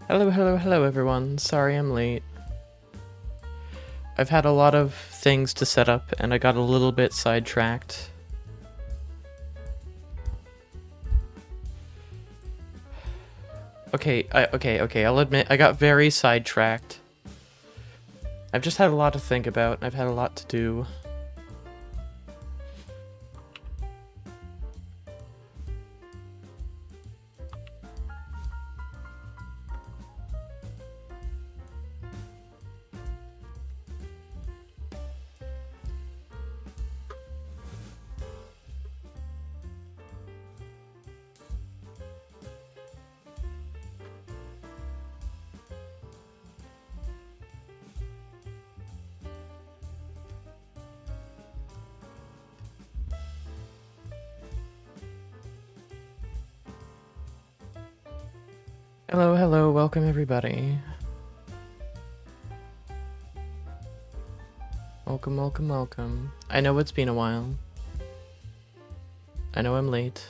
Hello everyone. Sorry I'm late. I've had a lot of things to set up and I got a little bit sidetracked. Okay, I'll admit I got very sidetracked. I've just had a lot to think about and I've had a lot to do. Hello, welcome everybody. Welcome. I know it's been a while. I know I'm late.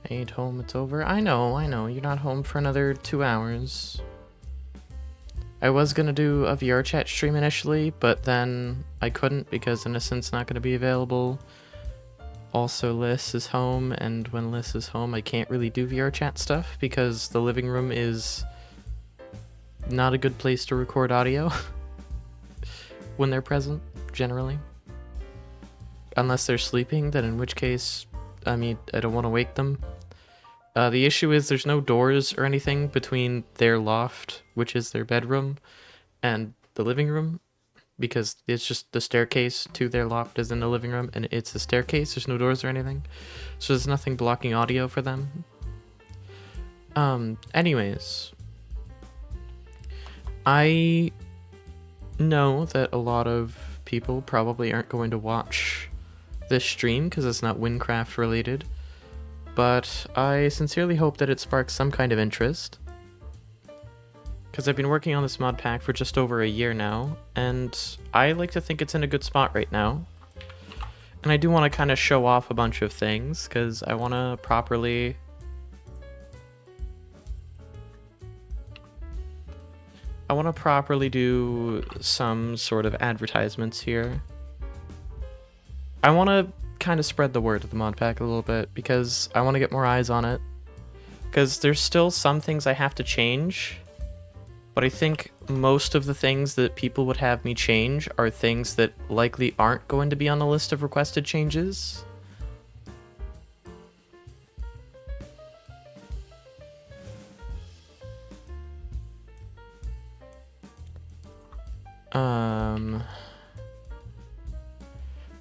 I ain't home, it's over. I know, you're not home for another 2 hours. I was gonna do a VR chat stream initially, but then I couldn't because Innocent's not gonna be available. Also, Liz is home, and when Liz is home, I can't really do VR chat stuff because the living room is not a good place to record audio when they're present, generally. Unless they're sleeping, then in which case, I mean, I don't want to wake them. The issue is there's no doors or anything between their loft, which is their bedroom, and the living room, because it's just the staircase to their loft is in the living room, and it's a staircase, there's no doors or anything. So there's nothing blocking audio for them. Anyways. I know that a lot of people probably aren't going to watch this stream because it's not Windcraft related. But I sincerely hope that it sparks some kind of interest. Because I've been working on this mod pack for just over a year now, and I like to think it's in a good spot right now. And I do want to kind of show off a bunch of things, because I want to properly... do some sort of advertisements here. I want to kind of spread the word of the mod pack a little bit because I want to get more eyes on it. Because there's still some things I have to change, but I think most of the things that people would have me change are things that likely aren't going to be on the list of requested changes.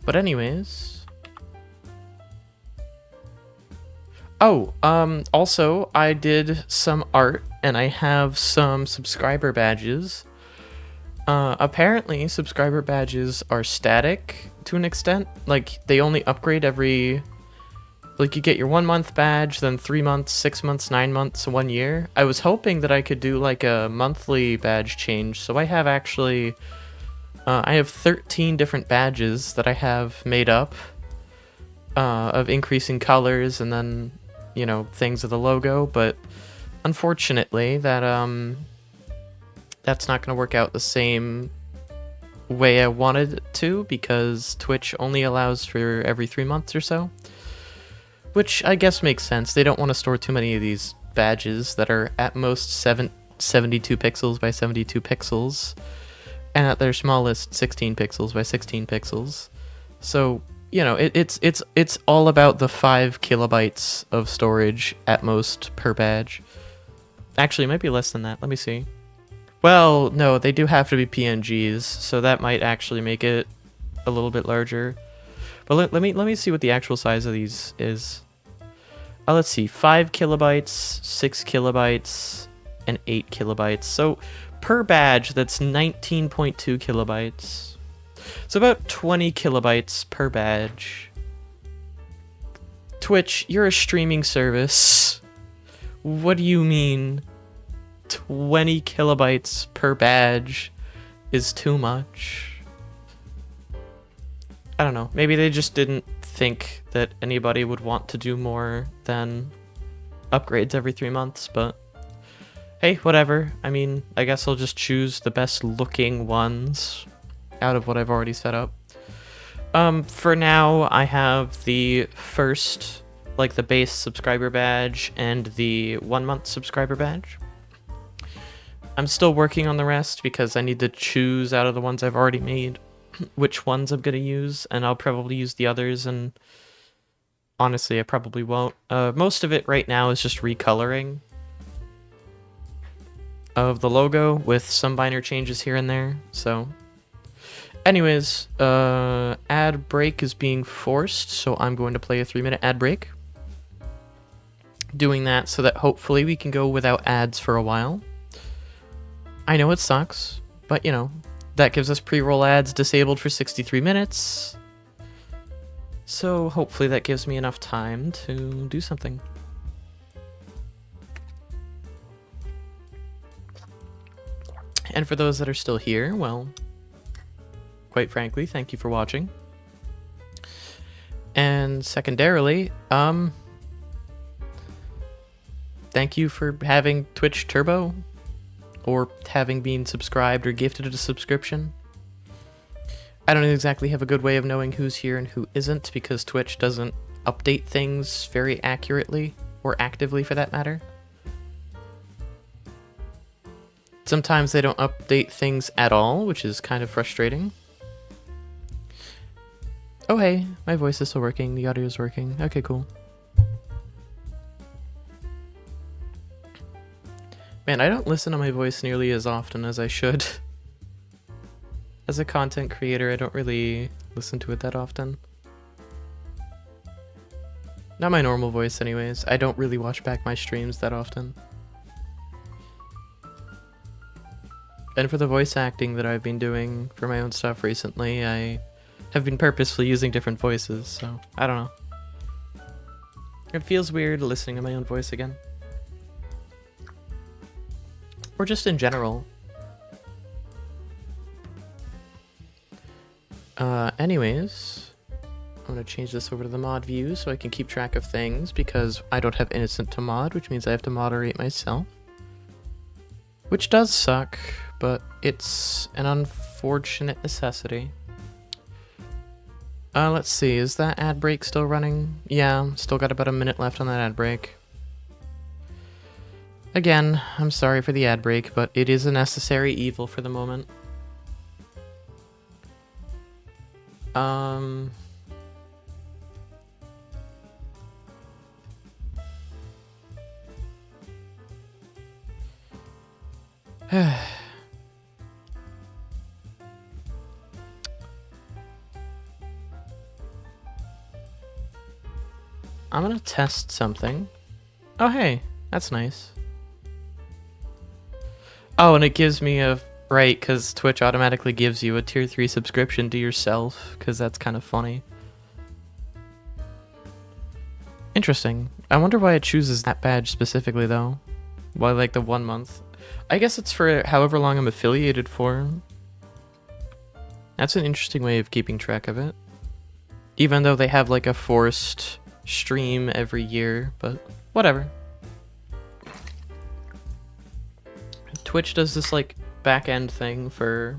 But anyways. Oh, also, I did some art, and I have some subscriber badges. Apparently, subscriber badges are static to an extent. Like, they only upgrade every... Like, you get your 1 month badge, then 3 months, 6 months, 9 months, 1 year. I was hoping that I could do, like, a monthly badge change, so I have actually... I have 13 different badges that I have made up of increasing colors and then, you know, things of the logo, but unfortunately that that's not going to work out the same way I wanted it to because Twitch only allows for every 3 months or so, which I guess makes sense. They don't want to store too many of these badges that are at most 72 pixels by 72 pixels. And at their smallest 16 pixels by 16 pixels. So, you know, it's all about the 5 kilobytes of storage at most per badge. Actually, it might be less than that. Let me see. Well, no, they do have to be PNGs, so that might actually make it a little bit larger. But let me see what the actual size of these is. Let's see, 5 kilobytes, 6 kilobytes, and 8 kilobytes. So per badge, that's 19.2 kilobytes. So about 20 kilobytes per badge. Twitch, you're a streaming service. What do you mean 20 kilobytes per badge is too much? I don't know. Maybe they just didn't think that anybody would want to do more than upgrades every 3 months, but hey, whatever. I mean, I guess I'll just choose the best looking ones out of what I've already set up. For now, I have the first, like the base subscriber badge and the 1 month subscriber badge. I'm still working on the rest because I need to choose out of the ones I've already made which ones I'm going to use, and I'll probably use the others, and honestly, I probably won't. Most of it right now is just recoloring of the logo with some minor changes here and there, so... Anyways, ad break is being forced, so I'm going to play a 3-minute ad break. Doing that so that hopefully we can go without ads for a while. I know it sucks, but you know, that gives us pre-roll ads disabled for 63 minutes. So hopefully that gives me enough time to do something. And for those that are still here, well, quite frankly, thank you for watching. And secondarily, thank you for having Twitch Turbo, or having been subscribed or gifted a subscription. I don't exactly have a good way of knowing who's here and who isn't, because Twitch doesn't update things very accurately, or actively for that matter. Sometimes they don't update things at all, which is kind of frustrating. Oh hey, my voice is still working, the audio is working. Okay, cool. Man, I don't listen to my voice nearly as often as I should. As a content creator, I don't really listen to it that often. Not my normal voice anyways. I don't really watch back my streams that often. And for the voice acting that I've been doing for my own stuff recently, I have been purposefully using different voices, so I don't know. It feels weird listening to my own voice again. Or just in general. Anyways, I'm gonna change this over to the mod view so I can keep track of things, because I don't have innocent to mod, which means I have to moderate myself. Which does suck, but it's an unfortunate necessity. Let's see, is that ad break still running? Yeah, still got about a minute left on that ad break. Again, I'm sorry for the ad break, but it is a necessary evil for the moment. I'm gonna test something. Oh hey, that's nice. Oh, and it gives me a... Right, because Twitch automatically gives you a tier 3 subscription to yourself, because that's kind of funny. Interesting. I wonder why it chooses that badge specifically, though. Why, like, the 1 month? I guess it's for however long I'm affiliated for. That's an interesting way of keeping track of it. Even though they have, like, a forced stream every year, but whatever. Twitch does this, like, back-end thing for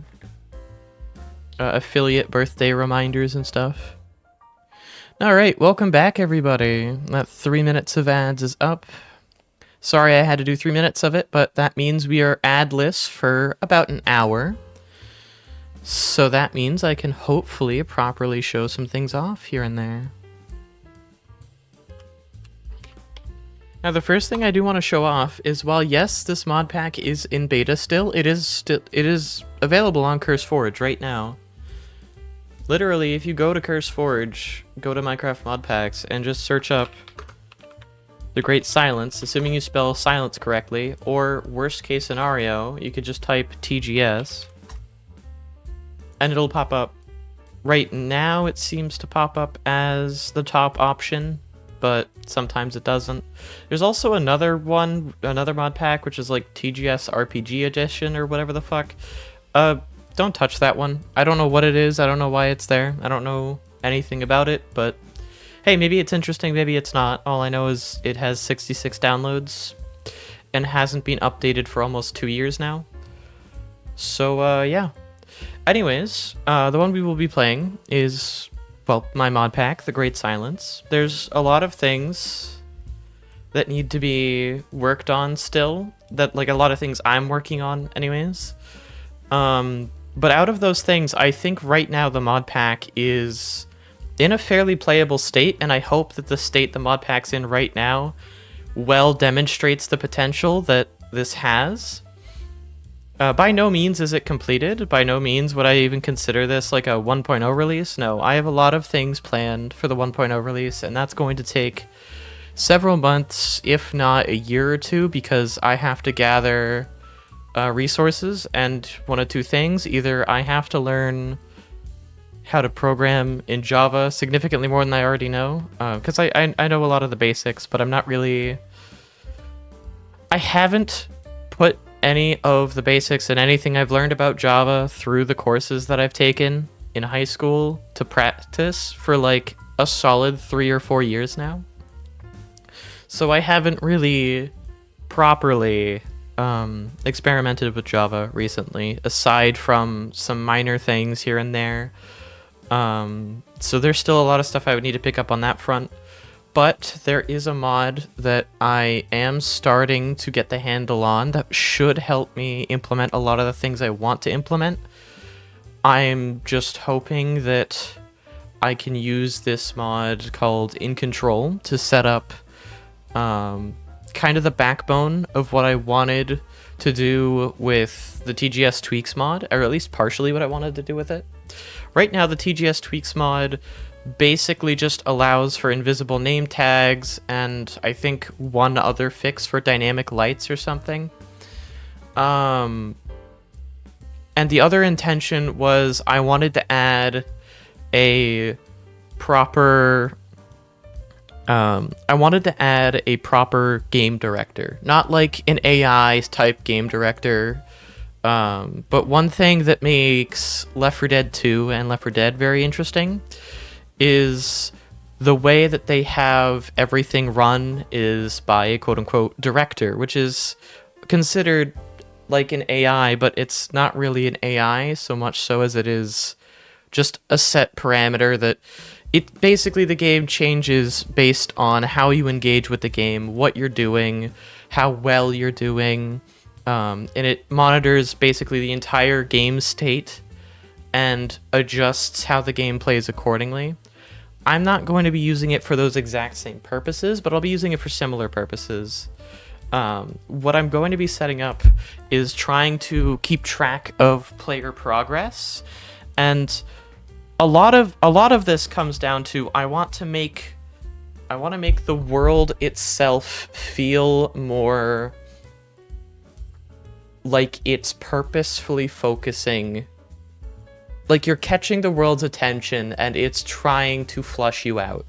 affiliate birthday reminders and stuff. Alright, welcome back, everybody. That 3 minutes of ads is up. Sorry I had to do 3 minutes of it, but that means we are adless for about an hour. So that means I can hopefully properly show some things off here and there. Now, the first thing I do want to show off is, while yes, this mod pack is in beta still, it is available on CurseForge right now. Literally, if you go to CurseForge, go to Minecraft mod packs, and just search up The Great Silence, assuming you spell silence correctly, or worst case scenario, you could just type TGS, and it'll pop up. Right now, it seems to pop up as the top option, but sometimes it doesn't. There's also another one, another mod pack, which is like TGS RPG Edition or whatever the fuck. Don't touch that one. I don't know what it is. I don't know why it's there. I don't know anything about it, but hey, maybe it's interesting, maybe it's not. All I know is it has 66 downloads and hasn't been updated for almost 2 years now. So, yeah. Anyways, the one we will be playing is, well, my mod pack, The Great Silence. There's a lot of things that need to be worked on still, that, like, a lot of things I'm working on anyways. But out of those things, I think right now the mod pack is in a fairly playable state, and I hope that the state the mod pack's in right now well demonstrates the potential that this has. By no means is it completed. By no means would I even consider this like a 1.0 release. No, I have a lot of things planned for the 1.0 release, and that's going to take several months, if not a year or two, because I have to gather resources, and one of two things. Either I have to learn how to program in Java significantly more than I already know, because I know a lot of the basics, but I'm not really... I haven't put any of the basics and anything I've learned about Java through the courses that I've taken in high school to practice for like a solid 3 or 4 years now. So I haven't really properly experimented with Java recently, aside from some minor things here and there. So there's still a lot of stuff I would need to pick up on that front. But there is a mod that I am starting to get the handle on that should help me implement a lot of the things I want to implement. I'm just hoping that I can use this mod called In Control to set up kind of the backbone of what I wanted to do with the TGS Tweaks mod, or at least partially what I wanted to do with it. Right now, the TGS Tweaks mod basically just allows for invisible name tags and I think one other fix for dynamic lights or something. And the other intention was I wanted to add a proper game director, not like an AI type game director. But one thing that makes Left 4 Dead 2 and Left 4 Dead very interesting is the way that they have everything run is by a quote-unquote director, which is considered like an AI, but it's not really an AI so much so as it is just a set parameter that it basically the game changes based on how you engage with the game, what you're doing, how well you're doing, and it monitors basically the entire game state and adjusts how the game plays accordingly. I'm not going to be using it for those exact same purposes, but I'll be using it for similar purposes. What I'm going to be setting up is trying to keep track of player progress, and a lot of this comes down to I want to make the world itself feel more like it's purposefully focusing, like you're catching the world's attention and it's trying to flush you out.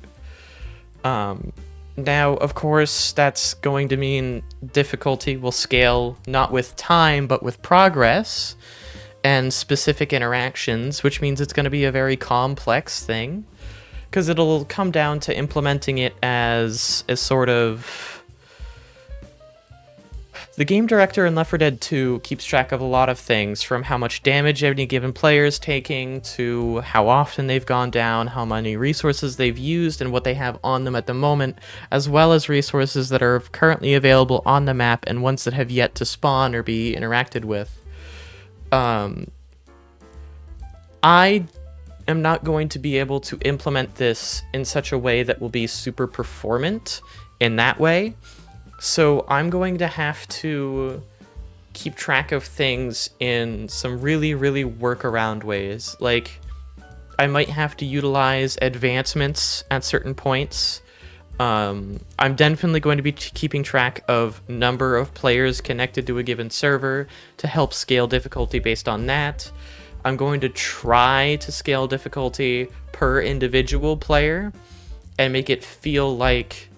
Now, of course, that's going to mean difficulty will scale not with time, but with progress and specific interactions, which means it's going to be a very complex thing, because it'll come down to implementing it as a sort of... The game director in Left 4 Dead 2 keeps track of a lot of things, from how much damage any given player is taking, to how often they've gone down, how many resources they've used, and what they have on them at the moment, as well as resources that are currently available on the map and ones that have yet to spawn or be interacted with. I am not going to be able to implement this in such a way that will be super performant in that way. So I'm going to have to keep track of things in some really, really workaround ways. Like, I might have to utilize advancements at certain points. I'm definitely going to be keeping track of number of players connected to a given server to help scale difficulty based on that. I'm going to try to scale difficulty per individual player and make it feel like...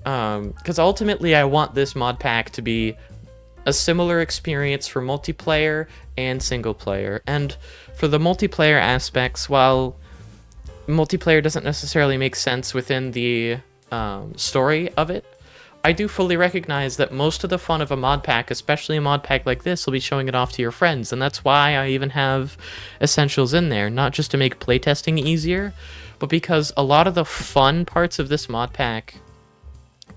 because ultimately I want this mod pack to be a similar experience for multiplayer and single player. And for the multiplayer aspects, while multiplayer doesn't necessarily make sense within the story of it, I do fully recognize that most of the fun of a mod pack, especially a mod pack like this, will be showing it off to your friends, and that's why I even have essentials in there, not just to make playtesting easier, but because a lot of the fun parts of this mod pack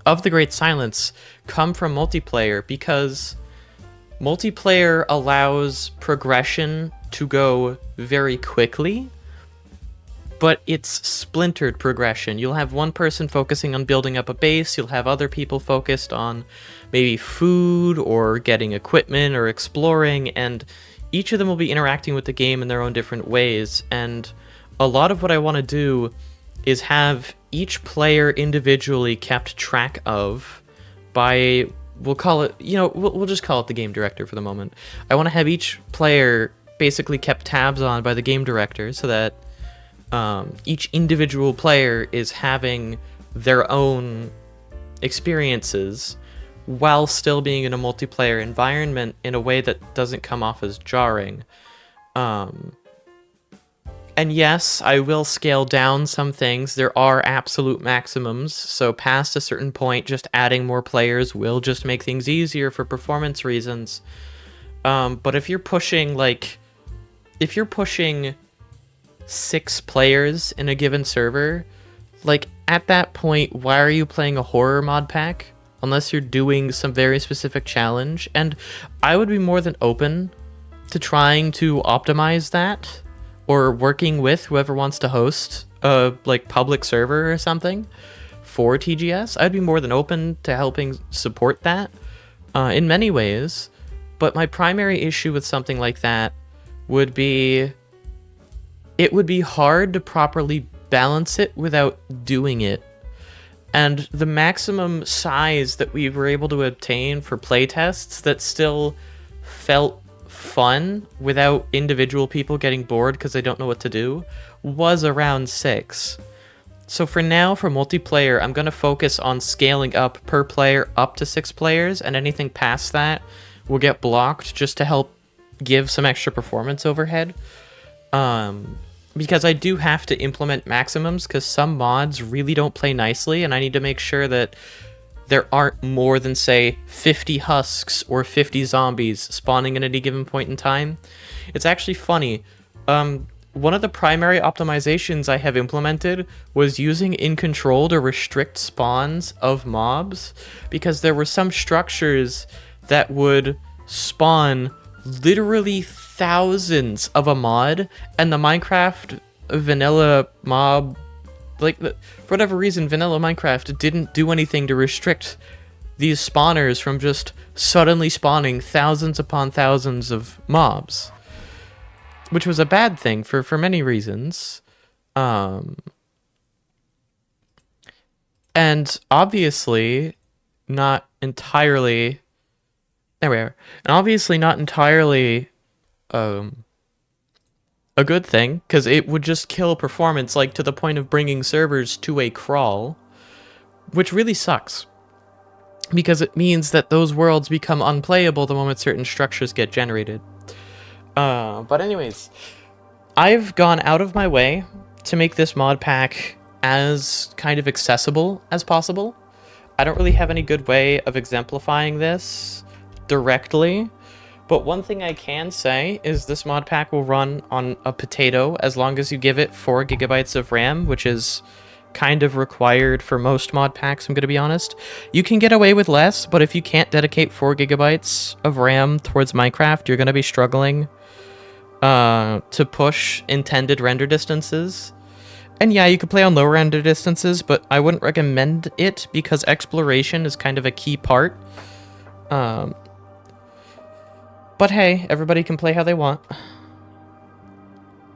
of The Great Silence come from multiplayer, because multiplayer allows progression to go very quickly, but it's splintered progression. You'll have one person focusing on building up a base, you'll have other people focused on maybe food or getting equipment or exploring, and each of them will be interacting with the game in their own different ways. And a lot of what I want to do is have each player individually kept track of by, we'll call it, we'll just call it the game director for the moment. I want to have each player basically kept tabs on by the game director, so that each individual player is having their own experiences while still being in a multiplayer environment in a way that doesn't come off as jarring. And yes, I will scale down some things. There are absolute maximums, so past a certain point, just adding more players will just make things easier for performance reasons. But if you're pushing 6 players in a given server, like, at that point, why are you playing a horror mod pack unless you're doing some very specific challenge? And I would be more than open to trying to optimize that, or working with whoever wants to host a public server or something for TGS. I'd be more than open to helping support that in many ways. But my primary issue with something like that would be, it would be hard to properly balance it without doing it. And the maximum size that we were able to obtain for playtests that still felt fun without individual people getting bored because they don't know what to do was around 6. So for now, for multiplayer, I'm going to focus on scaling up per player up to 6 players, and anything past that will get blocked just to help give some extra performance overhead. Because I do have to implement maximums, because some mods really don't play nicely, and I need to make sure that there aren't more than, say, 50 husks or 50 zombies spawning at any given point in time. It's actually funny. One of the primary optimizations I have implemented was using in control to restrict spawns of mobs, because there were some structures that would spawn literally thousands of a mod, and the Minecraft vanilla mob, for whatever reason, vanilla Minecraft didn't do anything to restrict these spawners from just suddenly spawning thousands upon thousands of mobs, which was a bad thing for many reasons. And obviously not entirely, there we are, and obviously not entirely a good thing, because it would just kill performance, to the point of bringing servers to a crawl, which really sucks, because it means that those worlds become unplayable the moment certain structures get generated. But anyways, I've gone out of my way to make this mod pack as kind of accessible as possible. I don't really have any good way of exemplifying this directly, but one thing I can say is this mod pack will run on a potato as long as you give it 4 gigabytes of RAM, which is kind of required for most mod packs, I'm going to be honest. You can get away with less, but if you can't dedicate 4 gigabytes of RAM towards Minecraft, you're going to be struggling to push intended render distances. And yeah, you could play on low render distances, but I wouldn't recommend it, because exploration is kind of a key part. But hey, everybody can play how they want.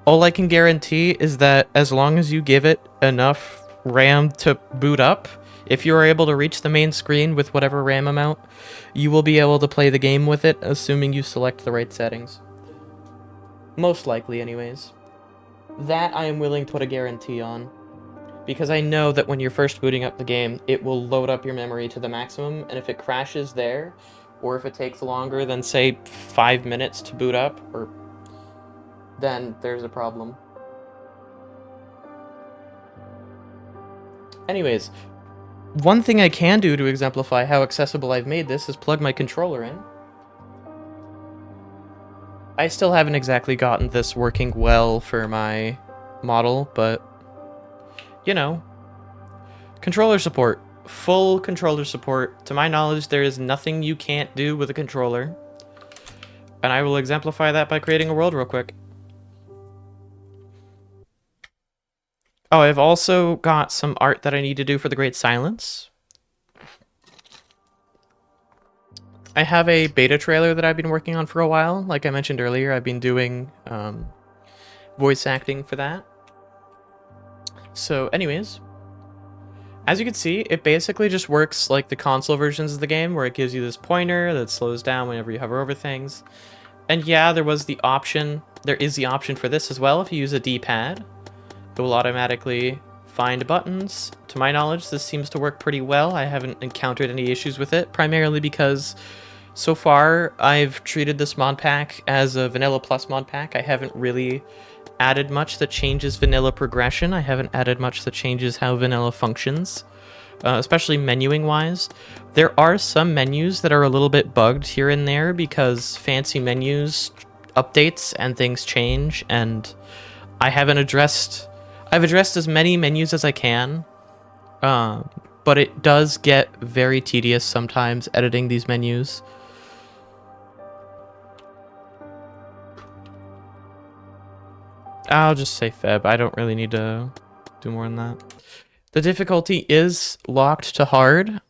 All I can guarantee is that as long as you give it enough RAM to boot up, if you are able to reach the main screen with whatever RAM amount, you will be able to play the game with it, assuming you select the right settings. Most likely, anyways. That I am willing to put a guarantee on, because I know that when you're first booting up the game, it will load up your memory to the maximum, and if it crashes there, or if it takes longer than, say, 5 minutes to boot up, then there's a problem. Anyways, one thing I can do to exemplify how accessible I've made this is plug my controller in. I still haven't exactly gotten this working well for my model, but, you know, controller support. Full controller support. To my knowledge, there is nothing you can't do with a controller. And I will exemplify that by creating a world real quick. Oh, I've also got some art that I need to do for the Great Silence. I have a beta trailer that I've been working on for a while. Like I mentioned earlier, I've been doing voice acting for that. So anyways, as you can see, it basically just works like the console versions of the game, where it gives you this pointer that slows down whenever you hover over things. And yeah, there is the option for this as well. If you use a D-pad, it will automatically find buttons. To my knowledge, this seems to work pretty well. I haven't encountered any issues with it, primarily because so far I've treated this mod pack as a vanilla plus mod pack. I haven't really added much that changes vanilla progression. I haven't added much that changes how vanilla functions, especially menuing wise. There are some menus that are a little bit bugged here and there because fancy menus updates and things change, and I've addressed as many menus as I can, but it does get very tedious sometimes editing these menus. I'll just say Feb. I don't really need to do more than that. The difficulty is locked to hard.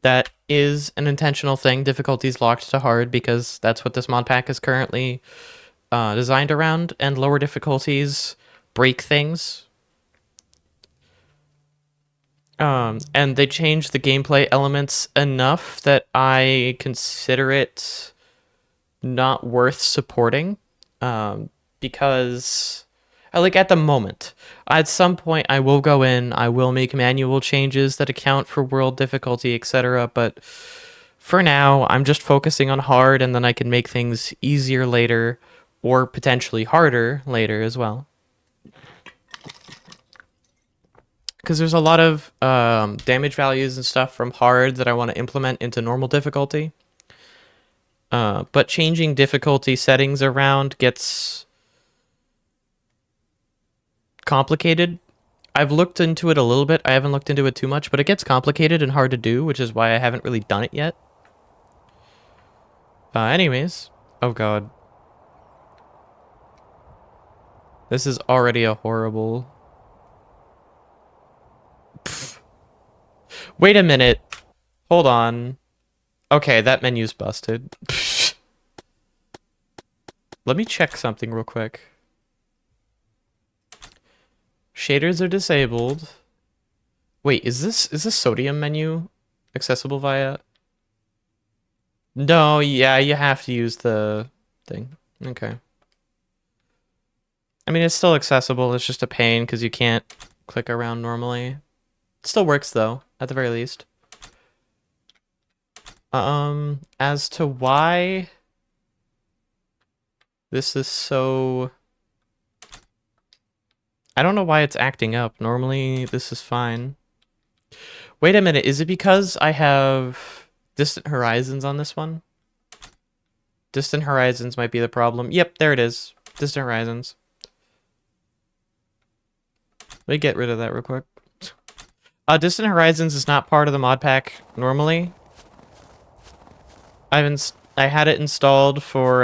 That is an intentional thing. Difficulty is locked to hard because that's what this mod pack is currently designed around, and lower difficulties break things. And they change the gameplay elements enough that I consider it not worth supporting, because like at the moment, at some point I will go in, I will make manual changes that account for world difficulty, etc. But for now, I'm just focusing on hard, and then I can make things easier later, or potentially harder later as well. Because there's a lot of damage values and stuff from hard that I want to implement into normal difficulty. But changing difficulty settings around gets complicated. I've looked into it a little bit. I haven't looked into it too much, but it gets complicated and hard to do, which is why I haven't really done it yet. Anyways. Oh god. This is already a horrible... Pfft. Wait a minute. Hold on. Okay, that menu's busted. Let me check something real quick. Shaders are disabled. Wait, is this sodium menu accessible via? No, yeah, you have to use the thing. Okay. I mean, it's still accessible. It's just a pain because you can't click around normally. It still works though, at the very least. As to why this is so... I don't know why it's acting up. Normally, this is fine. Wait a minute, is it because I have Distant Horizons on this one? Distant Horizons might be the problem. Yep, there it is. Distant Horizons. Let me get rid of that real quick. Distant Horizons is not part of the mod pack normally. I had it installed for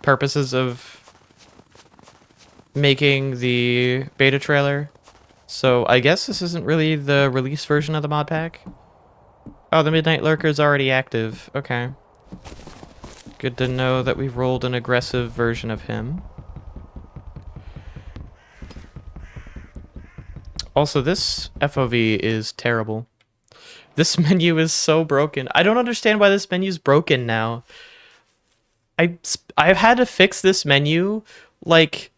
purposes of making the beta trailer. So I guess this isn't really the release version of the mod pack. Oh, the Midnight Lurker is already active. Okay. Good to know that we've rolled an aggressive version of him. Also, this FOV is terrible. This menu is so broken. I don't understand why this menu's broken now. I've had to fix this menu like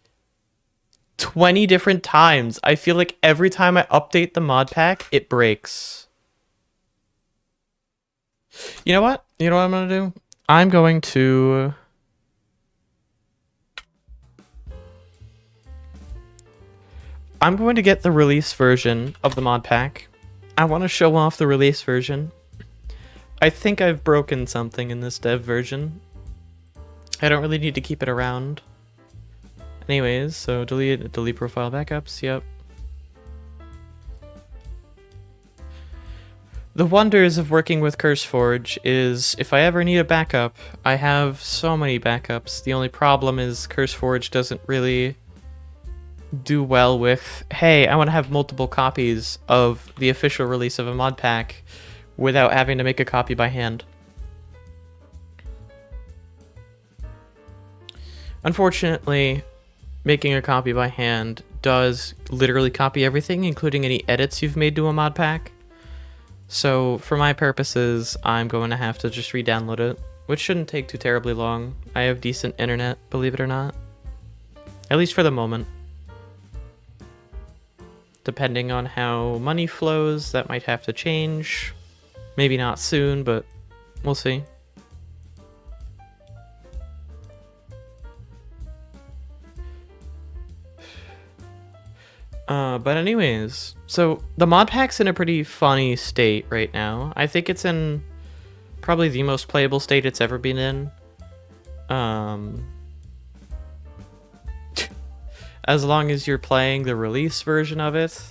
20 different times. I feel like every time I update the mod pack, it breaks. You know what? You know what I'm gonna do? I'm going to... I'm going to get the release version of the mod pack. I want to show off the release version. I think I've broken something in this dev version. I don't really need to keep it around. Anyways, so delete profile backups, yep. The wonders of working with CurseForge is if I ever need a backup, I have so many backups. The only problem is CurseForge doesn't really do well with, hey, I want to have multiple copies of the official release of a mod pack without having to make a copy by hand. Unfortunately, making a copy by hand does literally copy everything, including any edits you've made to a mod pack. So for my purposes, I'm going to have to just re-download it, which shouldn't take too terribly long. I have decent internet, believe it or not. At least for the moment. Depending on how money flows, that might have to change. Maybe not soon, but we'll see. But anyways, so the mod pack's in a pretty funny state right now. I think it's in probably the most playable state it's ever been in. As long as you're playing the release version of it.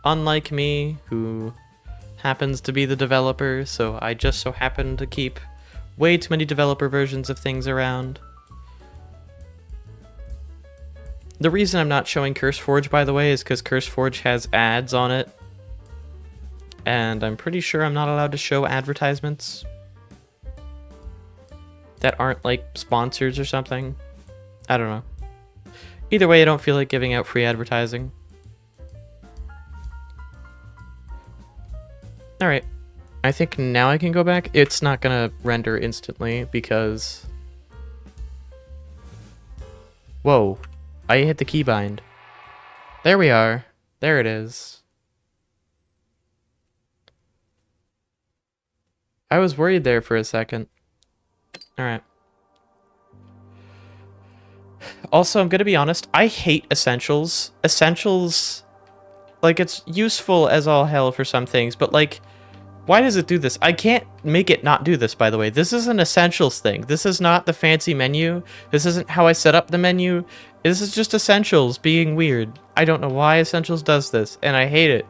Unlike me, who happens to be the developer, so I just so happen to keep way too many developer versions of things around. The reason I'm not showing CurseForge, by the way, is because CurseForge has ads on it. And I'm pretty sure I'm not allowed to show advertisements that aren't, like, sponsors or something. I don't know. Either way, I don't feel like giving out free advertising. Alright. I think now I can go back. It's not gonna render instantly because... Whoa. I hit the keybind. There we are. There it is. I was worried there for a second. Alright. Also, I'm gonna be honest, I hate Essentials. Essentials, like, it's useful as all hell for some things, but, like, why does it do this? I can't make it not do this, by the way. This is an Essentials thing. This is not the fancy menu. This isn't how I set up the menu. This is just Essentials being weird. I don't know why Essentials does this, and I hate it.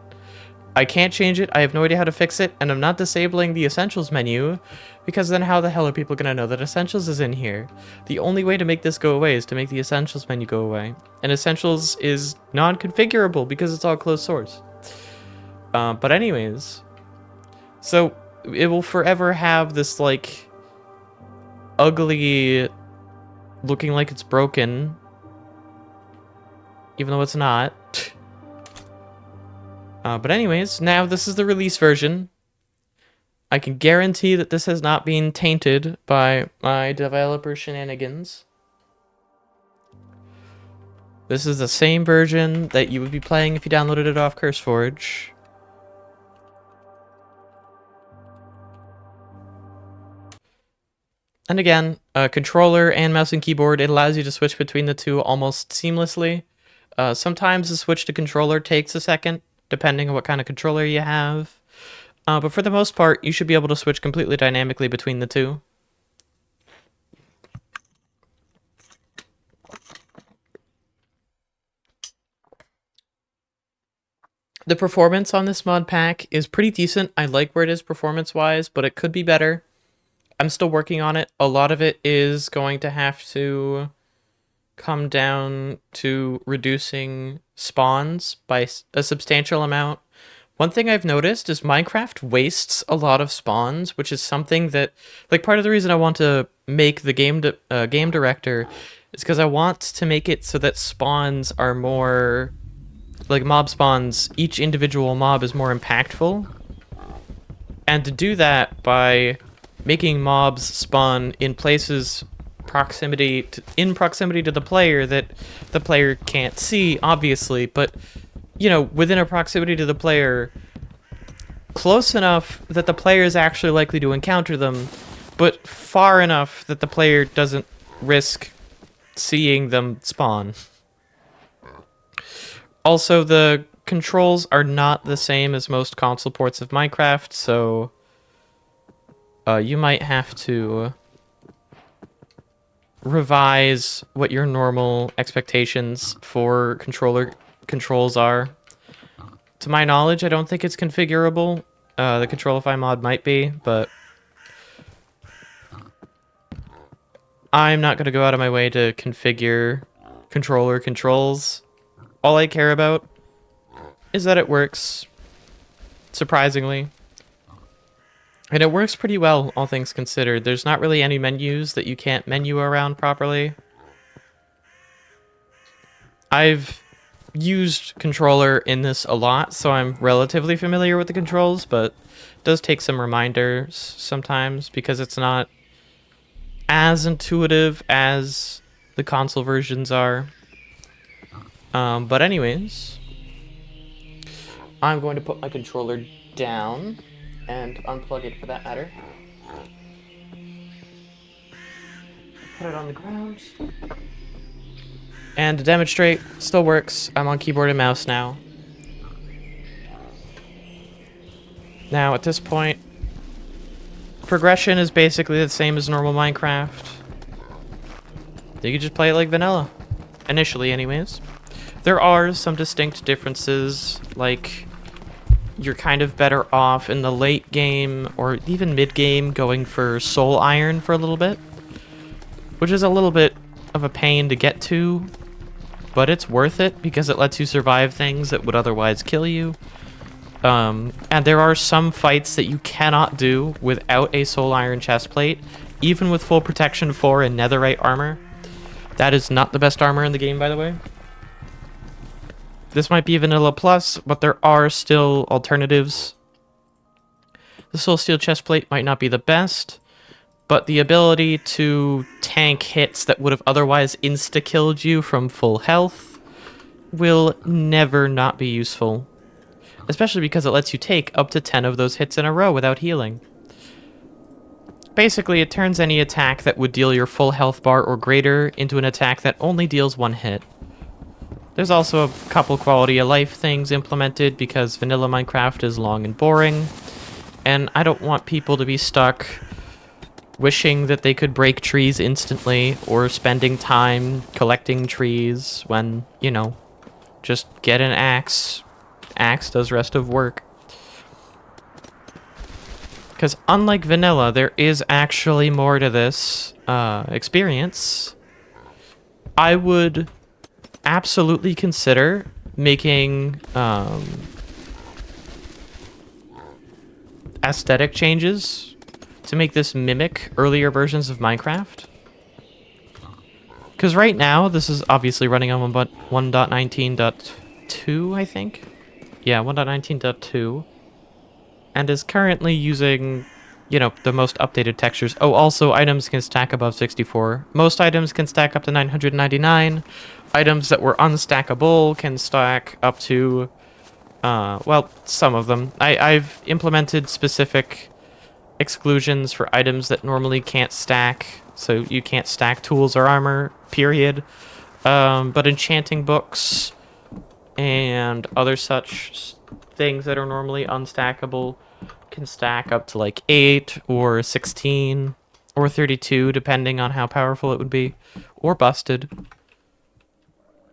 I can't change it. I have no idea how to fix it, and I'm not disabling the Essentials menu, because then how the hell are people going to know that Essentials is in here? The only way to make this go away is to make the Essentials menu go away. And Essentials is non-configurable because it's all closed source. But anyways... So, it will forever have this, like, ugly, looking like it's broken, even though it's not. But anyways, now this is the release version. I can guarantee that this has not been tainted by my developer shenanigans. This is the same version that you would be playing if you downloaded it off CurseForge. And again, controller and mouse and keyboard, it allows you to switch between the two almost seamlessly. Sometimes the switch to controller takes a second, depending on what kind of controller you have. But for the most part, you should be able to switch completely dynamically between the two. The performance on this mod pack is pretty decent. I like where it is performance-wise, but it could be better. I'm still working on it. A lot of it is going to have to come down to reducing spawns by a substantial amount. One thing I've noticed is Minecraft wastes a lot of spawns, which is something that, like, part of the reason I want to make the game director is because I want to make it so that spawns are more, like, mob spawns, each individual mob is more impactful. And to do that by making mobs spawn in places in proximity to the player that the player can't see, obviously, but, you know, within a proximity to the player, close enough that the player is actually likely to encounter them, but far enough that the player doesn't risk seeing them spawn. Also, the controls are not the same as most console ports of Minecraft, so you might have to revise what your normal expectations for controller controls are. To my knowledge, I don't think it's configurable. The Controlify mod might be, but I'm not going to go out of my way to configure controller controls. All I care about is that it works, surprisingly. And it works pretty well, all things considered. There's not really any menus that you can't menu around properly. I've used controller in this a lot, so I'm relatively familiar with the controls, but it does take some reminders sometimes because it's not as intuitive as the console versions are. But anyways, I'm going to put my controller down and unplug it for that matter. Put it on the ground. And to demonstrate, still works. I'm on keyboard and mouse now. Now, at this point, progression is basically the same as normal Minecraft. You can just play it like vanilla. Initially, anyways. There are some distinct differences, like you're kind of better off in the late game, or even mid-game, going for soul iron for a little bit. Which is a little bit of a pain to get to, but it's worth it because it lets you survive things that would otherwise kill you. And there are some fights that you cannot do without a soul iron chestplate, even with full protection 4 and netherite armor. That is not the best armor in the game, by the way. This might be vanilla plus, but there are still alternatives. The soul steel chestplate might not be the best, but the ability to tank hits that would have otherwise insta-killed you from full health will never not be useful. Especially because it lets you take up to 10 of those hits in a row without healing. Basically, it turns any attack that would deal your full health bar or greater into an attack that only deals one hit. There's also a couple quality of life things implemented because vanilla Minecraft is long and boring, and I don't want people to be stuck wishing that they could break trees instantly or spending time collecting trees when, you know, just get an axe. Axe does rest of work. Because unlike vanilla, there is actually more to this experience. I would absolutely consider making aesthetic changes to make this mimic earlier versions of Minecraft. Because right now, this is obviously running on 1.19.2, I think. Yeah, 1.19.2. And is currently using, you know, the most updated textures. Oh, also, items can stack above 64. Most items can stack up to 999. Items that were unstackable can stack up to, well, some of them. I've implemented specific exclusions for items that normally can't stack. So you can't stack tools or armor, period. But enchanting books and other such things that are normally unstackable can stack up to like 8 or 16 or 32 depending on how powerful it would be, or busted.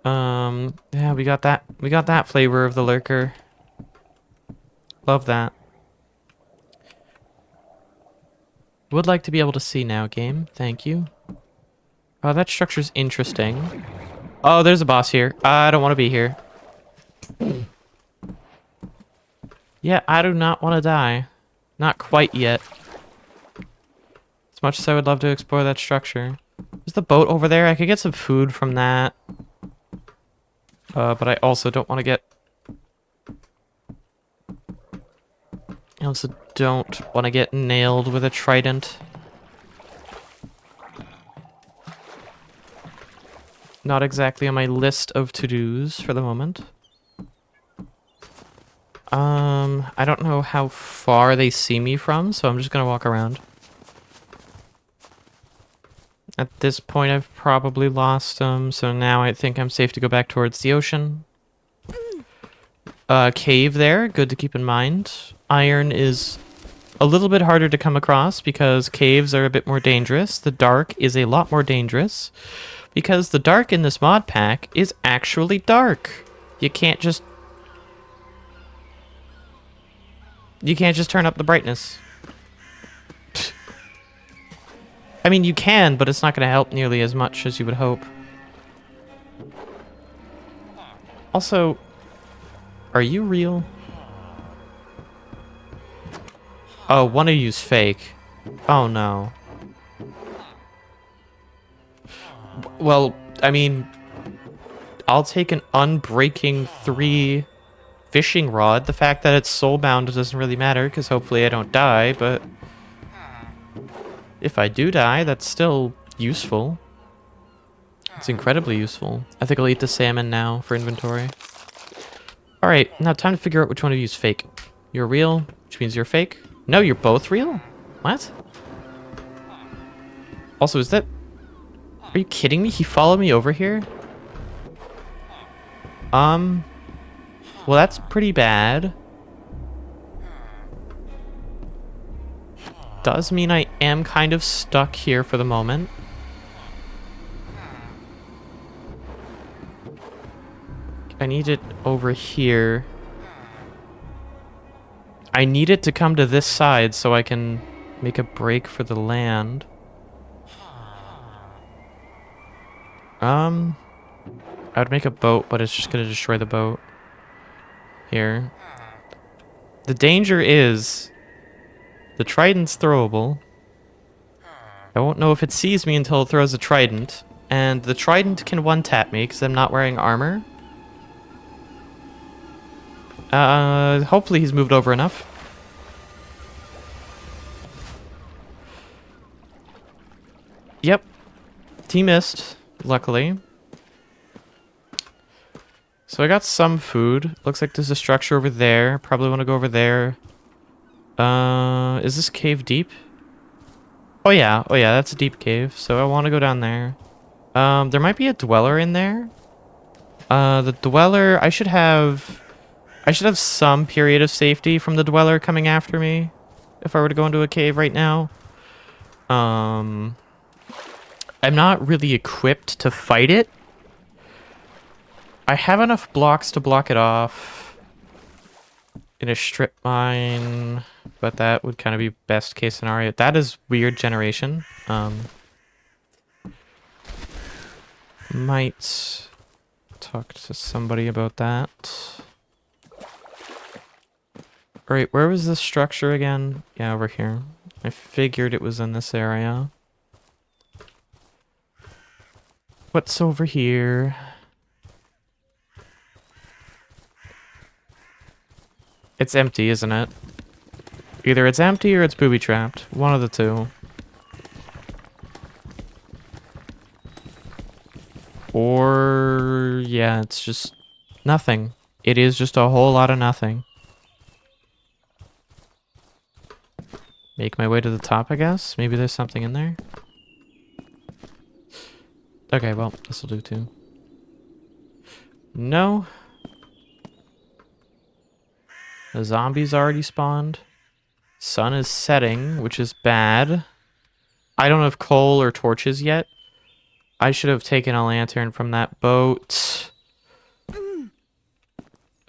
Yeah, we got that flavor of the lurker. Love that. Would like to be able to see now, game. Thank you. Oh, that structure's interesting. Oh, there's a boss here. I don't want to be here. Yeah, I do not want to die. Not quite yet. As much as I would love to explore that structure. There's the boat over there. I could get some food from that. But I also don't want to get... I also don't want to get nailed with a trident. Not exactly on my list of to-dos for the moment. I don't know how far they see me from, so I'm just gonna walk around. At this point, I've probably lost them, so now I think I'm safe to go back towards the ocean. cave there. Good to keep in mind. Iron is a little bit harder to come across because caves are a bit more dangerous. The dark is a lot more dangerous because the dark in this mod pack is actually dark. You can't just turn up the brightness. I mean, you can, but it's not going to help nearly as much as you would hope. Also, are you real? Oh, one of you's fake. Oh, no. Well, I mean, I'll take an unbreaking 3 fishing rod. The fact that it's soulbound doesn't really matter, because hopefully I don't die, but if I do die, that's still useful. It's incredibly useful. I think I'll eat the salmon now for inventory. Alright, now time to figure out which one of you is fake. You're real, which means you're fake. No, you're both real? What? Also, is that... Are you kidding me? He followed me over here? Well, that's pretty bad. Does mean I am kind of stuck here for the moment. I need it over here. I need it to come to this side so I can make a break for the land. I would make a boat, but it's just gonna destroy the boat. Here. The danger is the trident's throwable. I won't know if it sees me until it throws a trident. And the trident can one-tap me because I'm not wearing armor. Hopefully he's moved over enough. Yep. He missed, luckily. So I got some food. Looks like there's a structure over there. Probably want to go over there. Is this cave deep? Oh yeah, that's a deep cave. So I want to go down there. There might be a dweller in there. The dweller, I should have some period of safety from the dweller coming after me if I were to go into a cave right now. I'm not really equipped to fight it. I have enough blocks to block it off in a strip mine, but that would kind of be best case scenario. That is weird generation. Might talk to somebody about that. Alright, where was this structure again? Yeah, over here. I figured it was in this area. What's over here? It's empty, isn't it? Either it's empty or it's booby-trapped. One of the two. Or... yeah, it's just nothing. It is just a whole lot of nothing. Make my way to the top, I guess? Maybe there's something in there? Okay, well, this'll do too. No. The zombies already spawned. Sun is setting, which is bad. I don't have coal or torches yet. I should have taken a lantern from that boat.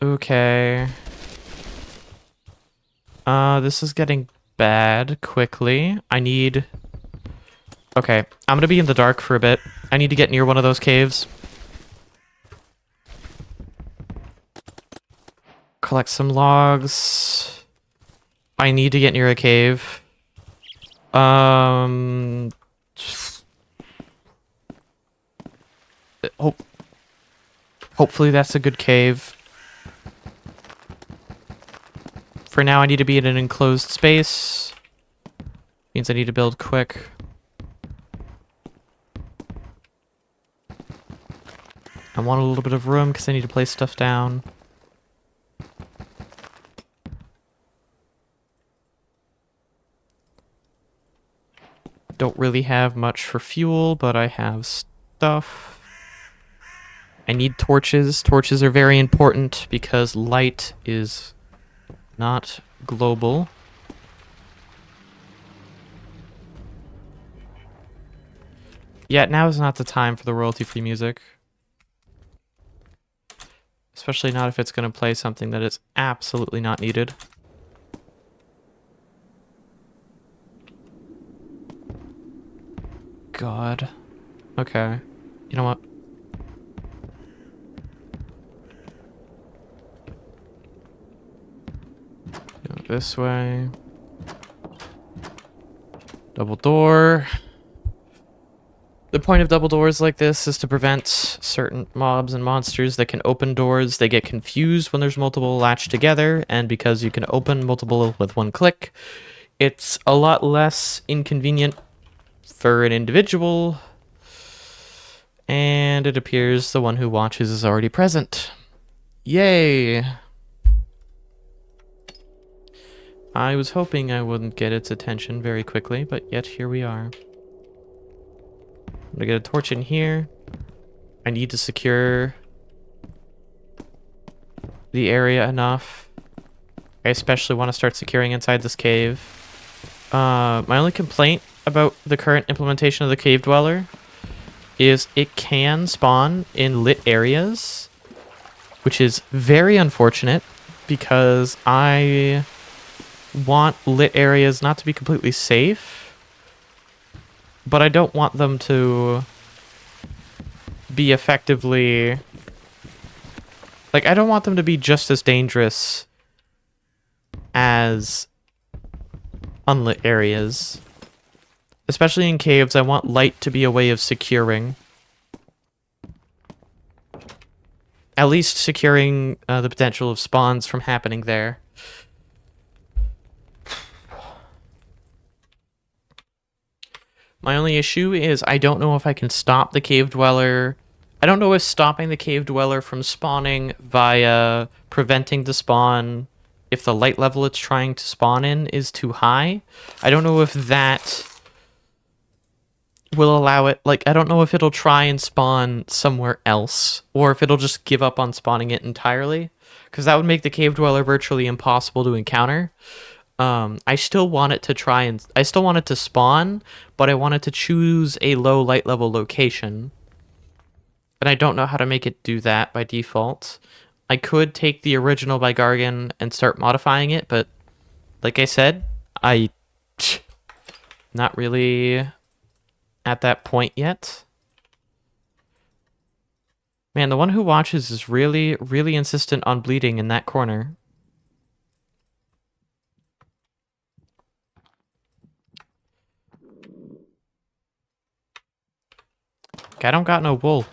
Okay. This is getting bad quickly. I need... Okay, I'm gonna be in the dark for a bit. I need to get near one of those caves. Collect some logs. I need to get near a cave. Hopefully that's a good cave. For now, I need to be in an enclosed space. Means I need to build quick. I want a little bit of room because I need to place stuff down. Don't really have much for fuel, but I have stuff. I need torches. Torches are very important because light is not global. Yeah, now is not the time for the royalty-free music. Especially not if it's going to play something that is absolutely not needed. God. Okay. You know what? Go this way. Double door. The point of double doors like this is to prevent certain mobs and monsters that can open doors. They get confused when there's multiple latched together, and because you can open multiple with one click, it's a lot less inconvenient for an individual. And it appears the one who watches is already present. Yay! I was hoping I wouldn't get its attention very quickly, but yet here we are. I'm gonna get a torch in here. I need to secure the area enough. I especially want to start securing inside this cave. My only complaint about the current implementation of the cave dweller is it can spawn in lit areas, which is very unfortunate because I want lit areas not to be completely safe, but I don't want them to be effectively... Like, I don't want them to be just as dangerous as unlit areas. Especially in caves, I want light to be a way of securing. At least securing the potential of spawns from happening there. My only issue is I don't know if I can stop the cave dweller. I don't know if stopping the cave dweller from spawning via preventing the spawn if the light level it's trying to spawn in is too high. I don't know if that will allow it. Like, I don't know if it'll try and spawn somewhere else or if it'll just give up on spawning it entirely, because that would make the cave dweller virtually impossible to encounter. I still want it to try and... I still want it to spawn, but I want it to choose a low light level location. And I don't know how to make it do that by default. I could take the original by Gargan and start modifying it, but like I said, not really at that point yet. Man, the one who watches is really, really insistent on bleeding in that corner. I don't got no wool.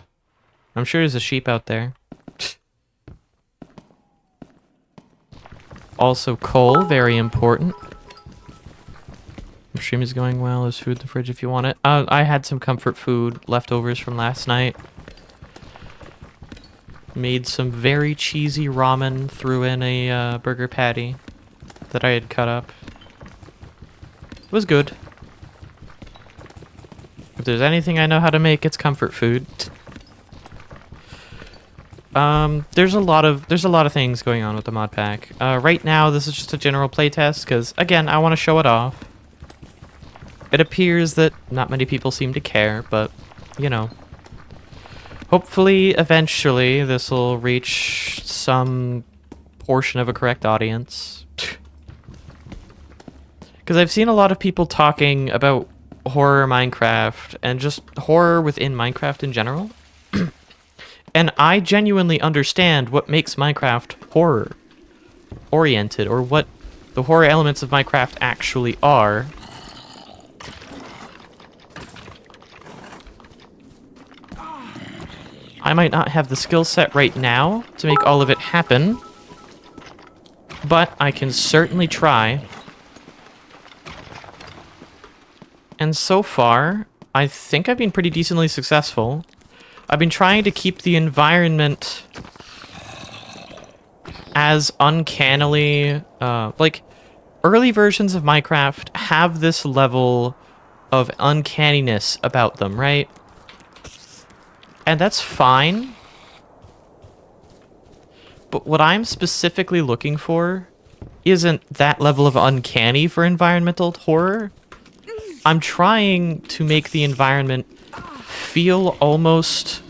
I'm sure there's a sheep out there. Also coal, very important. Stream is going well. There's food in the fridge if you want it. I had some comfort food leftovers from last night. Made some very cheesy ramen, threw in a burger patty that I had cut up. It was good. If there's anything I know how to make, it's comfort food. There's a lot of things going on with the mod pack. Right now, this is just a general playtest because, again, I want to show it off. It appears that not many people seem to care, but, you know. Hopefully, eventually, this will reach some portion of a correct audience. Because I've seen a lot of people talking about horror Minecraft and just horror within Minecraft in general. And I genuinely understand what makes Minecraft horror oriented, or what the horror elements of Minecraft actually are. I might not have the skill set right now to make all of it happen, but I can certainly try. And so far, I think I've been pretty decently successful. I've been trying to keep the environment as uncannily... like, early versions of Minecraft have this level of uncanniness about them, right? And that's fine, But what I'm specifically looking for isn't that level of uncanny for environmental horror. I'm trying to make the environment feel almost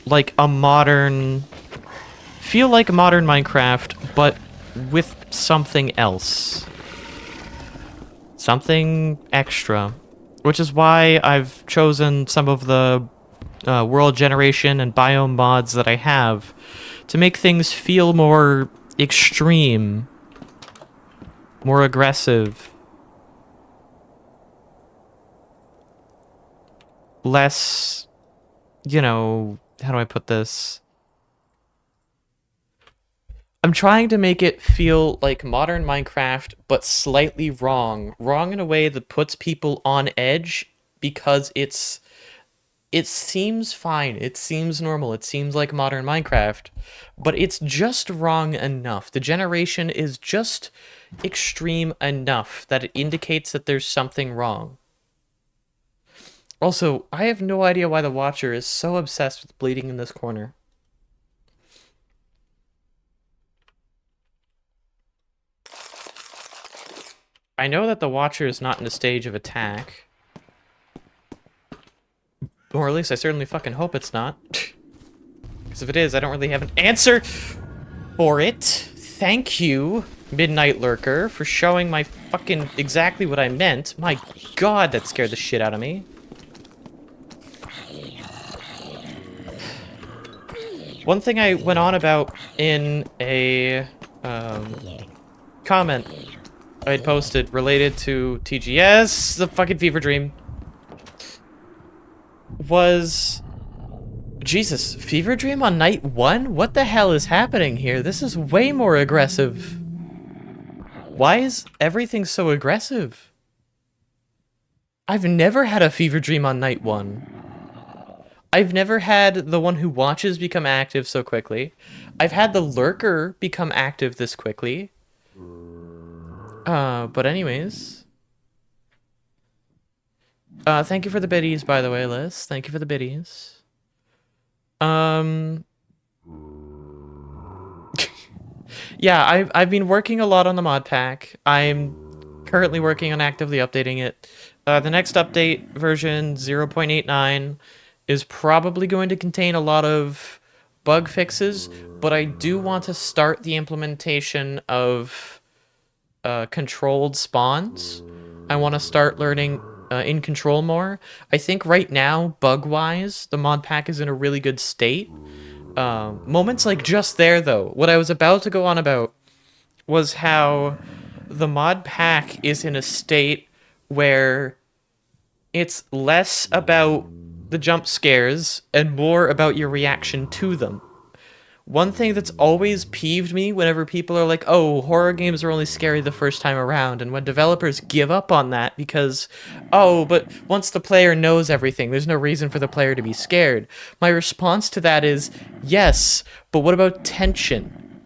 like a modern... Feel like a modern Minecraft, but with something else. Something extra. Which is why I've chosen some of the world generation and biome mods that I have to make things feel more extreme, more aggressive, less, you know, how do I put this? I'm trying to make it feel like modern Minecraft, but slightly wrong. Wrong in a way that puts people on edge because it seems fine, it seems normal, it seems like modern Minecraft, but it's just wrong enough. The generation is just extreme enough that it indicates that there's something wrong. Also, I have no idea why the Watcher is so obsessed with bleeding in this corner. I know that the Watcher is not in a stage of attack. Or at least I certainly fucking hope it's not. Because if it is, I don't really have an answer for it. Thank you, Midnight Lurker, for showing my fucking exactly what I meant. My god, that scared the shit out of me. One thing I went on about in a comment I had posted related to TGS, the fucking fever dream, was... Jesus, fever dream on night 1? What the hell is happening here? This is way more aggressive. Why is everything so aggressive? I've never had a fever dream on night 1. I've never had the one who watches become active so quickly. I've had the lurker become active this quickly. But anyways. Thank you for the biddies, by the way, Liz. Thank you for the biddies. Yeah, I've been working a lot on the Modpack. I'm currently working on actively updating it. The next update, version 0.89, is probably going to contain a lot of bug fixes, but I do want to start the implementation of controlled spawns. I want to start learning in control more. I think right now, bug-wise, the mod pack is in a really good state. Moments like just there, though, what I was about to go on about was how the mod pack is in a state where it's less about the jump scares and more about your reaction to them. One thing that's always peeved me whenever people are like, oh, horror games are only scary the first time around, and when developers give up on that because, oh, but once the player knows everything, there's no reason for the player to be scared. My response to that is, yes, but what about tension?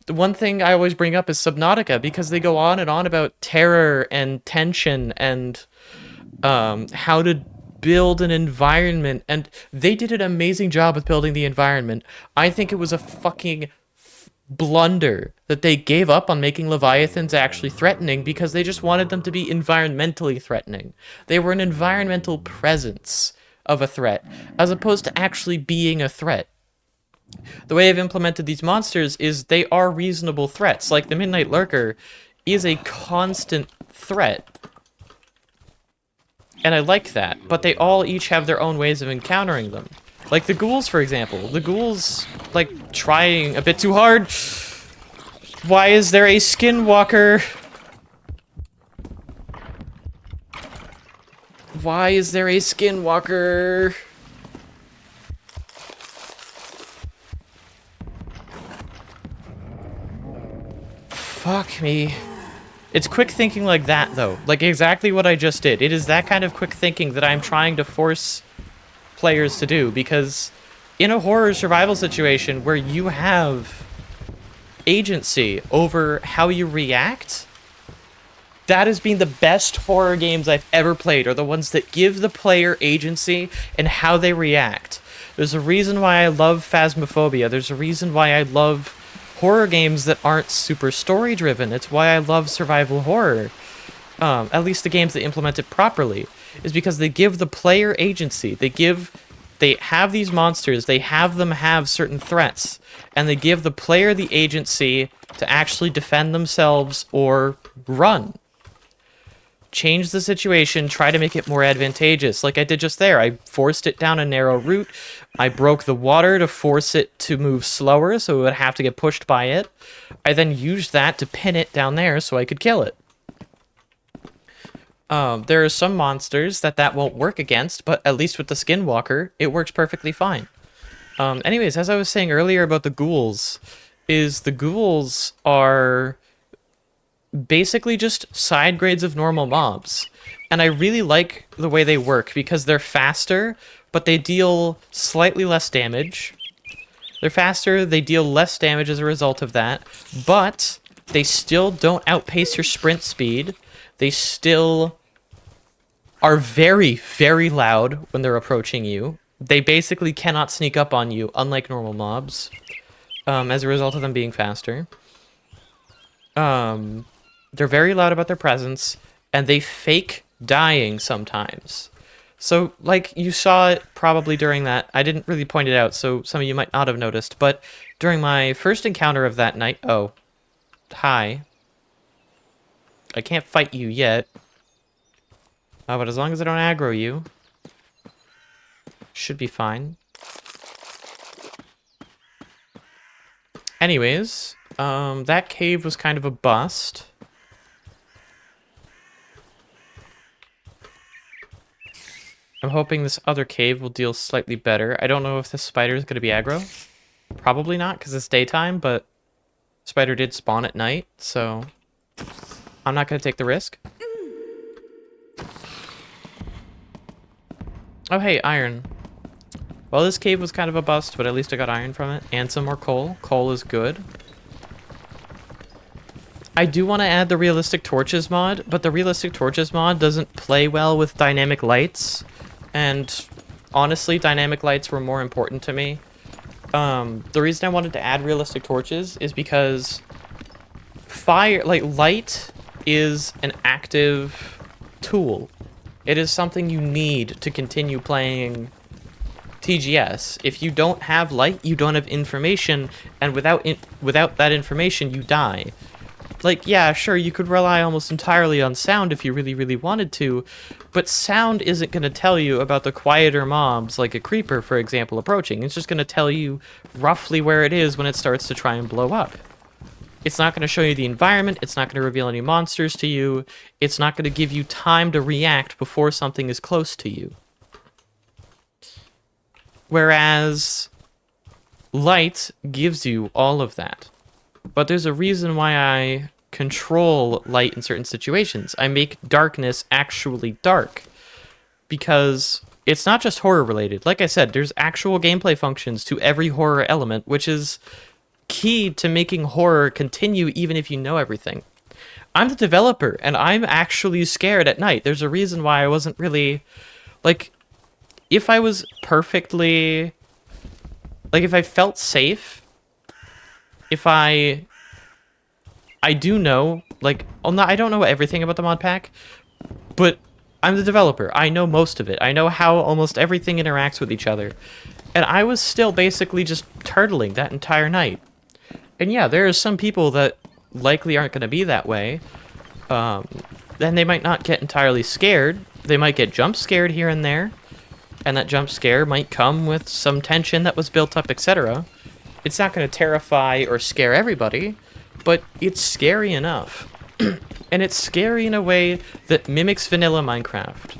The one thing I always bring up is Subnautica, because they go on and on about terror and tension and how to build an environment, and they did an amazing job with building the environment. I think it was a fucking blunder that they gave up on making Leviathans actually threatening because they just wanted them to be environmentally threatening. They were an environmental presence of a threat, as opposed to actually being a threat. The way I've implemented these monsters is they are reasonable threats. Like the Midnight Lurker is a constant threat. And I like that, but they all each have their own ways of encountering them. Like the ghouls, for example. The ghouls, like, trying a bit too hard. Why is there a skinwalker? Why is there a skinwalker? Fuck me. It's quick thinking like that, though. Like exactly what I just did. It is that kind of quick thinking that I'm trying to force players to do, because in a horror survival situation where you have agency over how you react, that has been the best horror games I've ever played, are the ones that give the player agency and how they react. There's a reason why I love Phasmophobia. There's a reason why I love horror games that aren't super story driven. It's why I love survival horror. At least the games that implement it properly, is because they give the player agency. They have these monsters, they have them have certain threats, and they give the player the agency to actually defend themselves or run. Change the situation, try to make it more advantageous, like I did just there. I forced it down a narrow route. I broke the water to force it to move slower, so it would have to get pushed by it. I then used that to pin it down there so I could kill it. There are some monsters that won't work against, but at least with the Skinwalker, it works perfectly fine. Anyways, as I was saying earlier about the ghouls, the ghouls are basically just side grades of normal mobs. And I really like the way they work because they're faster, but they deal slightly less damage. They're faster, they deal less damage as a result of that, but they still don't outpace your sprint speed. They still are very, very loud when they're approaching you. They basically cannot sneak up on you, unlike normal mobs, as a result of them being faster. They're very loud about their presence, and they fake dying sometimes. So, like, you saw it probably during that. I didn't really point it out, so some of you might not have noticed, but during my first encounter of that night... Oh. Hi. I can't fight you yet. But as long as I don't aggro you, should be fine. Anyways, that cave was kind of a bust. I'm hoping this other cave will deal slightly better. I don't know if this spider is going to be aggro. Probably not, because it's daytime, but spider did spawn at night, so I'm not going to take the risk. Oh, hey, iron. Well, this cave was kind of a bust, but at least I got iron from it, and some more coal. Coal is good. I do want to add the realistic torches mod, but the realistic torches mod doesn't play well with dynamic lights, and honestly, dynamic lights were more important to me. The reason I wanted to add realistic torches is because light is an active tool. It is something you need to continue playing TGS. If you don't have light, you don't have information, and without that information, you die. Like, yeah, sure, you could rely almost entirely on sound if you really, really wanted to, but sound isn't going to tell you about the quieter mobs, like a creeper, for example, approaching. It's just going to tell you roughly where it is when it starts to try and blow up. It's not going to show you the environment, it's not going to reveal any monsters to you, it's not going to give you time to react before something is close to you. Whereas light gives you all of that. But there's a reason why I control light in certain situations. I make darkness actually dark. Because it's not just horror related. Like I said, there's actual gameplay functions to every horror element, which is key to making horror continue even if you know everything. I'm the developer, and I'm actually scared at night. There's a reason why I wasn't really... Like, if I was perfectly... Like, if I felt safe... If I do know, like, I don't know everything about the mod pack, but I'm the developer. I know most of it. I know how almost everything interacts with each other. And I was still basically just turtling that entire night. And yeah, there are some people that likely aren't going to be that way. Then they might not get entirely scared. They might get jump scared here and there. And that jump scare might come with some tension that was built up, etc. It's not going to terrify or scare everybody, but it's scary enough. And it's scary in a way that mimics vanilla Minecraft.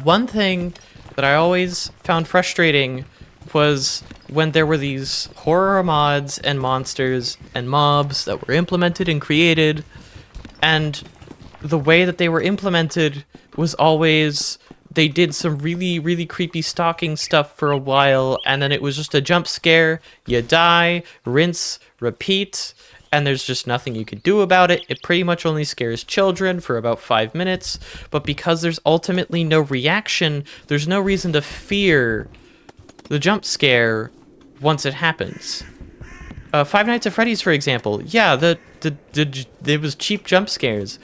One thing that I always found frustrating was when there were these horror mods and monsters and mobs that were implemented and created, and the way that they were implemented was always... They did some really, really creepy stalking stuff for a while, and then it was just a jump scare, you die, rinse, repeat, and there's just nothing you could do about it. It pretty much only scares children for about 5 minutes, but because there's ultimately no reaction, there's no reason to fear the jump scare once it happens. Five Nights at Freddy's, for example. Yeah, there was cheap jump scares,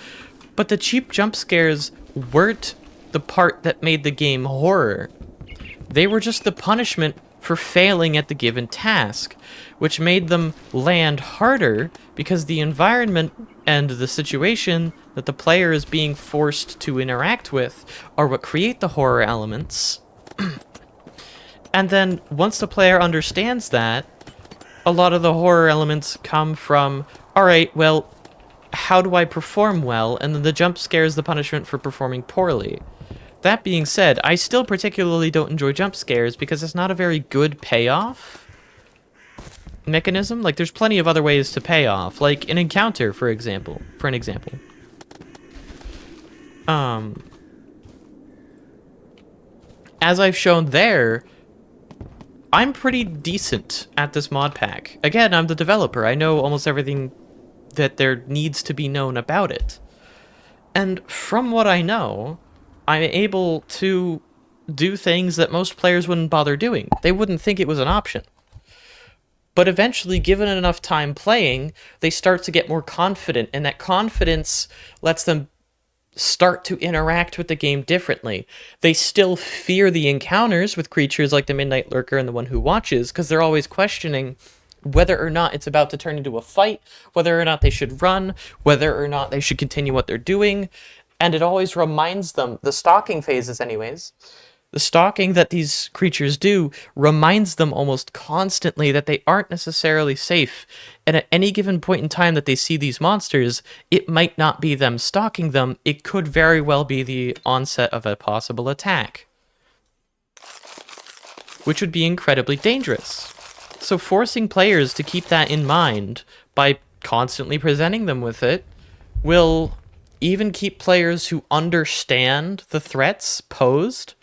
but the cheap jump scares weren't the part that made the game horror. They were just the punishment for failing at the given task, which made them land harder because the environment and the situation that the player is being forced to interact with are what create the horror elements. And then once the player understands that, a lot of the horror elements come from, all right, well, how do I perform well? And then the jump scare is the punishment for performing poorly. That being said, I still particularly don't enjoy jump scares because it's not a very good payoff mechanism. Like, there's plenty of other ways to pay off, like an encounter, for an example. As I've shown there, I'm pretty decent at this mod pack. Again, I'm the developer. I know almost everything that there needs to be known about it. And from what I know, I'm able to do things that most players wouldn't bother doing. They wouldn't think it was an option. But eventually, given enough time playing, they start to get more confident, and that confidence lets them start to interact with the game differently. They still fear the encounters with creatures like the Midnight Lurker and the One Who Watches, because they're always questioning whether or not it's about to turn into a fight, whether or not they should run, whether or not they should continue what they're doing. And it always reminds them, the stalking phases anyways, the stalking that these creatures do reminds them almost constantly that they aren't necessarily safe. And at any given point in time that they see these monsters, it might not be them stalking them. It could very well be the onset of a possible attack, which would be incredibly dangerous. So forcing players to keep that in mind by constantly presenting them with it will even keep players who understand the threats posed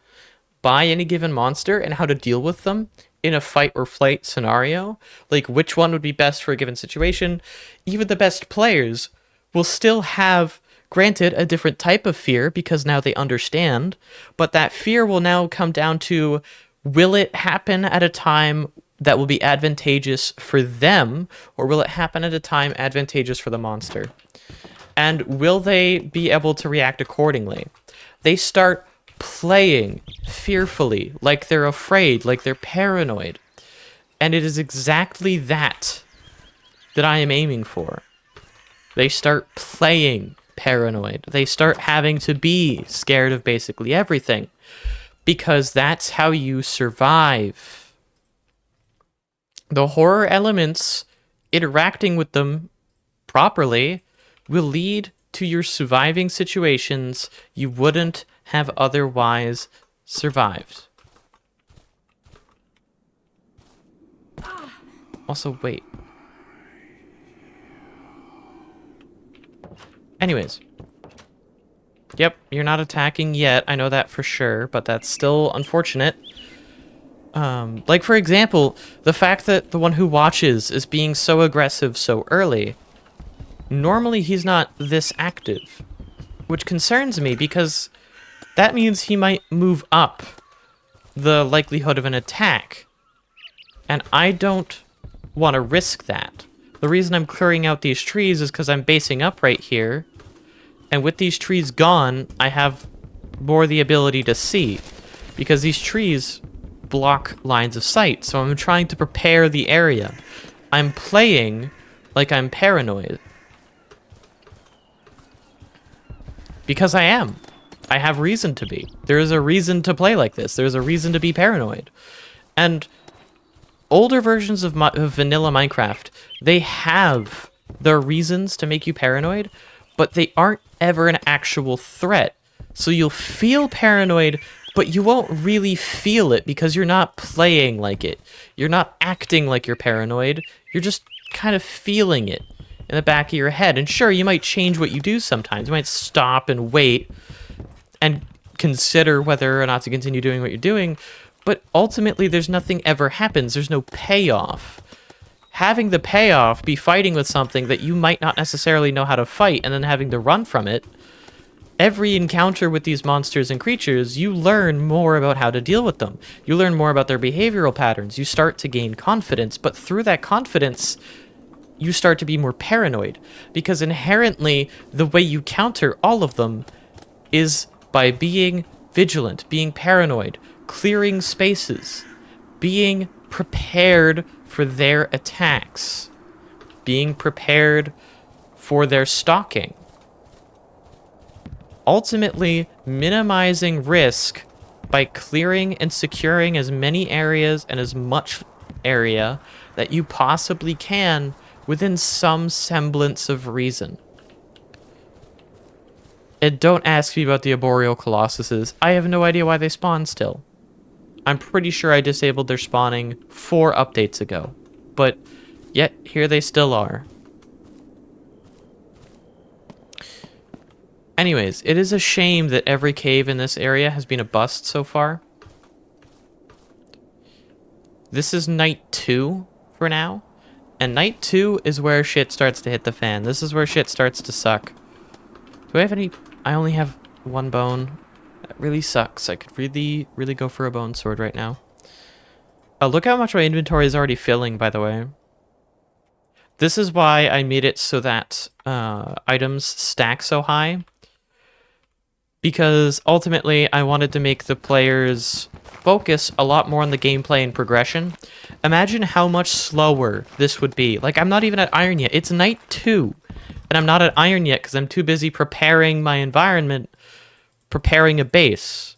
by any given monster and how to deal with them in a fight or flight scenario, like which one would be best for a given situation. Even the best players will still have, granted, a different type of fear because now they understand, but that fear will now come down to, will it happen at a time that will be advantageous for them, or will it happen at a time advantageous for the monster? And will they be able to react accordingly? They start playing fearfully, like they're afraid, like they're paranoid. And it is exactly that I am aiming for. They start playing paranoid. They start having to be scared of basically everything, because that's how you survive. The horror elements, interacting with them properly, will lead to your surviving situations you wouldn't have otherwise survived. Also, wait. Anyways. Yep, you're not attacking yet. I know that for sure, but that's still unfortunate. Like, for example, the fact that the One Who Watches is being so aggressive so early. Normally, he's not this active, which concerns me because that means he might move up the likelihood of an attack, and I don't want to risk that. The reason I'm clearing out these trees is because I'm basing up right here, and with these trees gone, I have more the ability to see, because these trees block lines of sight, so I'm trying to prepare the area. I'm playing like I'm paranoid. Because I am. I have reason to be. There is a reason to play like this. There's a reason to be paranoid. And older versions of vanilla Minecraft, they have their reasons to make you paranoid, but they aren't ever an actual threat. So you'll feel paranoid, but you won't really feel it because you're not playing like it. You're not acting like you're paranoid. You're just kind of feeling it in the back of your head. And sure, you might change what you do sometimes. You might stop and wait and consider whether or not to continue doing what you're doing, but ultimately there's nothing ever happens. There's no payoff. Having the payoff be fighting with something that you might not necessarily know how to fight and then having to run from it every encounter with these monsters and creatures, you learn more about how to deal with them. You learn more about their behavioral patterns. You start to gain confidence, but through that confidence, you start to be more paranoid, because inherently the way you counter all of them is by being vigilant, being paranoid, clearing spaces, being prepared for their attacks, being prepared for their stalking. Ultimately, minimizing risk by clearing and securing as many areas and as much area that you possibly can within some semblance of reason. And don't ask me about the arboreal colossuses. I have no idea why they spawn still. I'm pretty sure I disabled their spawning 4 updates ago, but yet here they still are. Anyways, it is a shame that every cave in this area has been a bust so far. This is night 2 for now, and night 2 is where shit starts to hit the fan. This is where shit starts to suck. Do I have any... I only have 1 bone. That really sucks. I could really go for a bone sword right now. Look how much my inventory is already filling, by the way. This is why I made it so that items stack so high. Because ultimately, I wanted to make the players focus a lot more on the gameplay and progression. Imagine how much slower this would be. Like, I'm not even at iron yet. It's night 2. And I'm not at iron yet because I'm too busy preparing my environment, preparing a base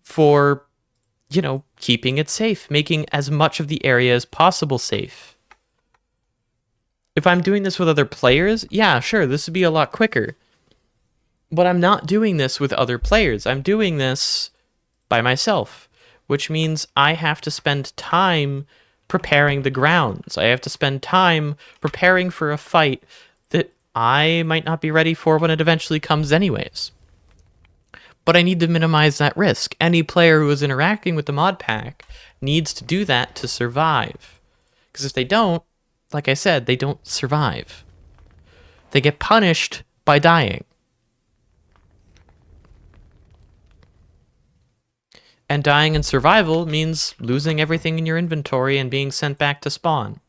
for, you know, keeping it safe, making as much of the area as possible safe. If I'm doing this with other players, yeah, sure, this would be a lot quicker. But I'm not doing this with other players. I'm doing this by myself, which means I have to spend time preparing the grounds. I have to spend time preparing for a fight that I might not be ready for when it eventually comes anyways. But I need to minimize that risk. Any player who is interacting with the mod pack needs to do that to survive. Because if they don't, like I said, they don't survive. They get punished by dying. And dying in survival means losing everything in your inventory and being sent back to spawn.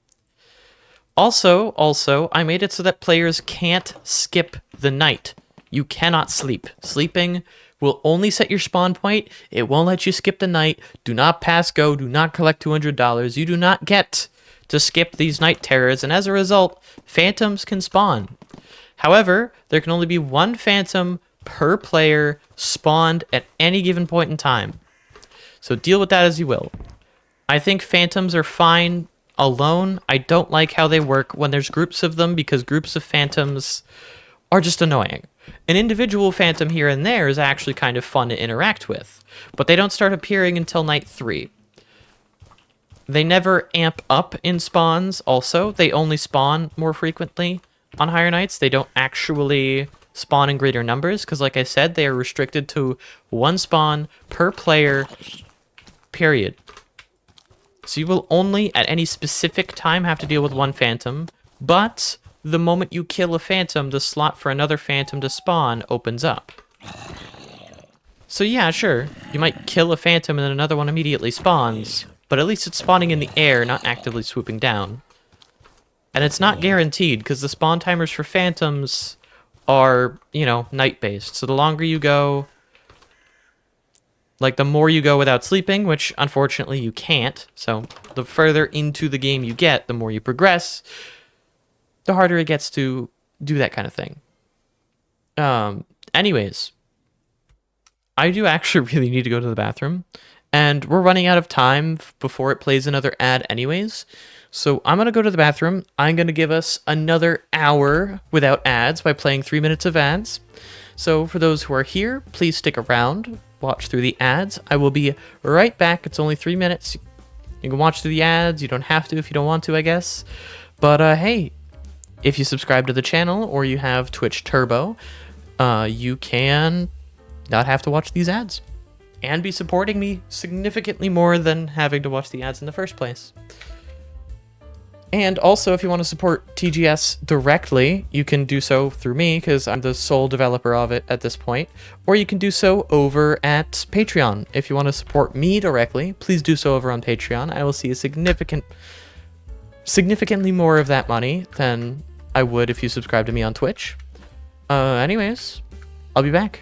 Also, I made it so that players can't skip the night. You cannot sleep. Sleeping will only set your spawn point. It won't let you skip the night. Do not pass go. Do not collect $200. You do not get to skip these night terrors, and as a result, phantoms can spawn. However, there can only be 1 phantom per player spawned at any given point in time. So deal with that as you will. I think phantoms are fine alone. I don't like how they work when there's groups of them, because groups of phantoms are just annoying. An individual phantom here and there is actually kind of fun to interact with, but they don't start appearing until night 3. They never amp up in spawns also. They only spawn more frequently on higher nights. They don't actually spawn in greater numbers, because like I said, they are restricted to 1 spawn per player, period. So you will only at any specific time have to deal with 1 phantom, but the moment you kill a phantom, the slot for another phantom to spawn opens up. So yeah, sure, you might kill a phantom and then another one immediately spawns, but at least it's spawning in the air, not actively swooping down. And it's not guaranteed, because the spawn timers for phantoms are, you know, night-based. So the longer you go, like the more you go without sleeping, which unfortunately you can't, so the further into the game you get, the more you progress, the harder it gets to do that kind of thing. Anyways, I do actually really need to go to the bathroom, and we're running out of time before it plays another ad anyways. So I'm going to go to the bathroom. I'm going to give us another hour without ads by playing 3 minutes of ads. So for those who are here, please stick around, watch through the ads. I will be right back. It's only 3 minutes. You can watch through the ads. You don't have to if you don't want to, I guess. But hey, if you subscribe to the channel or you have Twitch Turbo, you can not have to watch these ads and be supporting me significantly more than having to watch the ads in the first place. And also, if you want to support TGS directly, you can do so through me, because I'm the sole developer of it at this point, or you can do so over at Patreon. If you want to support me directly, please do so over on Patreon. I will see a significantly more of that money than I would if you subscribe to me on Twitch. Anyways, I'll be back.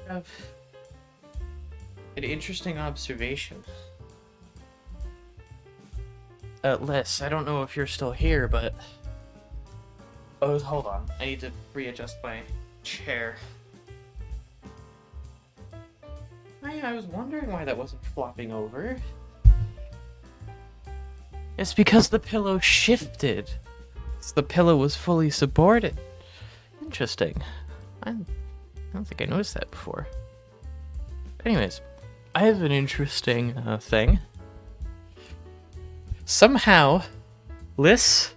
have an interesting observation. Les, I don't know if you're still here, but... Oh, hold on. I need to readjust my chair. I was wondering why that wasn't flopping over. It's because the pillow shifted. So the pillow was fully supported. Interesting. I don't think I noticed that before. Anyways, I have an interesting thing. Somehow, Liz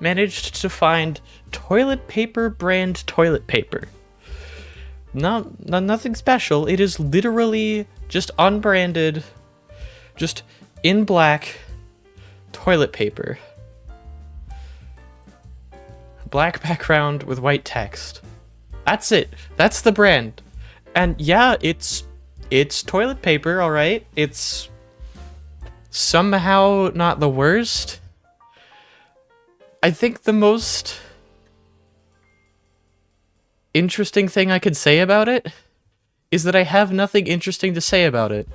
managed to find toilet paper brand toilet paper. Nothing special. It is literally just unbranded, just in black toilet paper. Black background with white text. That's it. That's the brand. And yeah, it's toilet paper, all right. It's somehow not the worst. I think the most interesting thing I could say about it is that I have nothing interesting to say about it.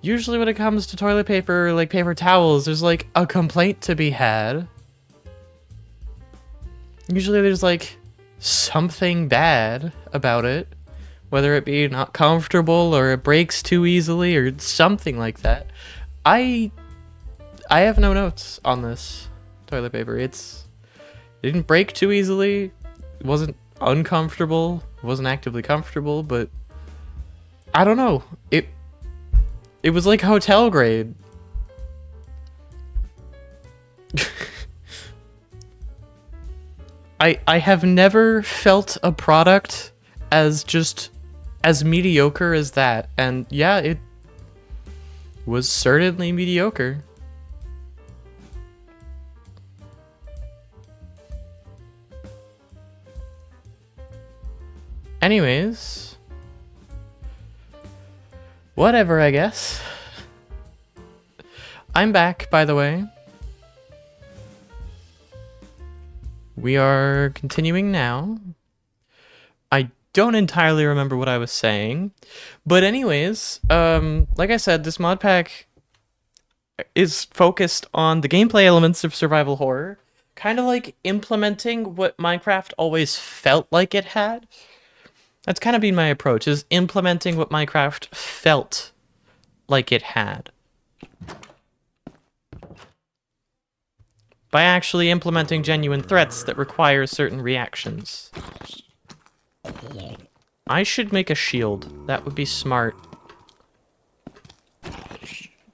Usually when it comes to toilet paper, like paper towels, there's like a complaint to be had. Usually there's like something bad about it, whether it be not comfortable or it breaks too easily or something like that. I have no notes on this toilet paper. It didn't break too easily. It wasn't uncomfortable. It wasn't actively comfortable, but I don't know. It was like hotel grade. I have never felt a product as mediocre as that. And yeah, it was certainly mediocre. Anyways, whatever, I guess. I'm back, by the way. We are continuing now. I don't entirely remember what I was saying, but anyways, like I said, this mod pack is focused on the gameplay elements of survival horror, kind of like implementing what Minecraft always felt like it had. That's kind of been my approach, is implementing what Minecraft felt like it had. By actually implementing genuine threats that require certain reactions. I should make a shield. That would be smart.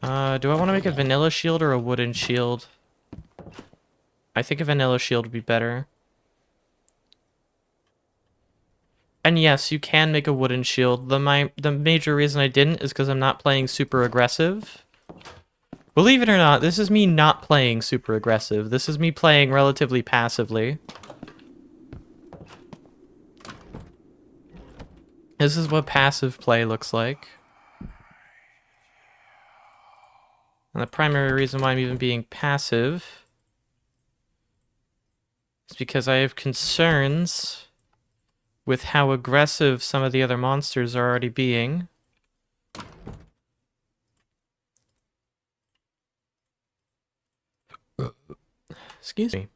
Do I want to make a vanilla shield or a wooden shield? I think a vanilla shield would be better. And yes, you can make a wooden shield. The major reason I didn't is because I'm not playing super aggressive. Believe it or not, this is me not playing super aggressive. This is me playing relatively passively. This is what passive play looks like. And the primary reason why I'm even being passive is because I have concerns with how aggressive some of the other monsters are already being. Excuse me.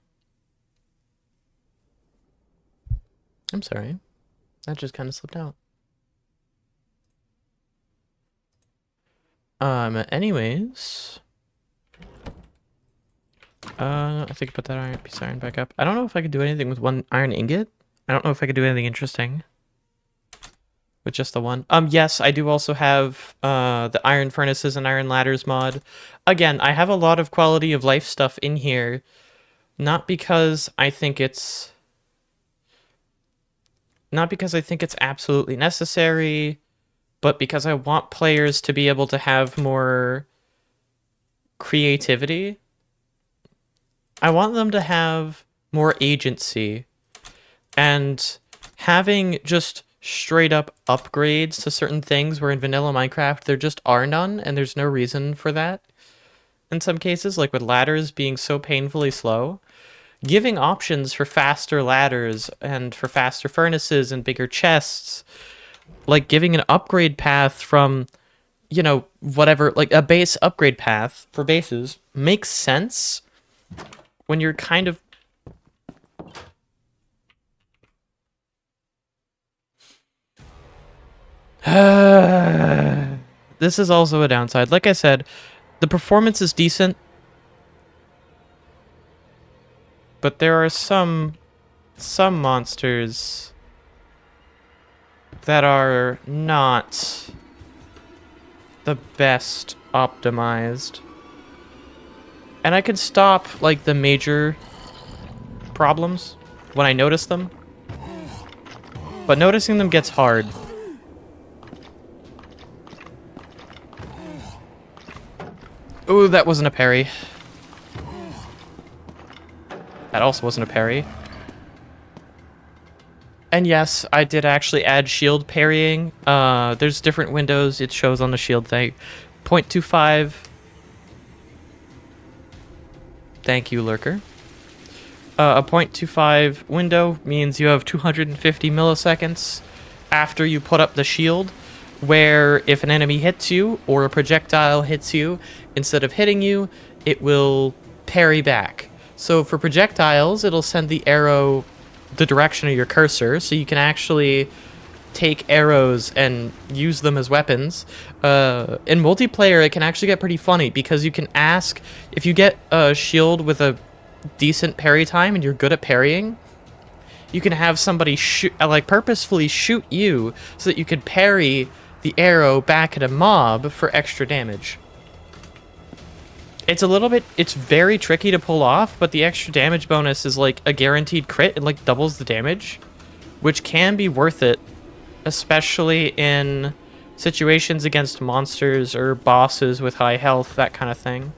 I'm sorry. That just kind of slipped out. Anyways. I think I put that piece of iron back up. I don't know if I could do anything with one iron ingot. I don't know if I could do anything interesting with just the one. Yes, I do also have the iron furnaces and iron ladders mod. Again, I have a lot of quality of life stuff in here, not because I think it's absolutely necessary, but because I want players to be able to have more creativity. I want them to have more agency. And having just straight up upgrades to certain things where in vanilla Minecraft there just are none and there's no reason for that. In some cases, like with ladders being so painfully slow, giving options for faster ladders and for faster furnaces and bigger chests, like giving an upgrade path from, you know, whatever, like a base upgrade path for bases makes sense when you're kind of... This is also a downside. Like I said, the performance is decent, but there are some monsters that are not the best optimized. And I can stop, like, the major problems when I notice them. But noticing them gets hard. Ooh, that wasn't a parry. That also wasn't a parry. And yes, I did actually add shield parrying. There's different windows it shows on the shield thing. 0.25. Thank you, Lurker. A 0.25 window means you have 250 milliseconds after you put up the shield, where if an enemy hits you or a projectile hits you, instead of hitting you, it will parry back. So for projectiles, it'll send the arrow the direction of your cursor, so you can actually take arrows and use them as weapons. In multiplayer, it can actually get pretty funny, because you can ask, if you get a shield with a decent parry time and you're good at parrying, you can have somebody shoot, like purposefully shoot you so that you could parry the arrow back at a mob for extra damage. It's a little bit, it's very tricky to pull off, but the extra damage bonus is like a guaranteed crit. It like doubles the damage, which can be worth it, especially in situations against monsters or bosses with high health, that kind of thing.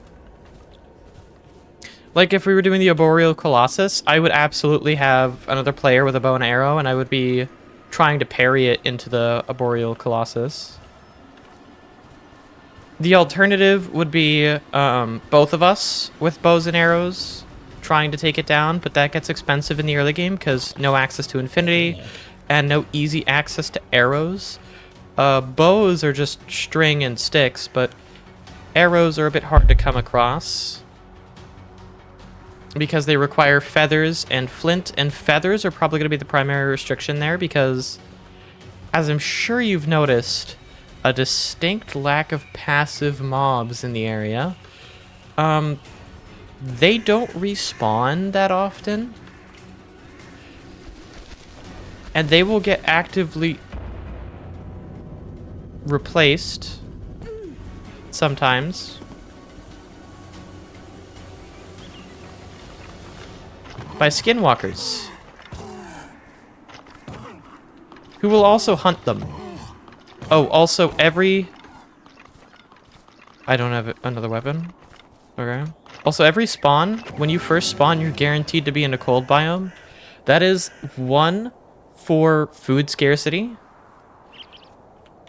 Like if we were doing the Arboreal Colossus, I would absolutely have another player with a bow and arrow, and I would be trying to parry it into the Arboreal Colossus. The alternative would be both of us with bows and arrows trying to take it down, but that gets expensive in the early game because no access to infinity and no easy access to arrows. Bows are just string and sticks, but arrows are a bit hard to come across because they require feathers and flint, and feathers are probably going to be the primary restriction there because, as I'm sure you've noticed, a distinct lack of passive mobs in the area. They don't respawn that often, and they will get actively replaced sometimes by skinwalkers, who will also hunt them. Oh, also every... I don't have another weapon. Okay. Also, every spawn, when you first spawn, you're guaranteed to be in a cold biome. That is, 1, for food scarcity,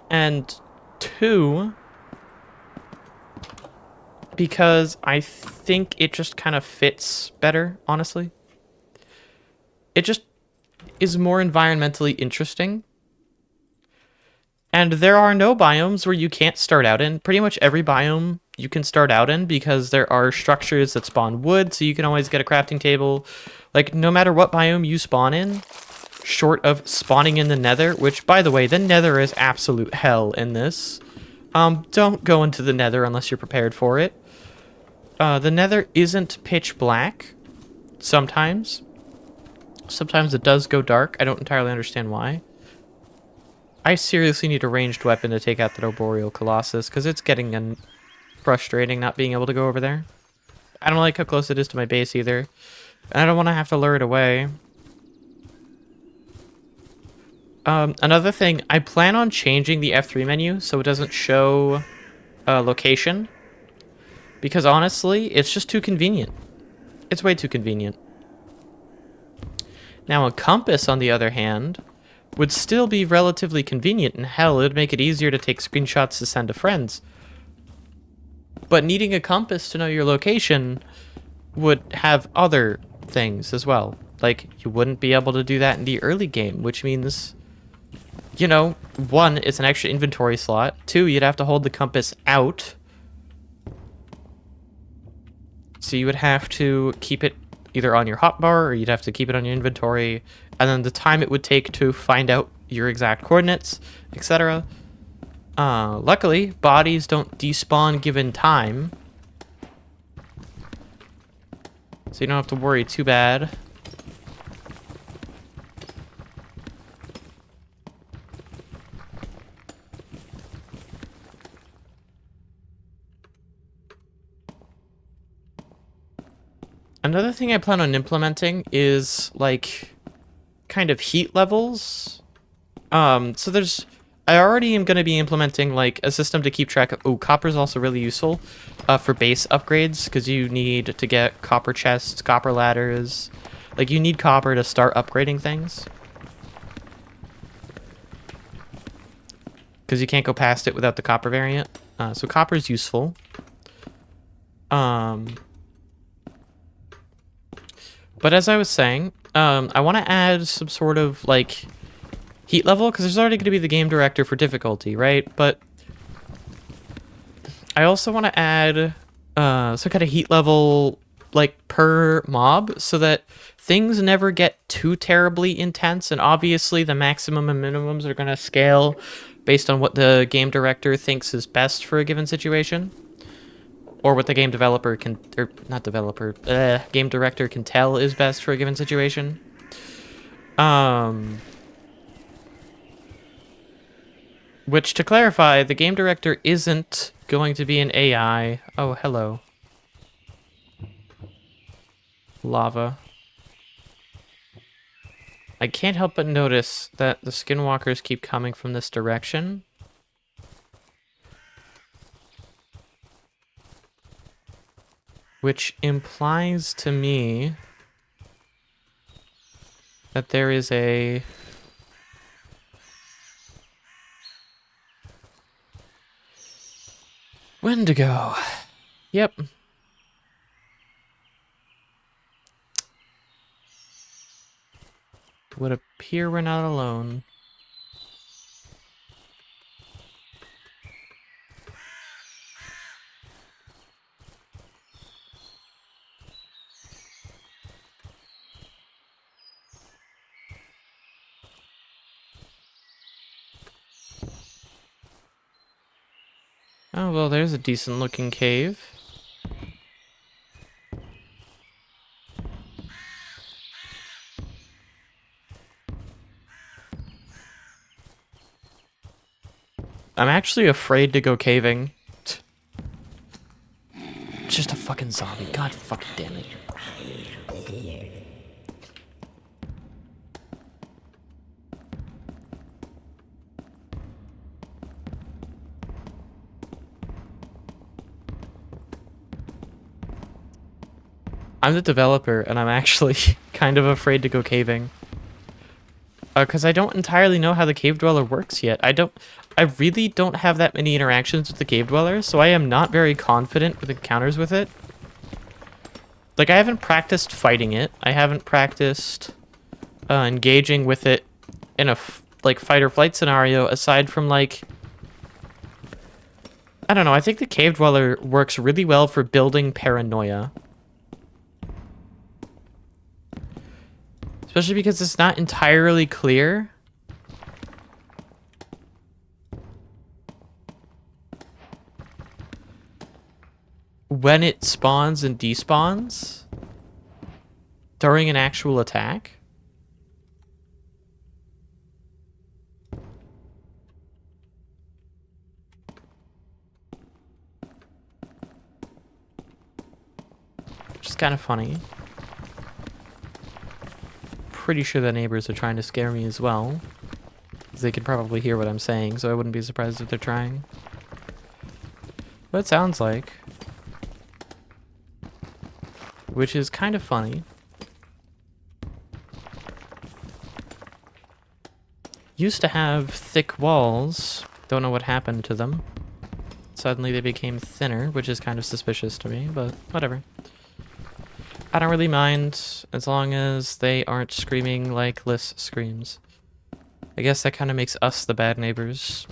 and 2, because I think it just kind of fits better, honestly. It just is more environmentally interesting. And there are no biomes where you can't start out in. Pretty much every biome you can start out in because there are structures that spawn wood, so you can always get a crafting table. Like, no matter what biome you spawn in, short of spawning in the nether, which, by the way, the nether is absolute hell in this. Don't go into the nether unless you're prepared for it. The nether isn't pitch black. Sometimes. Sometimes it does go dark. I don't entirely understand why. I seriously need a ranged weapon to take out the Arboreal Colossus, because it's getting frustrating not being able to go over there. I don't like how close it is to my base either. And I don't want to have to lure it away. Another thing, I plan on changing the F3 menu so it doesn't show location. Because honestly, it's just too convenient. It's way too convenient. Now a compass, on the other hand, would still be relatively convenient, and hell, it would make it easier to take screenshots to send to friends. But needing a compass to know your location would have other things as well. Like, you wouldn't be able to do that in the early game, which means, you know, 1, it's an extra inventory slot. 2, you'd have to hold the compass out. So you would have to keep it either on your hotbar or you'd have to keep it on your inventory. And then the time it would take to find out your exact coordinates, etc. Luckily, bodies don't despawn given time. So you don't have to worry too bad. Another thing I plan on implementing is, like, kind of heat levels. So there's... I already am going to be implementing, like, a system to keep track of... Oh, copper's also really useful for base upgrades, because you need to get copper chests, copper ladders. Like, you need copper to start upgrading things. Because you can't go past it without the copper variant. So copper is useful. But as I was saying, I want to add some sort of, like, heat level, because there's already going to be the game director for difficulty, right? But I also want to add some kind of heat level, like, per mob, so that things never get too terribly intense, and obviously the maximum and minimums are going to scale based on what the game director thinks is best for a given situation. Or what the game developer can, or not developer, game director can tell is best for a given situation. Which, to clarify, the game director isn't going to be an AI. Oh, hello. Lava. I can't help but notice that the skinwalkers keep coming from this direction. Which implies to me that there is a... Wendigo. Yep. Would appear we're not alone. Oh, well, there's a decent looking cave. I'm actually afraid to go caving. Just a fucking zombie. God fucking damn it. I'm the developer, and I'm actually kind of afraid to go caving. Because I don't entirely know how the cave dweller works yet. I really don't have that many interactions with the cave dweller, so I am not very confident with encounters with it. Like, I haven't practiced fighting it. I haven't practiced engaging with it in a like fight or flight scenario, aside from, like, I don't know, I think the cave dweller works really well for building paranoia. Especially because it's not entirely clear when it spawns and despawns during an actual attack. Which is kind of funny. Pretty sure the neighbors are trying to scare me as well. They could probably hear what I'm saying, so I wouldn't be surprised if they're trying. But it sounds like. Which is kind of funny. Used to have thick walls. Don't know what happened to them. Suddenly they became thinner, which is kind of suspicious to me, but whatever. I don't really mind as long as they aren't screaming like Liz screams. I guess that kind of makes us the bad neighbors.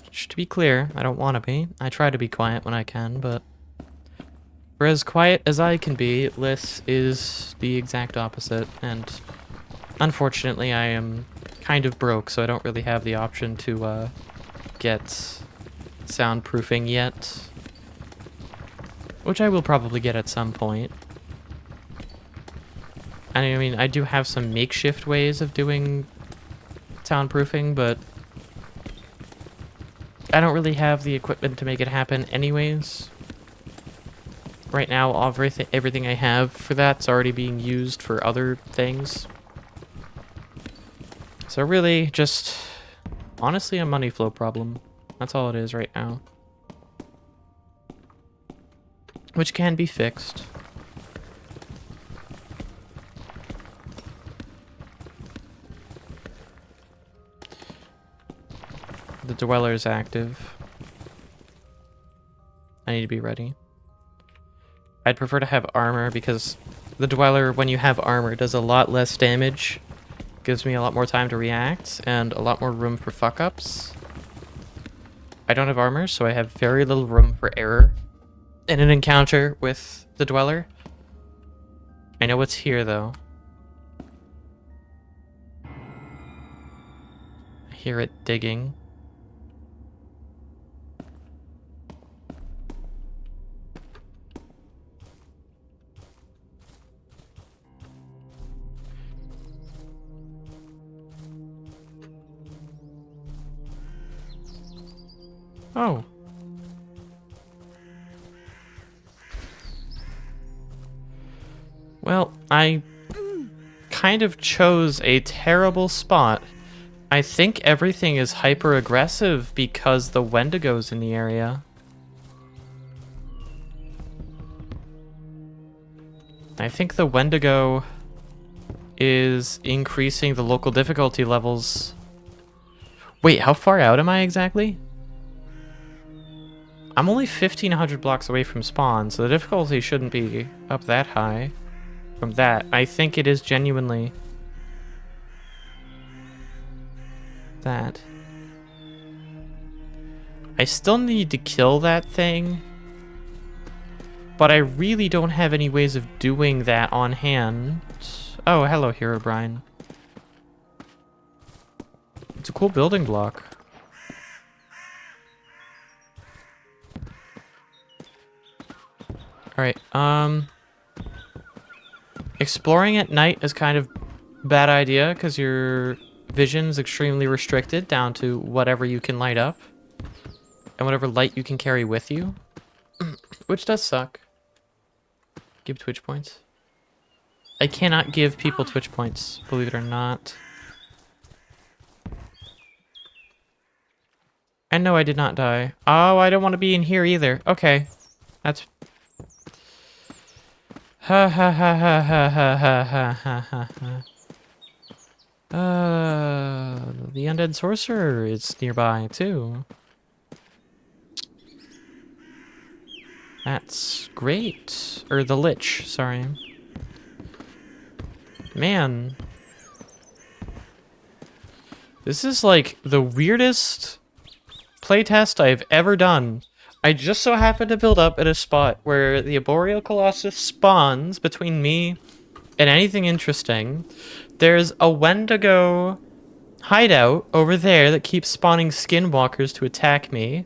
Which, to be clear, I don't want to be. I try to be quiet when I can, but for as quiet as I can be, Liz is the exact opposite, and unfortunately I am kind of broke, so I don't really have the option to get soundproofing yet. Which I will probably get at some point. I mean, I do have some makeshift ways of doing soundproofing, but I don't really have the equipment to make it happen anyways. Right now, everything I have for that's already being used for other things. So really, just honestly a money flow problem. That's all it is right now. Which can be fixed. The dweller is active. I need to be ready. I'd prefer to have armor because the dweller, when you have armor, does a lot less damage. Gives me a lot more time to react and a lot more room for fuck-ups. I don't have armor, so I have very little room for error in an encounter with the dweller. I know what's here, though. I hear it digging. Oh. Well, I kind of chose a terrible spot. I think everything is hyper-aggressive because the Wendigo's in the area. I think the Wendigo is increasing the local difficulty levels. Wait, how far out am I exactly? I'm only 1,500 blocks away from spawn, so the difficulty shouldn't be up that high. From that, I think it is genuinely that. I still need to kill that thing, but I really don't have any ways of doing that on hand. Oh, hello, Herobrine. It's a cool building block. Alright, exploring at night is kind of a bad idea because your vision's extremely restricted down to whatever you can light up and whatever light you can carry with you, which does suck. Give Twitch points. I cannot give people Twitch points, believe it or not. And no, I did not die. Oh, I don't want to be in here either. Okay. That's... Ha ha ha ha ha ha ha ha ha ha. The undead sorcerer is nearby too. That's great. Or the lich, sorry. Man. This is like the weirdest playtest I've ever done. I just so happened to build up at a spot where the Arboreal Colossus spawns between me and anything interesting. There's a Wendigo hideout over there that keeps spawning skinwalkers to attack me.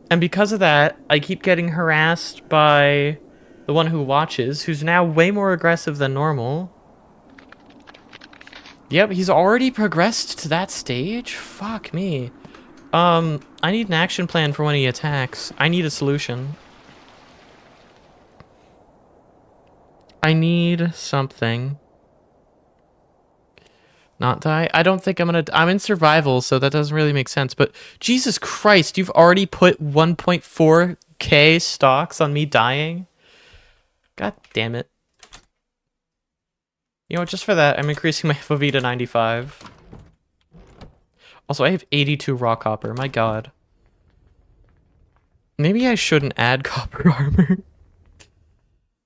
And because of that, I keep getting harassed by the one who watches, who's now way more aggressive than normal. Yep, he's already progressed to that stage? Fuck me. I need an action plan for when he attacks. I need a solution. I need something. Not die? I don't think I'm in survival, so that doesn't really make sense, but Jesus Christ, you've already put 1.4k stocks on me dying? God damn it. You know what, just for that, I'm increasing my FOV to 95. Also, I have 82 raw copper, my god. Maybe I shouldn't add copper armor. If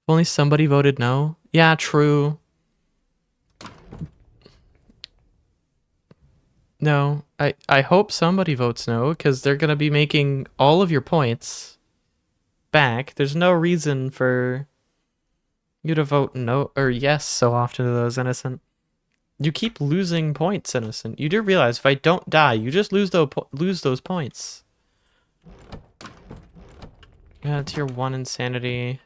only somebody voted no. Yeah, true. No, I hope somebody votes no, because they're gonna be making all of your points back. There's no reason for you to vote no or yes so often to those, Innocent. You keep losing points, Innocent. You do realize if I don't die, you just lose those points. Yeah, tier 1 insanity.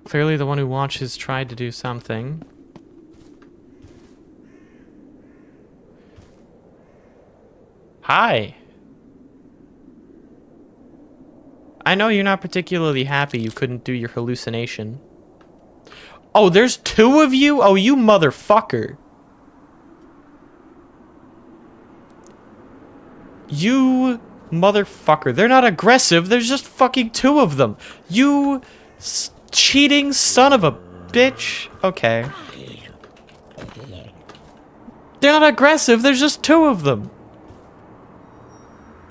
Clearly the one who watches tried to do something. Hi. I know you're not particularly happy you couldn't do your hallucination. Oh, there's 2 of you? Oh, you motherfucker. You motherfucker. They're not aggressive. There's just fucking 2 of them. You cheating son of a bitch. Okay. They're not aggressive. There's just 2 of them.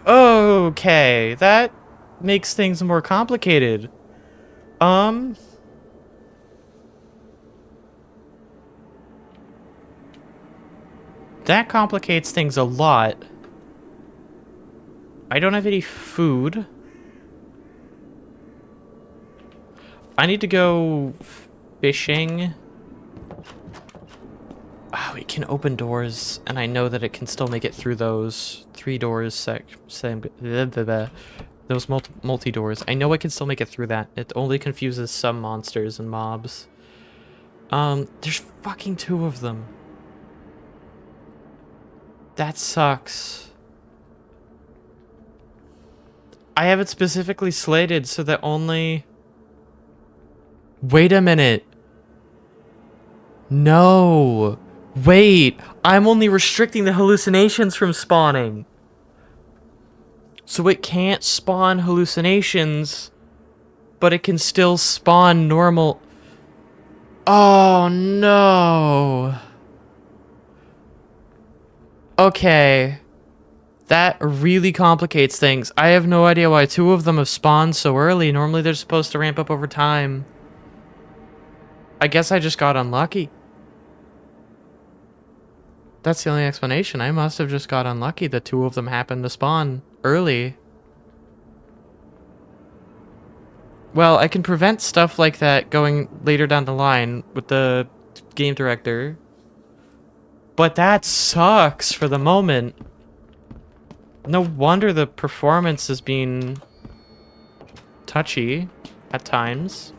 Okay. That makes things more complicated. That complicates things a lot. I don't have any food. I need to go fishing. Oh, it can open doors, and I know that it can still make it through those 3 doors. Those multi-doors. I know I can still make it through that. It only confuses some monsters and mobs. There's fucking 2 of them. That sucks. I have it specifically slated so that only... Wait a minute. No. Wait. I'm only restricting the hallucinations from spawning. So it can't spawn hallucinations, but it can still spawn normal... Oh, no. Okay. That really complicates things. I have no idea why 2 of them have spawned so early. Normally they're supposed to ramp up over time. I guess I just got unlucky. That's the only explanation. I must have just got unlucky that 2 of them happened to spawn early. Well, I can prevent stuff like that going later down the line with the game director. But that sucks for the moment. No wonder the performance is being touchy at times.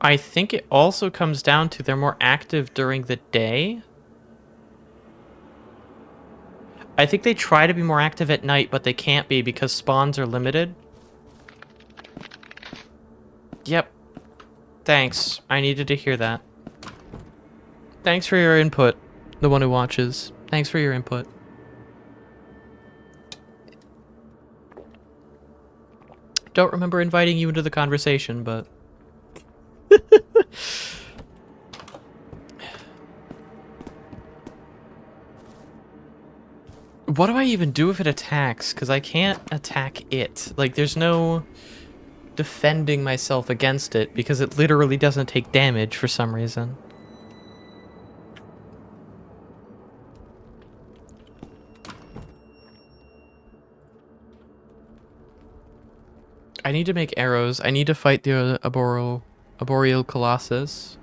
I think it also comes down to they're more active during the day. I think they try to be more active at night, but they can't be because spawns are limited. Yep. Thanks. I needed to hear that. Thanks for your input, the one who watches. Thanks for your input. Don't remember inviting you into the conversation, but... What do I even do if it attacks? Because I can't attack it. Like, there's no defending myself against it because it literally doesn't take damage for some reason. I need to make arrows. I need to fight the arboreal colossus.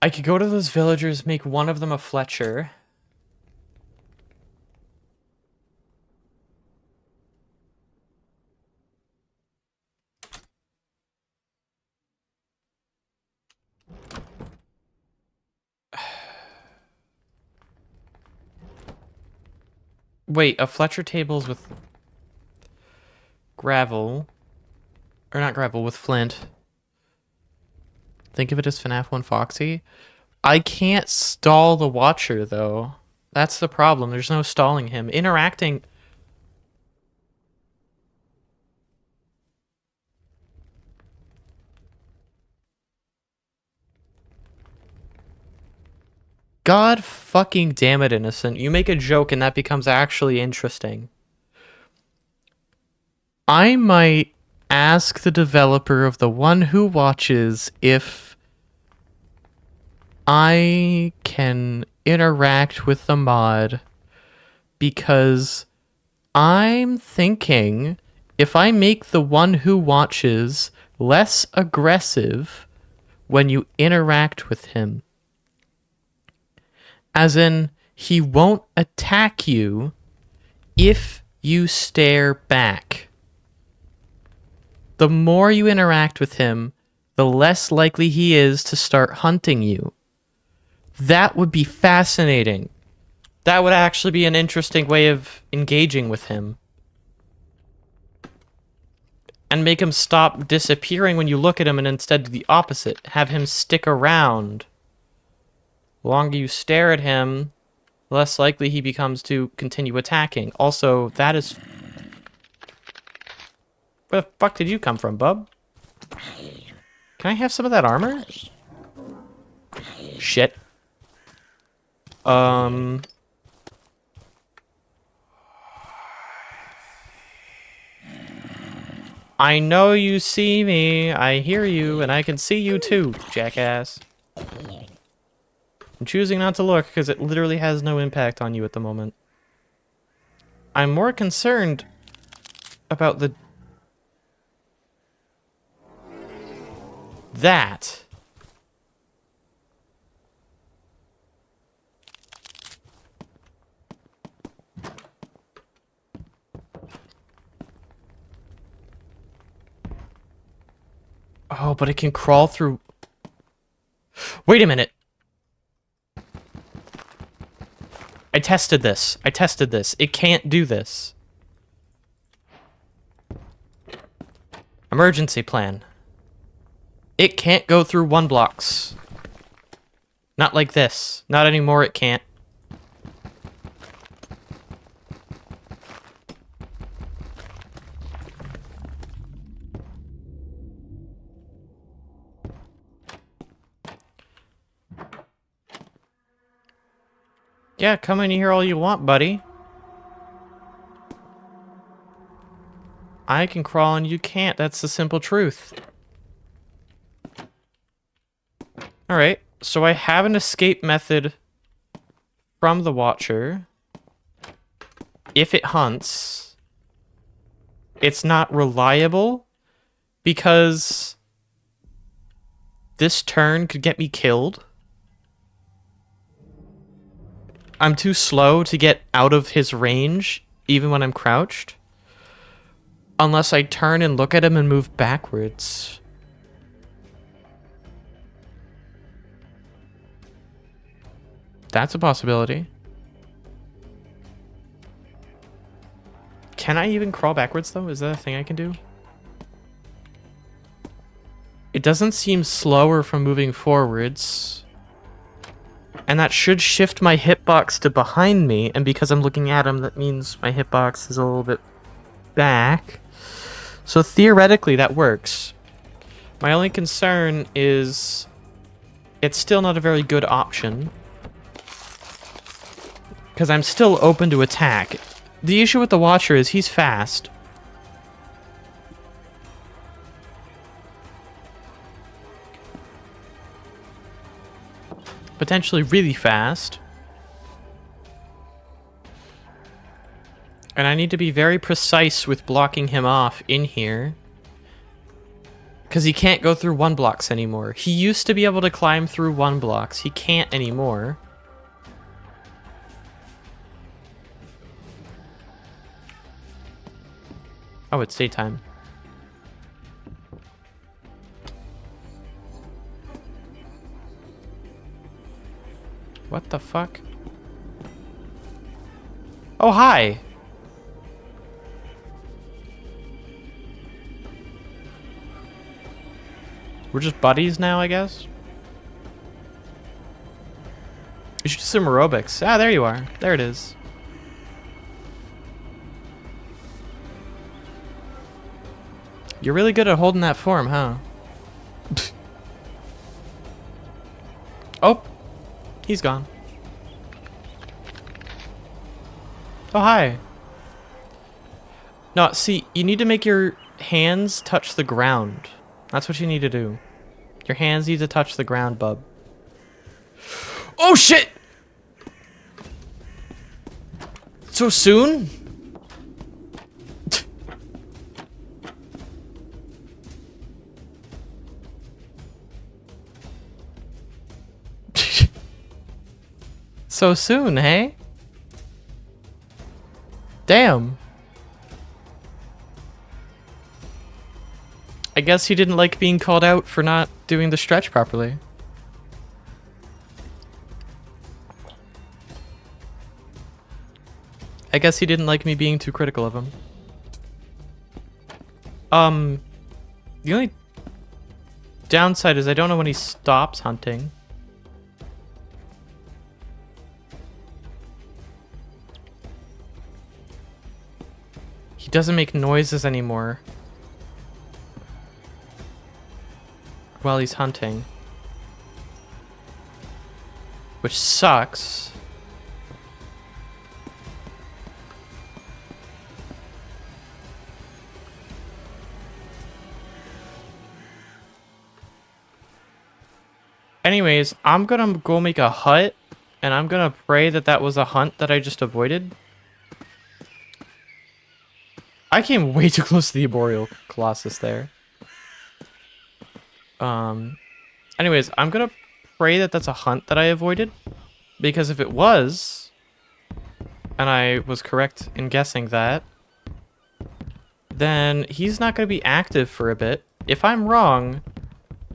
I could go to those villagers, make one of them a Fletcher. Wait, a Fletcher table's with gravel. Or not gravel, with flint. Think of it as FNAF 1 Foxy. I can't stall the Watcher, though. That's the problem. There's no stalling him. Interacting... God fucking damn it, Innocent. You make a joke and that becomes actually interesting. I might ask the developer of the one who watches if I can interact with the mod, because I'm thinking if I make the one who watches less aggressive when you interact with him, as in he won't attack you if you stare back. The more you interact with him, the less likely he is to start hunting you. That would be fascinating. That would actually be an interesting way of engaging with him. And make him stop disappearing when you look at him, and instead do the opposite. Have him stick around. The longer you stare at him, the less likely he becomes to continue attacking. Also, that is... Where the fuck did you come from, bub? Can I have some of that armor? Shit. I know you see me, I hear you, and I can see you too, jackass. I'm choosing not to look because it literally has no impact on you at the moment. I'm more concerned about the... that. Oh, but it can crawl through... Wait a minute. I tested this. It can't do this. Emergency plan. It can't go through 1 blocks. Not like this. Not anymore, it can't. Yeah, come in here all you want, buddy. I can crawl and you can't. That's the simple truth. Alright, so I have an escape method from the Watcher. If it hunts, it's not reliable because this turn could get me killed. I'm too slow to get out of his range, even when I'm crouched. Unless I turn and look at him and move backwards. That's a possibility. Can I even crawl backwards, though? Is that a thing I can do? It doesn't seem slower from moving forwards. And that should shift my hitbox to behind me, and because I'm looking at him, that means my hitbox is a little bit back. So theoretically, that works. My only concern is it's still not a very good option, because I'm still open to attack. The issue with the Watcher is he's fast. Potentially really fast. And I need to be very precise with blocking him off in here. Because he can't go through 1 blocks anymore. He used to be able to climb through 1 blocks. He can't anymore. Oh, it's daytime. What the fuck? Oh, hi! We're just buddies now, I guess? You should do some aerobics. Ah, there you are. There it is. You're really good at holding that form, huh? Oh! He's gone. Oh, hi. No, see, you need to make your hands touch the ground. That's what you need to do. Your hands need to touch the ground, bub. Oh, shit! So soon? So soon, hey? Damn. I guess he didn't like being called out for not doing the stretch properly. I guess he didn't like me being too critical of him. The only downside is I don't know when he stops hunting. He doesn't make noises anymore while he's hunting, which sucks. Anyways, I'm gonna go make a hut, and I'm gonna pray that that was a hunt that I just avoided. I came way too close to the arboreal colossus there. Anyways, I'm gonna pray that that's a hunt that I avoided, because if it was, and I was correct in guessing that, then he's not gonna be active for a bit. If I'm wrong,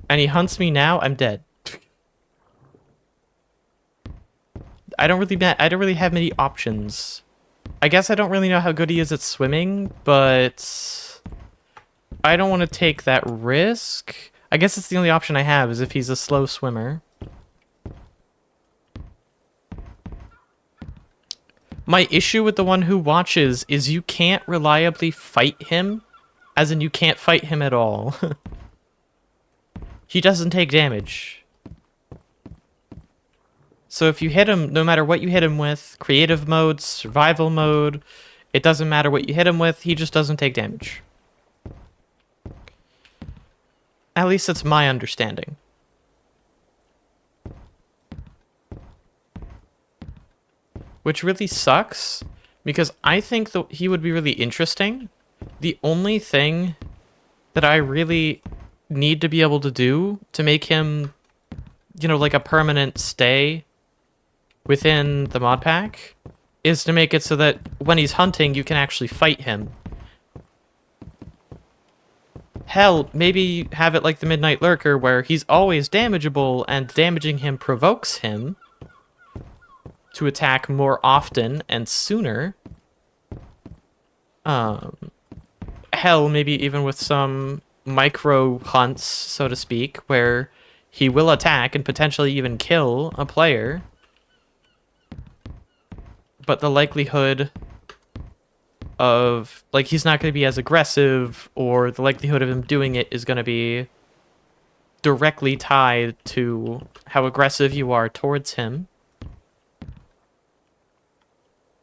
and he hunts me now, I'm dead. I don't really have many options. I guess I don't really know how good he is at swimming, but I don't want to take that risk. I guess it's the only option I have is if he's a slow swimmer. My issue with the one who watches is you can't reliably fight him, as in you can't fight him at all. He doesn't take damage. So if you hit him, no matter what you hit him with, creative mode, survival mode, it doesn't matter what you hit him with, he just doesn't take damage. At least that's my understanding. Which really sucks, because I think that he would be really interesting. The only thing that I really need to be able to do to make him, you know, like a permanent stay within the mod pack is to make it so that when he's hunting, you can actually fight him. Hell, maybe have it like the Midnight Lurker, where he's always damageable, and damaging him provokes him to attack more often and sooner. Hell, maybe even with some micro hunts, so to speak, where he will attack and potentially even kill a player, but the likelihood of, like, he's not going to be as aggressive, or the likelihood of him doing it is going to be directly tied to how aggressive you are towards him.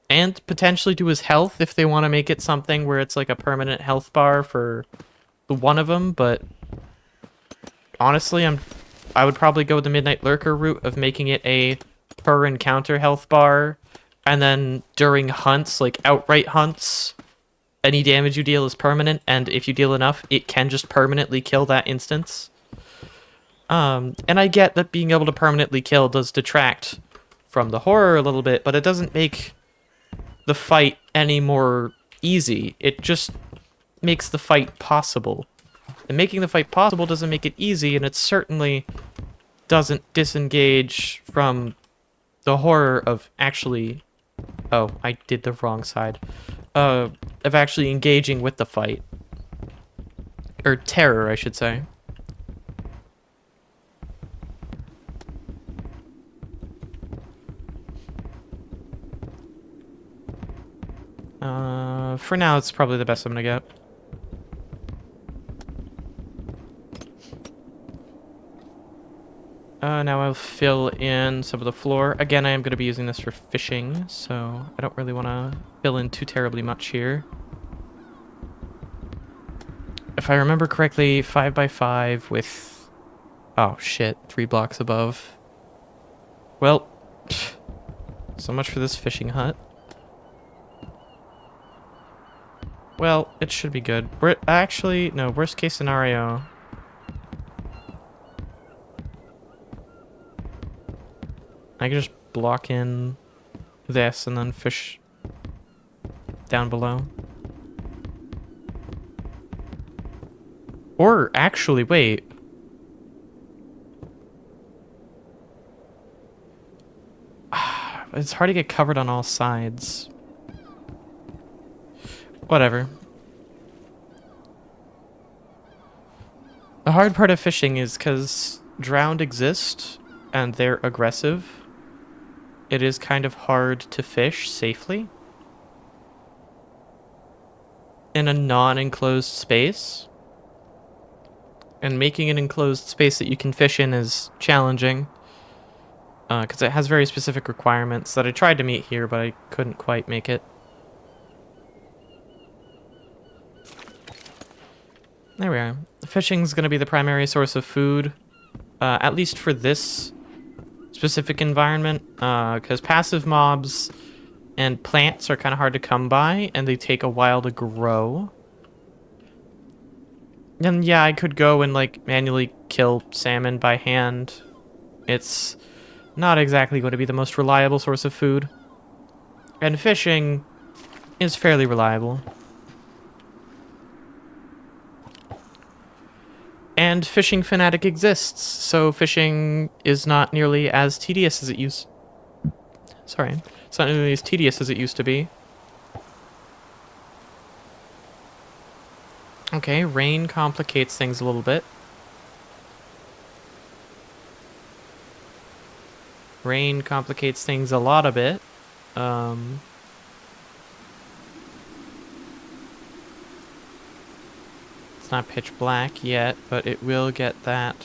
And potentially to his health if they want to make it something where it's like a permanent health bar for the one of them, but honestly, I would probably go the Midnight Lurker route of making it a per encounter health bar, and then during hunts, like outright hunts, any damage you deal is permanent, and if you deal enough, it can just permanently kill that instance. And I get that being able to permanently kill does detract from the horror a little bit, but it doesn't make the fight any more easy. It just makes the fight possible. And making the fight possible doesn't make it easy, and it certainly doesn't disengage from the horror of actually... Oh, I did the wrong side. Of actually engaging with the fight. Or terror, I should say. For now, it's probably the best I'm gonna get. Now I'll fill in some of the floor. Again, I am going to be using this for fishing, so I don't really want to fill in too terribly much here. If I remember correctly, 5x5 with... Oh, shit. 3 blocks above. Well, so much for this fishing hut. Well, it should be good. Actually, no, worst case scenario... I can just block in this and then fish down below. Or actually, wait. It's hard to get covered on all sides. Whatever. The hard part of fishing is because drowned exist and they're aggressive. It is kind of hard to fish safely in a non-enclosed space. And making an enclosed space that you can fish in is challenging. Because it has very specific requirements that I tried to meet here, but I couldn't quite make it. There we are. Fishing's going to be the primary source of food, at least for this specific environment, because passive mobs and plants are kind of hard to come by, and they take a while to grow. And yeah, I could go and like manually kill salmon by hand. It's not exactly going to be the most reliable source of food. And fishing is fairly reliable. And Fishing Fanatic exists, so fishing is not nearly as tedious as it used... Sorry. It's not nearly as tedious as it used to be. Okay, rain complicates things a little bit. Rain complicates things a lot a bit. It's not pitch black yet, but it will get that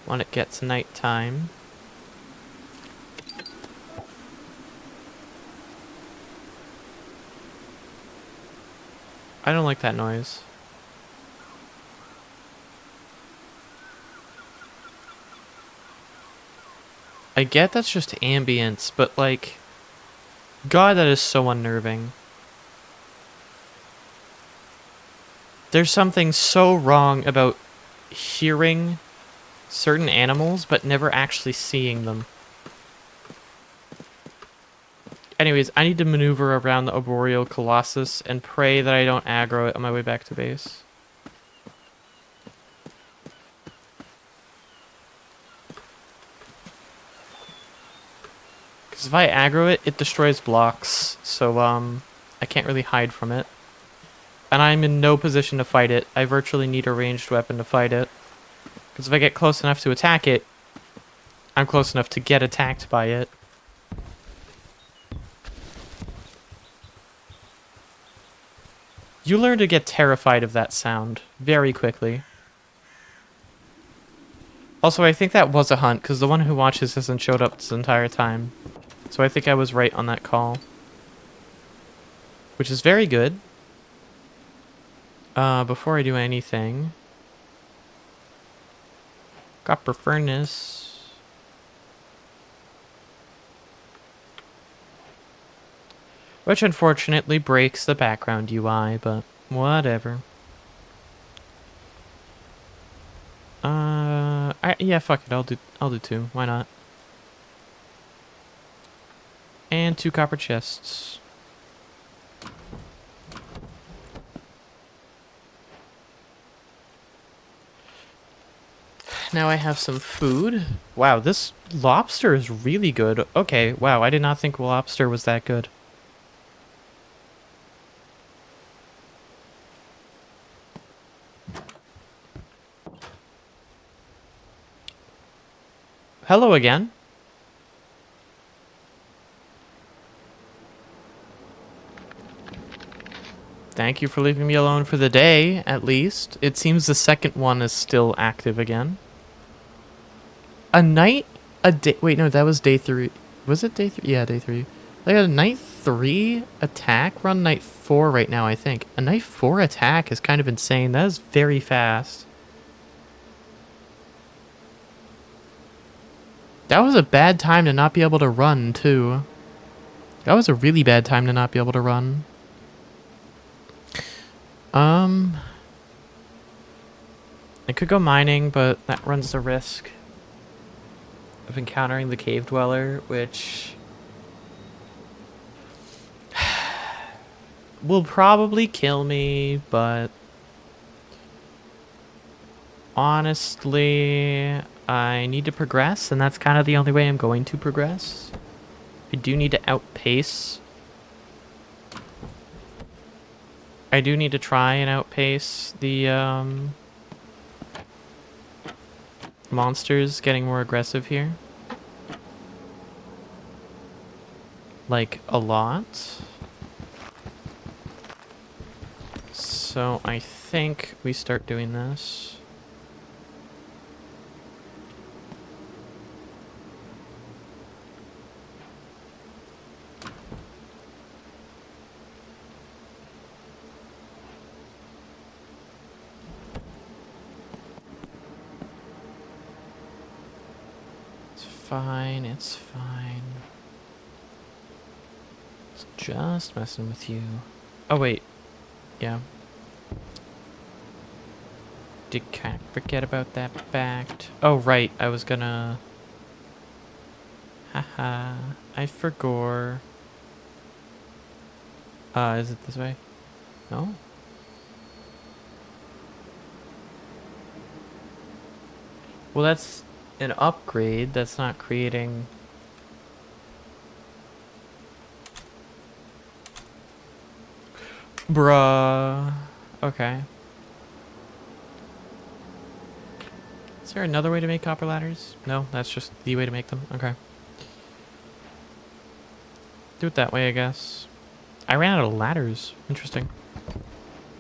when it gets nighttime. I don't like that noise. I get that's just ambience, but like... God, that is so unnerving. There's something so wrong about hearing certain animals, but never actually seeing them. Anyways, I need to maneuver around the Arboreal Colossus and pray that I don't aggro it on my way back to base. Because if I aggro it, it destroys blocks, so I can't really hide from it. And I'm in no position to fight it. I virtually need a ranged weapon to fight it. Because if I get close enough to attack it, I'm close enough to get attacked by it. You learn to get terrified of that sound very quickly. Also, I think that was a hunt, because the one who watches hasn't showed up this entire time. So I think I was right on that call. Which is very good. Before I do anything... Copper furnace. Which unfortunately breaks the background UI, but whatever. Yeah, fuck it. I'll do 2. Why not? And 2 copper chests. Now I have some food. Wow, this lobster is really good. Okay, wow, I did not think lobster was that good. Hello again. Thank you for leaving me alone for the day, at least. It seems the second one is still active again. a night, a day. Wait, no, that was day 3. Was it day 3? Yeah, day 3. Like a night 3 attack. We're on night 4 right now, I think. A night 4 attack is kind of insane. That is very fast. That was a bad time to not be able to run, too. That was a really bad time to not be able to run. I could go mining, but that runs the risk of encountering the cave dweller, which will probably kill me, but honestly, I need to progress, and that's kind of the only way I'm going to progress. I do need to outpace. I do need to try and outpace the monsters getting more aggressive here. Like, a lot. So I think we start doing this. It's fine, it's fine. It's just messing with you. Oh wait, yeah. Did kind of forget about that fact. Oh right, I was gonna... Haha, I forgot. Is it this way? No? Well, that's an upgrade. That's not creating... Bruh. Okay. Is there another way to make copper ladders? No, that's just the way to make them. Okay. Do it that way, I guess. I ran out of ladders. Interesting.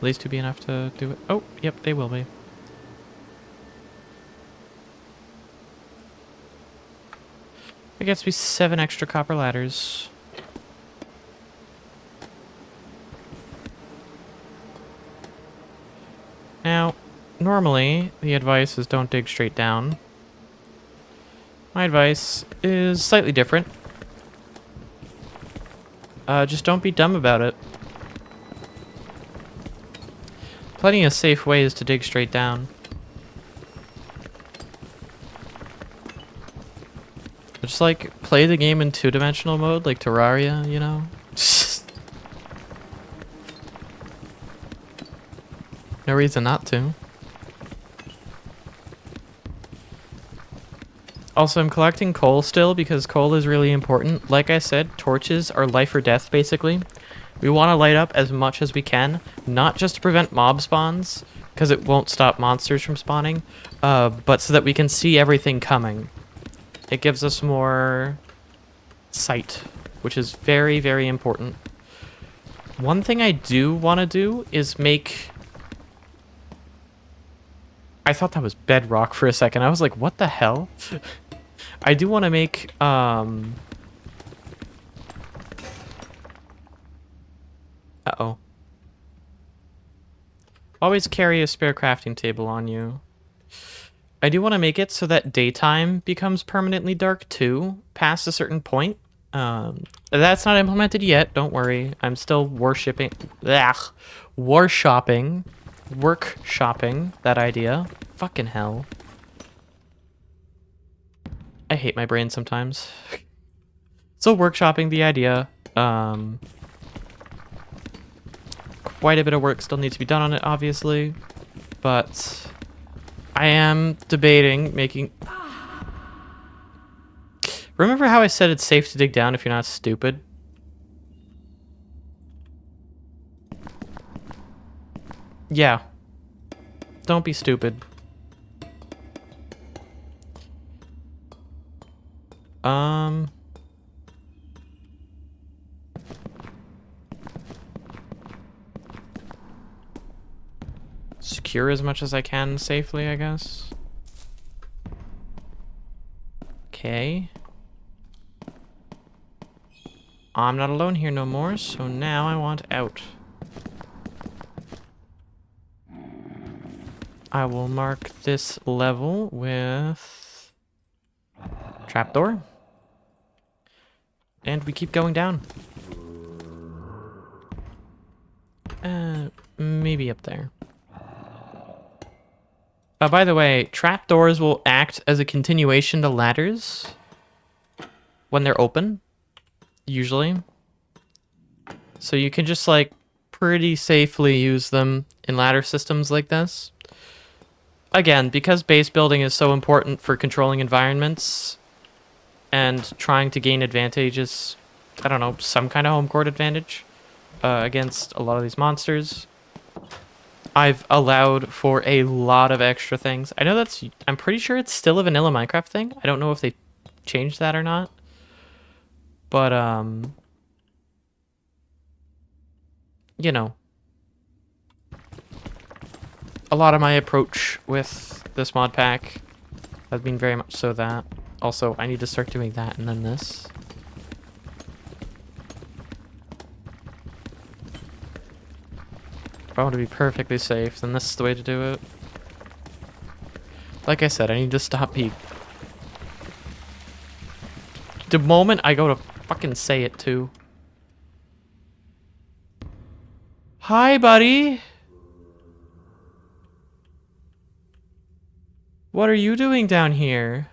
Will these two be enough to do it? Oh, yep, they will be. It gets me 7 extra copper ladders. Now, normally, the advice is don't dig straight down. My advice is slightly different. Just don't be dumb about it. Plenty of safe ways to dig straight down. Just like play the game in 2-dimensional mode, like Terraria, you know? No reason not to. Also, I'm collecting coal still because coal is really important. Like I said, torches are life or death, basically. We want to light up as much as we can, not just to prevent mob spawns, because it won't stop monsters from spawning, but so that we can see everything coming. It gives us more sight, which is very, very important. One thing I do want to do is make... I thought that was bedrock for a second. I was like, what the hell? I do want to make... Uh-oh. Always carry a spare crafting table on you. I do want to make it so that daytime becomes permanently dark too, past a certain point. That's not implemented yet, don't worry. I'm still workshopping that idea. Fucking hell. I hate my brain sometimes. Still workshopping the idea. Quite a bit of work still needs to be done on it, obviously. But I am debating making... Remember how I said it's safe to dig down if you're not stupid? Yeah. Don't be stupid. Secure as much as I can safely, I guess. Okay. I'm not alone here no more, so now I want out. I will mark this level with trapdoor. And we keep going down. Maybe up there. By the way, trapdoors will act as a continuation to ladders when they're open, usually. So you can just, like, pretty safely use them in ladder systems like this. Again, because base building is so important for controlling environments and trying to gain advantages, I don't know, some kind of home court advantage against a lot of these monsters, I've allowed for a lot of extra things. I know I'm pretty sure it's still a vanilla Minecraft thing. I don't know if they changed that or not. But, you know, a lot of my approach with this mod pack has been very much so that. Also, I need to start doing that and then this. If I want to be perfectly safe, then this is the way to do it. Like I said, I need to stop being... The moment I go to fucking say it too. Hi, buddy! What are you doing down here?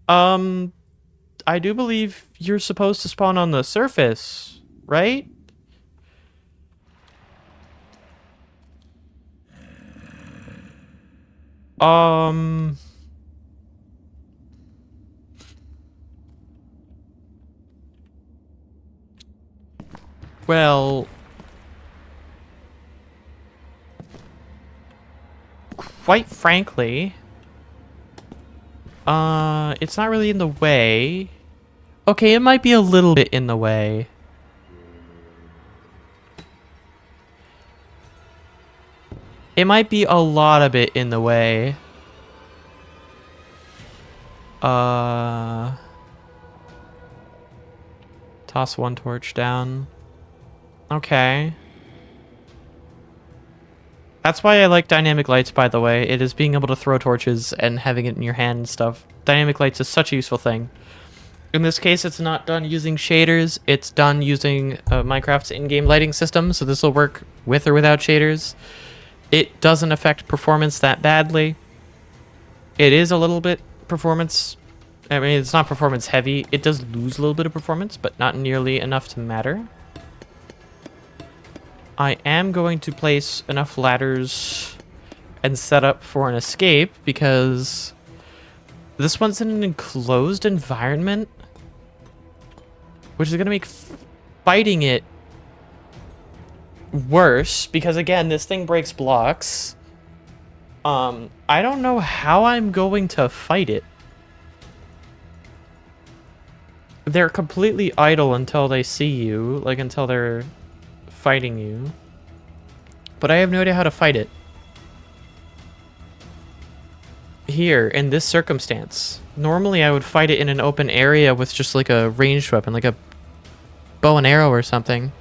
I do believe you're supposed to spawn on the surface, right? Well... Quite frankly... it's not really in the way. Okay, it might be a little bit in the way. It might be a lot of it in the way. Toss one torch down. Okay. That's why I like dynamic lights, by the way. It is being able to throw torches and having it in your hand and stuff. Dynamic lights is such a useful thing. In this case, it's not done using shaders. It's done using Minecraft's in-game lighting system, so this will work with or without shaders. It doesn't affect performance that badly. It is a little bit performance... I mean, it's not performance heavy. It does lose a little bit of performance, but not nearly enough to matter. I am going to place enough ladders and set up for an escape because this one's in an enclosed environment, which is going to make fighting it worse because, again, this thing breaks blocks. I don't know how I'm going to fight it. They're completely idle until they see you, like until they're fighting you. But I have no idea how to fight it. Here, in this circumstance. Normally I would fight it in an open area with just like a ranged weapon, like a bow and arrow or something.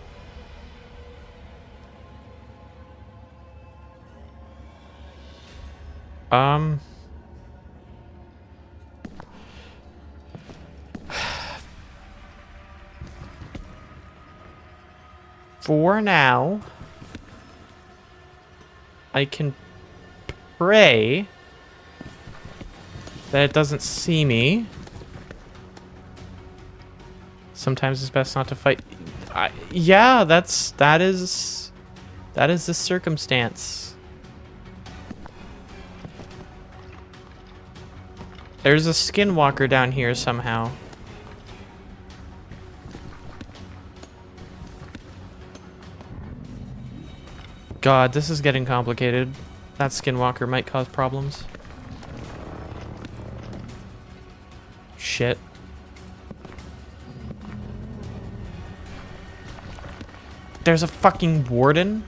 For now, I can pray that it doesn't see me. Sometimes it's best not to fight. Yeah, that is the circumstance. There's a skinwalker down here somehow. God, this is getting complicated. That skinwalker might cause problems. Shit. There's a fucking warden?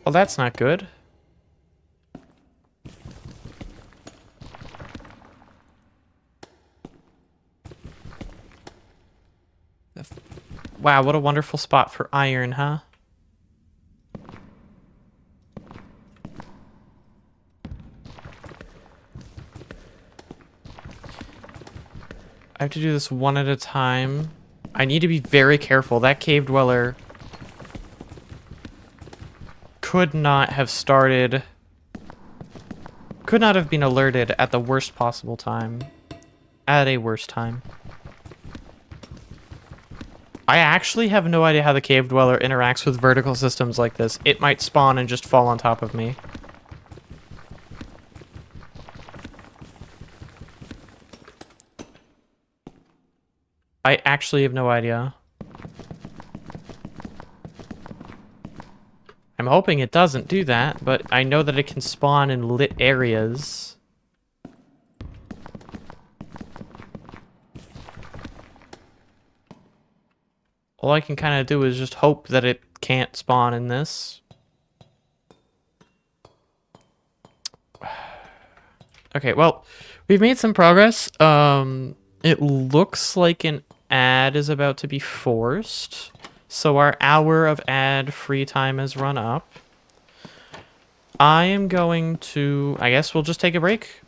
Well, that's not good. Wow, what a wonderful spot for iron, huh? I have to do this one at a time. I need to be very careful. That cave dweller could not have started... Could not have been alerted at the worst possible time. At a worse time. I actually have no idea how the cave dweller interacts with vertical systems like this. It might spawn and just fall on top of me. I actually have no idea. I'm hoping it doesn't do that, but I know that it can spawn in lit areas. All I can kind of do is just hope that it can't spawn in this. Okay, well, we've made some progress. It looks like an ad is about to be forced. So our hour of ad-free time has run up. I am going to... I guess we'll just take a break.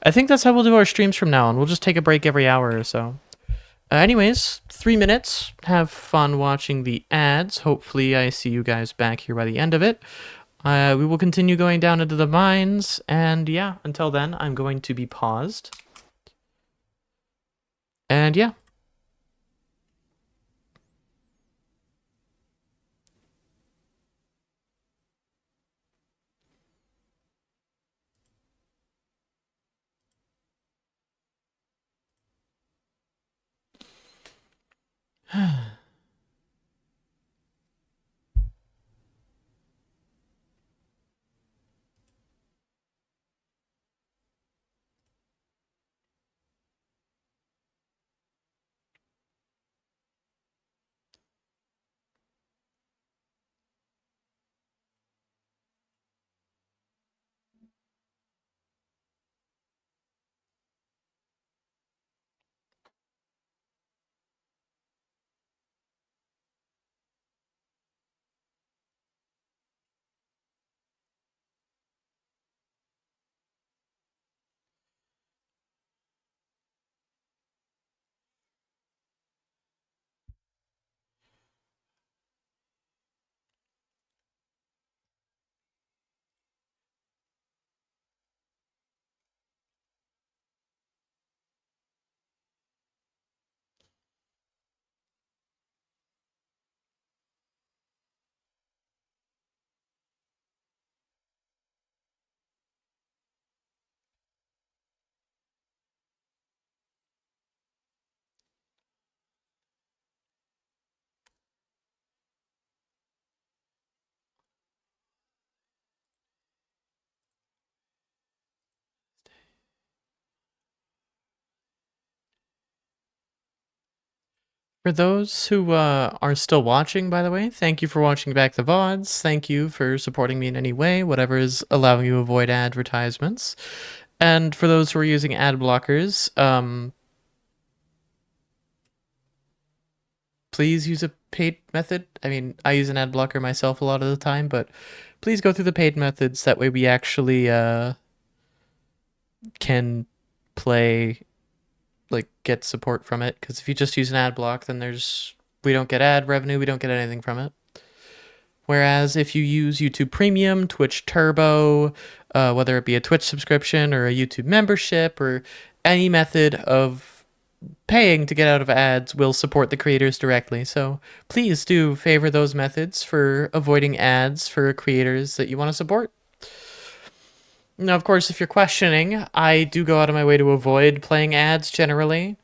I think that's how we'll do our streams from now on. We'll just take a break every hour or so. Anyways, 3 minutes. Have fun watching the ads. Hopefully I see you guys back here by the end of it. We will continue going down into the mines, and yeah, until then, I'm going to be paused. And yeah. For those who are still watching, by the way, thank you for watching back the VODs. Thank you for supporting me in any way, whatever is allowing you to avoid advertisements. And for those who are using ad blockers, please use a paid method. I mean, I use an ad blocker myself a lot of the time, but please go through the paid methods. That way we actually can play, like, get support from it. Because if you just use an ad block, then we don't get ad revenue, we don't get anything from it. Whereas if you use YouTube Premium, Twitch Turbo, whether it be a Twitch subscription or a YouTube membership or any method of paying to get out of ads, will support the creators directly. So please do favor those methods for avoiding ads for creators that you want to support. Now, of course, if you're questioning, I do go out of my way to avoid playing ads generally.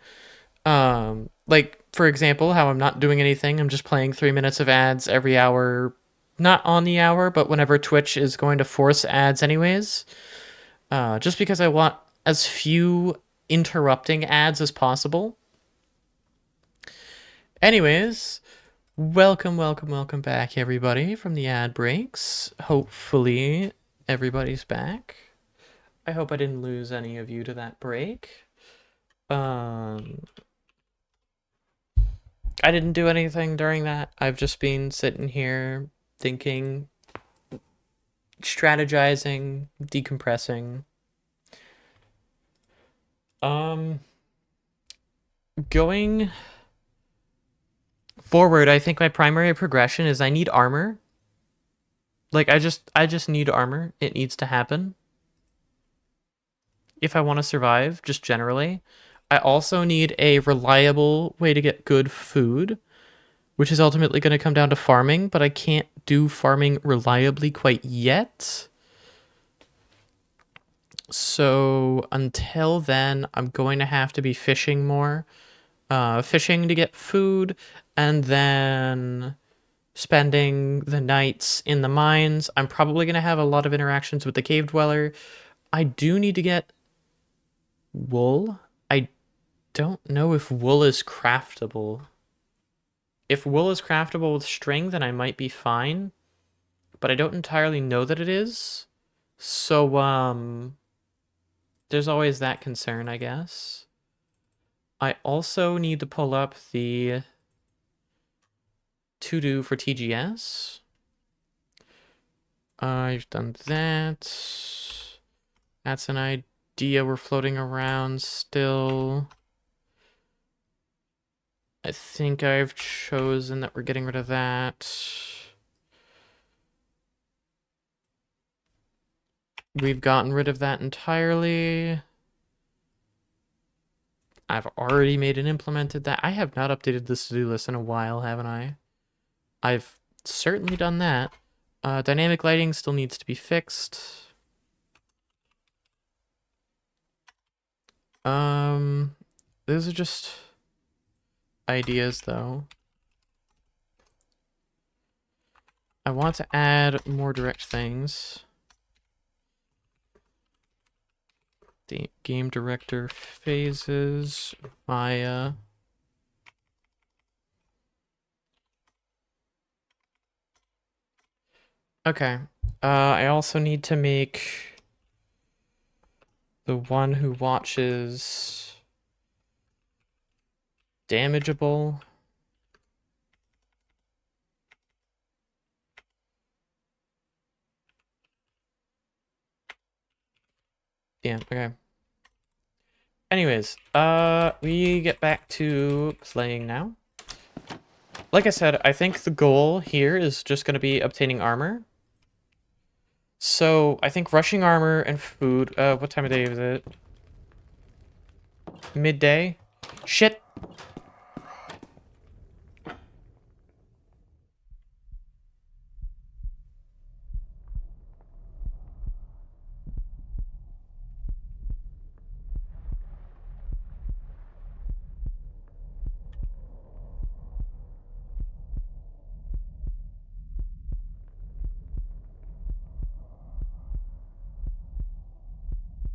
Like, for example, how I'm not doing anything. I'm just playing 3 minutes of ads every hour. Not on the hour, but whenever Twitch is going to force ads anyways. Just because I want as few interrupting ads as possible. Anyways, Welcome back, everybody, from the ad breaks. Hopefully, everybody's back. I hope I didn't lose any of you to that break. I didn't do anything during that. I've just been sitting here thinking, strategizing, decompressing. Going forward, I think my primary progression is I need armor. Like I just need armor. It needs to happen if I want to survive, just generally. I also need a reliable way to get good food, which is ultimately going to come down to farming, but I can't do farming reliably quite yet. So until then, I'm going to have to be fishing more. Fishing to get food, and then spending the nights in the mines. I'm probably going to have a lot of interactions with the cave dweller. I do need to get wool. I don't know if wool is craftable. If wool is craftable with string, then I might be fine. But I don't entirely know that it is. So, there's always that concern, I guess. I also need to pull up the to-do for TGS. I've done that. That's an idea we're floating around still. I think I've chosen that we're getting rid of that. We've gotten rid of that entirely. I've already made and implemented that. I have not updated this to-do list in a while, haven't I? I've certainly done that. Dynamic lighting still needs to be fixed. Those are just ideas, though. I want to add more direct things. The game director phases via... Okay. I also need to make the one who watches damageable. Yeah, okay. Anyways, we get back to playing now. Like I said, I think the goal here is just going to be obtaining armor. So, I think rushing armor and food... what time of day is it? Midday? Shit!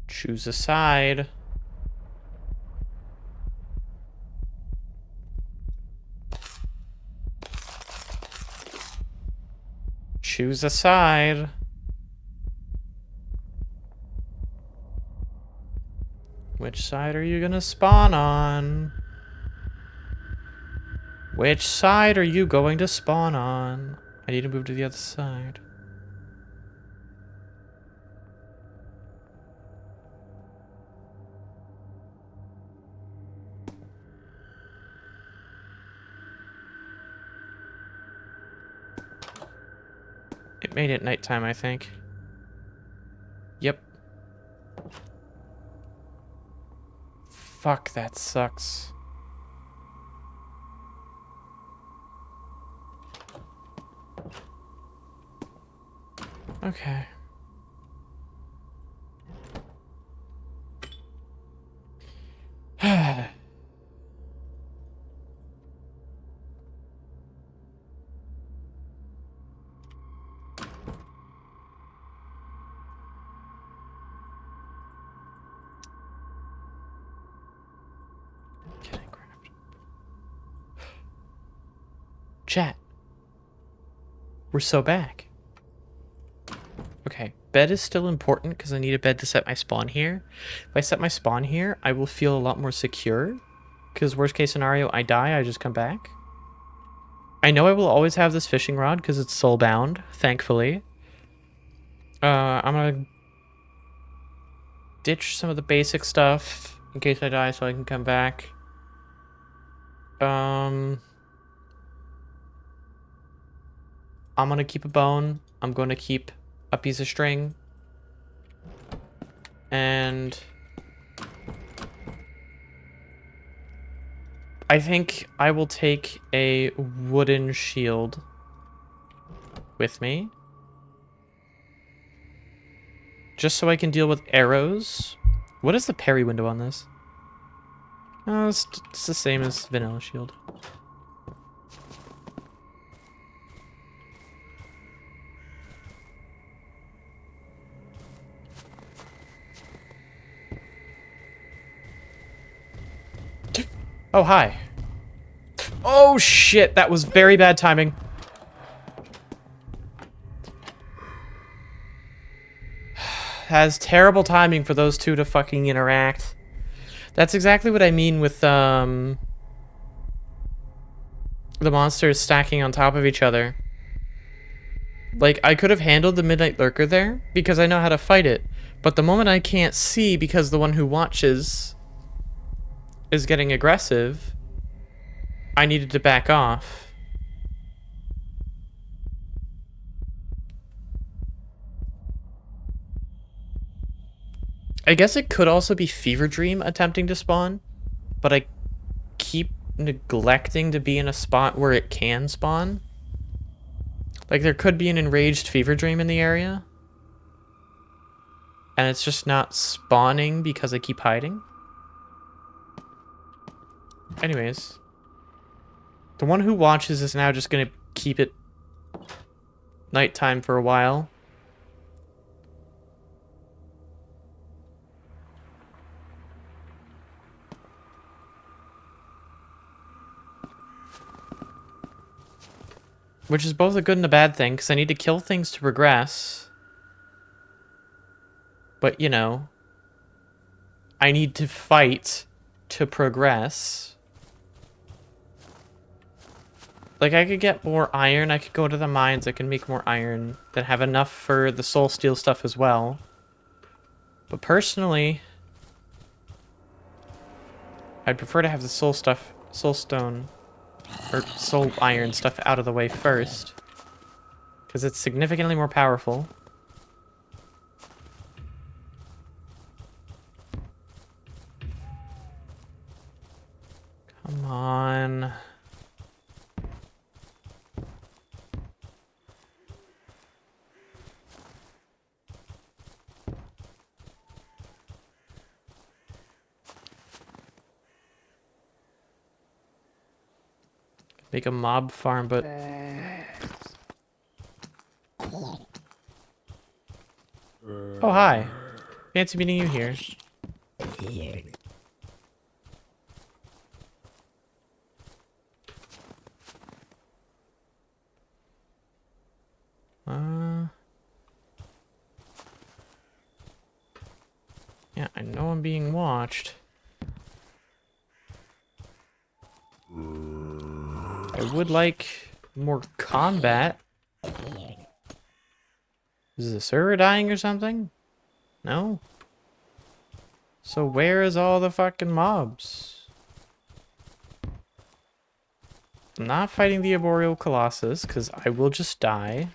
Choose a side. Choose a side. Which side are you gonna spawn on? Which side are you going to spawn on? I need to move to the other side. It made it nighttime, I think. Yep. Fuck, that sucks. Okay. Chat. We're so back. Okay, bed is still important because I need a bed to set my spawn here. If I set my spawn here, I will feel a lot more secure. Because worst case scenario, I die, I just come back. I know I will always have this fishing rod because it's soul bound, thankfully. I'm gonna ditch some of the basic stuff in case I die so I can come back. I'm gonna keep a bone. I'm gonna keep a piece of string. And I think I will take a wooden shield with me. Just so I can deal with arrows. What is the parry window on this? Oh, it's the same as vanilla shield. Oh, hi. Oh, shit. That was very bad timing. Has terrible timing for those two to fucking interact. That's exactly what I mean with, the monsters stacking on top of each other. Like, I could have handled the Midnight Lurker there, because I know how to fight it. But the moment I can't see because the one who watches is getting aggressive, I needed to back off. I guess it could also be Fever Dream attempting to spawn, but I keep neglecting to be in a spot where it can spawn. Like, there could be an enraged Fever Dream in the area, and it's just not spawning because I keep hiding. Anyways, the one who watches is now just gonna keep it nighttime for a while. Which is both a good and a bad thing, because I need to kill things to progress. But, you know, I need to fight to progress. Like, I could get more iron, I could go to the mines, I can make more iron, then have enough for the soul steel stuff as well. But personally, I'd prefer to have the soul stuff, soul stone, or soul iron stuff out of the way first. Because it's significantly more powerful. Come on. Make a mob farm, but... Oh, hi. Fancy meeting you here. Yeah, I know I'm being watched. I would like more combat. Is the server dying or something? No? So where is all the fucking mobs? I'm not fighting the Arboreal Colossus, because I will just die.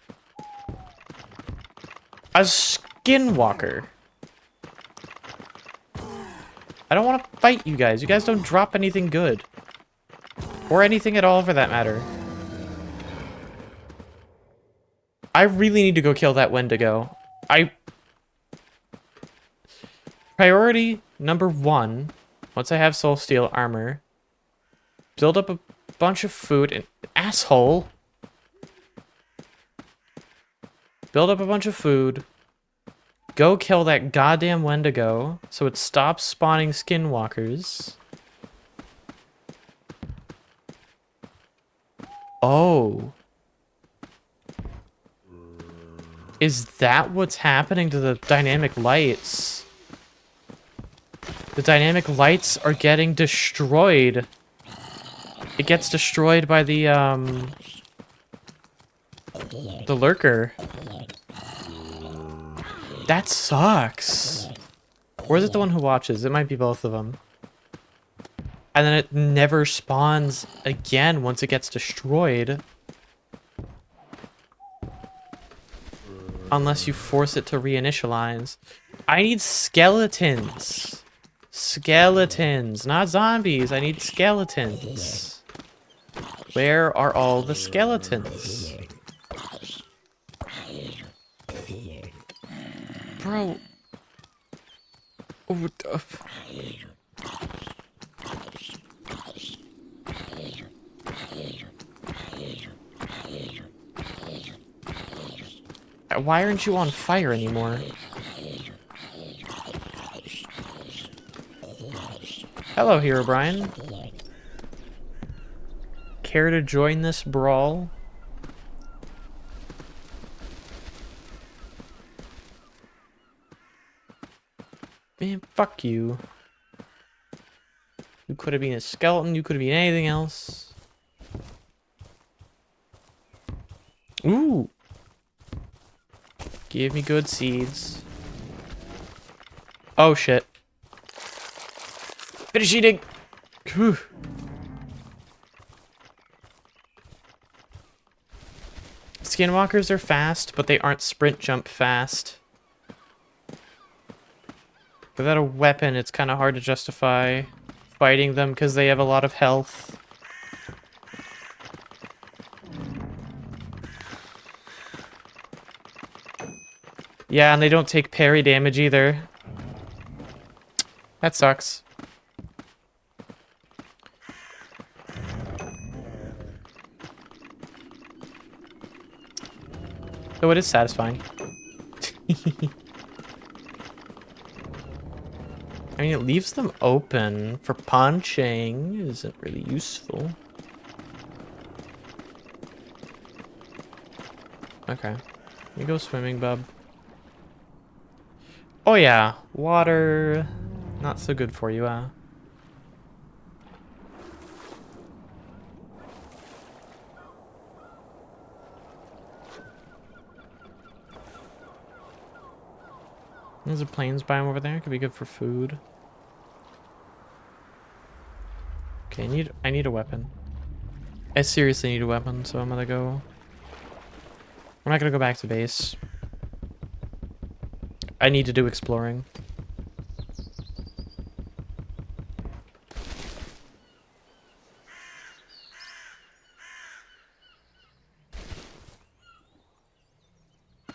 A Skinwalker. I don't want to fight you guys. You guys don't drop anything good. Or anything at all, for that matter. I really need to go kill that Wendigo. Priority number 1, once I have Soul Steel armor, build up a bunch of food and... Asshole! Build up a bunch of food. Go kill that goddamn Wendigo so it stops spawning skinwalkers. Oh. Is that what's happening to the dynamic lights? The dynamic lights are getting destroyed. It gets destroyed by the lurker. That sucks. Or is it the one who watches? It might be both of them. And then it never spawns again once it gets destroyed. Unless you force it to reinitialize. I need skeletons. Skeletons, not zombies. I need skeletons. Where are all the skeletons? Bro. Oh, why aren't you on fire anymore? Hello, Hero Brian. Care to join this brawl? Man, fuck you. You could have been a skeleton, you could have been anything else. Ooh! Give me good seeds. Oh shit. Finish eating! Whew. Skinwalkers are fast, but they aren't sprint jump fast. Without a weapon, it's kind of hard to justify fighting them because they have a lot of health. Yeah, and they don't take parry damage either. That sucks. Though it is satisfying. I mean, it leaves them open for punching. Isn't really useful. Okay. You go swimming, bub. Oh yeah, water. Not so good for you, huh? There's a plains biome over there. Could be good for food. Okay, I need a weapon. I seriously need a weapon, so I'm gonna go. I'm not gonna go back to base. I need to do exploring.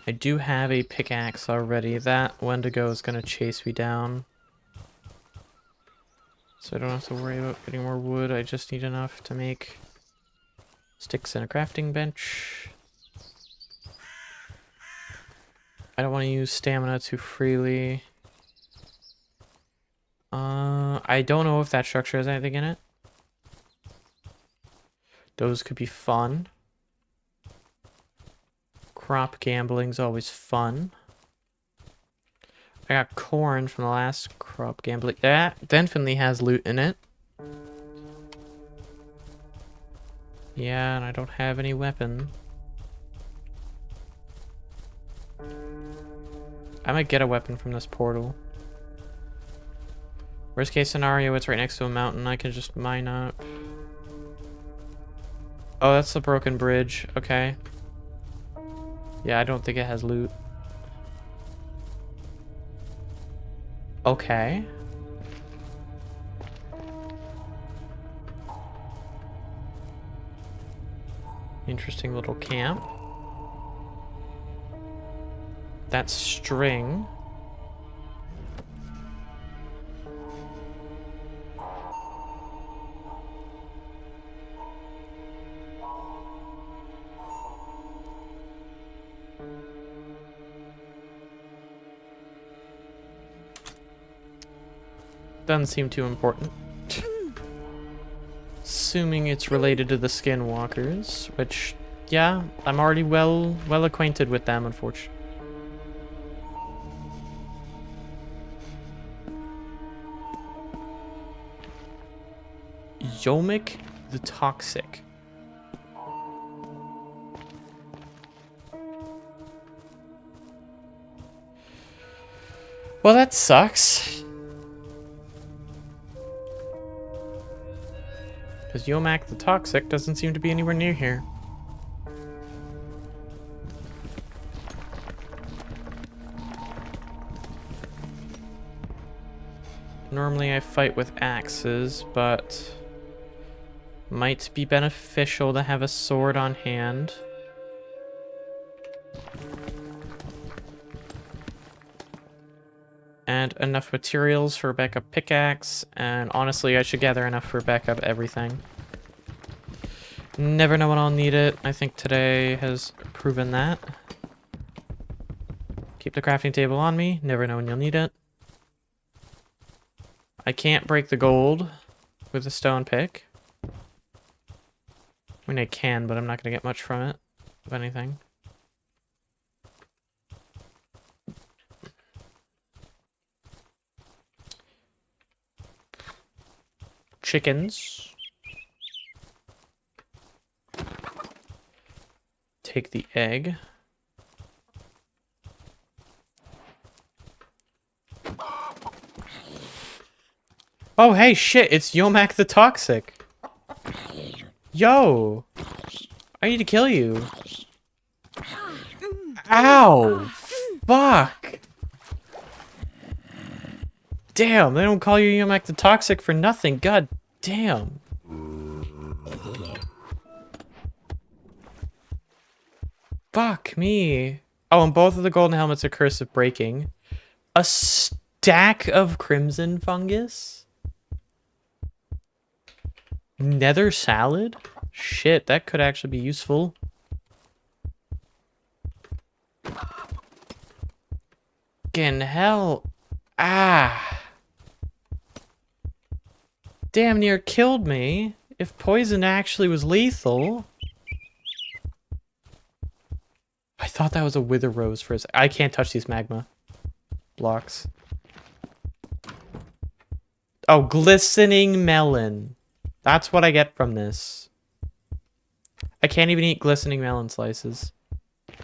I do have a pickaxe already. That Wendigo is gonna chase me down. So I don't have to worry about getting more wood. I just need enough to make sticks and a crafting bench. I don't want to use stamina too freely. I don't know if that structure has anything in it. Those could be fun. Crop gambling's always fun. I got corn from the last crop gambling. That definitely has loot in it. Yeah, and I don't have any weapon. I might get a weapon from this portal. Worst case scenario, it's right next to a mountain. I can just mine up. Oh, that's the broken bridge. Okay. Yeah, I don't think it has loot. Okay. Interesting little camp. That's string. Doesn't seem too important. Assuming it's related to the skinwalkers, which, yeah, I'm already well acquainted with them, unfortunately. Yomic the Toxic. Well, that sucks. Because Yomac the Toxic doesn't seem to be anywhere near here. Normally I fight with axes, but might be beneficial to have a sword on hand. And enough materials for a backup pickaxe, and honestly I should gather enough for backup everything. Never know when I'll need it. I think today has proven that. Keep the crafting table on me, never know when you'll need it. I can't break the gold with a stone pick. I mean, I can, but I'm not going to get much from it, if anything. Chickens. Take the egg. Oh, hey, shit, it's Yomac the Toxic. Yo! I need to kill you. Ow! Fuck! Damn, they don't call you Yomac the Toxic for nothing. God damn. Fuck me. Oh, and both of the golden helmets are Curse of Breaking. A stack of crimson fungus? Nether salad? Shit, that could actually be useful. Fucking hell. Ah. Damn near killed me. If poison actually was lethal. I thought that was a wither rose for a second. I can't touch these magma blocks. Oh, glistening melon. That's what I get from this. I can't even eat glistening melon slices. If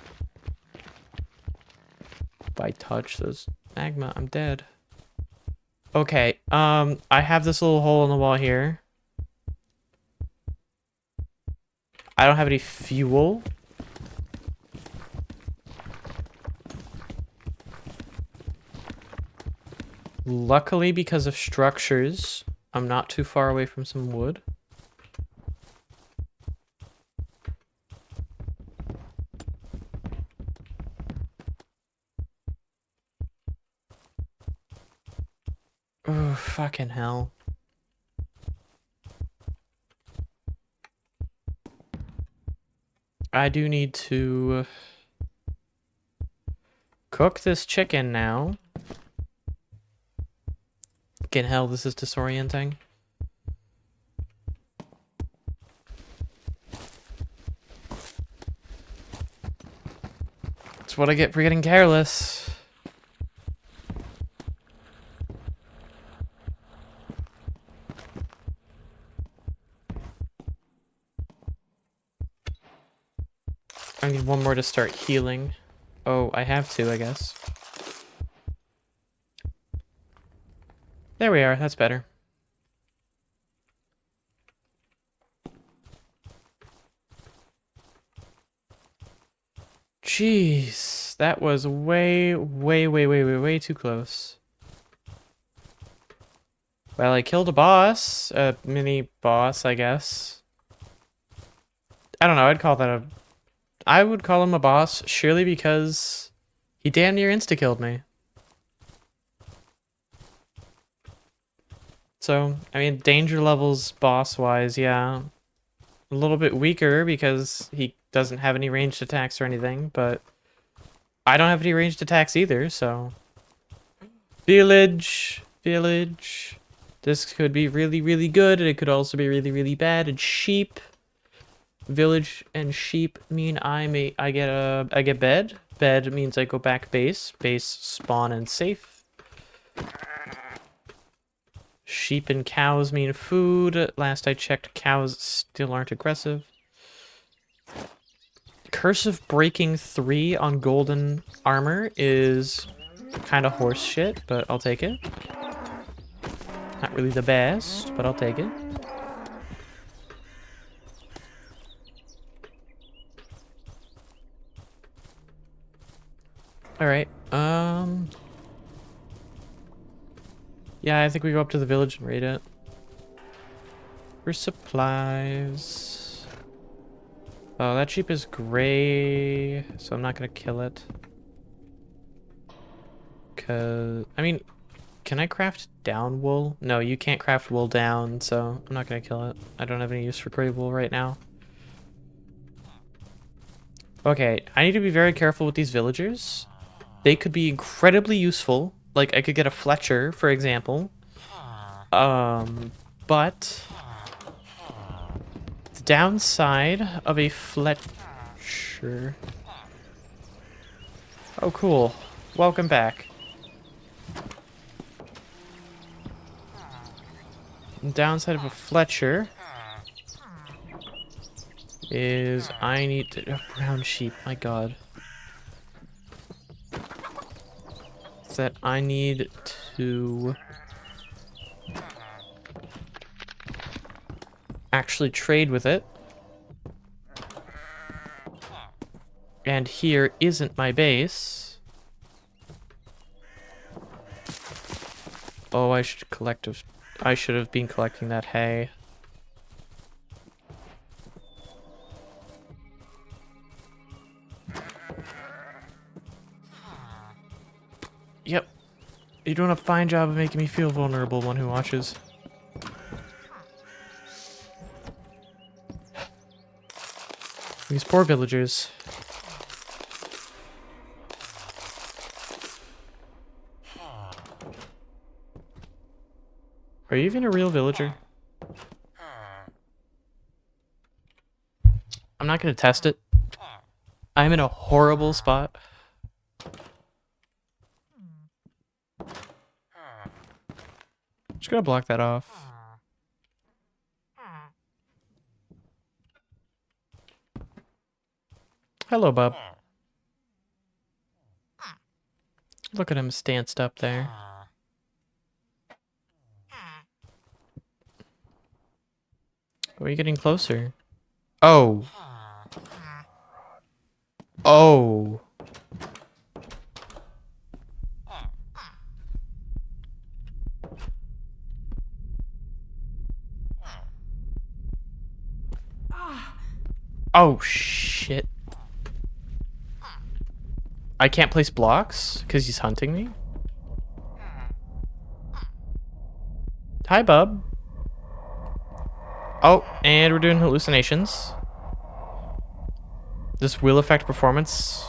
I touch those magma, I'm dead. Okay, I have this little hole in the wall here. I don't have any fuel. Luckily, because of structures, I'm not too far away from some wood. Oh, fucking hell. I do need to cook this chicken now. Fucking hell, this is disorienting. That's what I get for getting careless. I need one more to start healing. Oh, I have to, I guess. There we are, that's better. Jeez, that was way too close. Well, I killed a boss, a mini boss, I guess. I don't know, I would call him a boss, surely because he damn near insta-killed me. So, I mean, danger levels boss-wise, yeah. A little bit weaker because he doesn't have any ranged attacks or anything, but I don't have any ranged attacks either, so... Village. This could be really good, and it could also be really bad. And sheep. Village and sheep mean I get bed. Bed means I go back base. Base spawn and safe. Sheep and cows mean food. Last I checked, cows still aren't aggressive. Curse of Breaking 3 on golden armor is kind of horse shit, but I'll take it. Not really the best, but I'll take it. Alright, yeah, I think we go up to the village and raid it. For supplies. Oh, that sheep is gray, so I'm not gonna kill it. Cause, I mean, can I craft down wool? No, you can't craft wool down, so I'm not gonna kill it. I don't have any use for gray wool right now. Okay, I need to be very careful with these villagers. They could be incredibly useful. Like, I could get a Fletcher, for example. But the downside of a Fletcher... Oh, cool. Welcome back. The downside of a Fletcher is I need to... brown sheep, my god. Is that I need to actually trade with it. And here isn't my base. Oh, I should I should have been collecting that hay. Yep. You're doing a fine job of making me feel vulnerable, one who watches. These poor villagers. Are you even a real villager? I'm not gonna test it. I'm in a horrible spot. Just gonna block that off. Hello, bub. Look at him stanced up there. Are you getting closer? Oh. Oh. Oh, shit. I can't place blocks because he's hunting me? Hi, bub. Oh, and we're doing hallucinations. This will affect performance.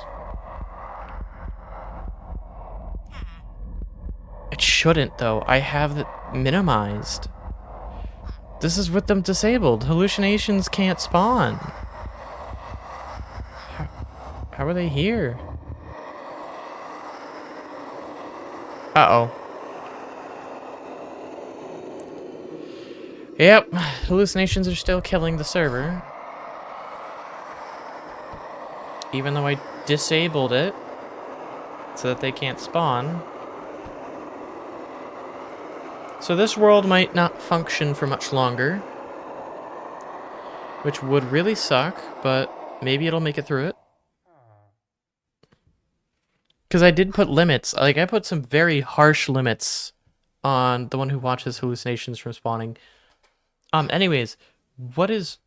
It shouldn't, though. I have it minimized. This is with them disabled. Hallucinations can't spawn. How are they here? Uh-oh. Yep, hallucinations are still killing the server. Even though I disabled it so that they can't spawn. So this world might not function for much longer. Which would really suck, but maybe it'll make it through it. Because I did put limits. Like, I put some very harsh limits on the one who watches hallucinations from spawning. Anyways, what is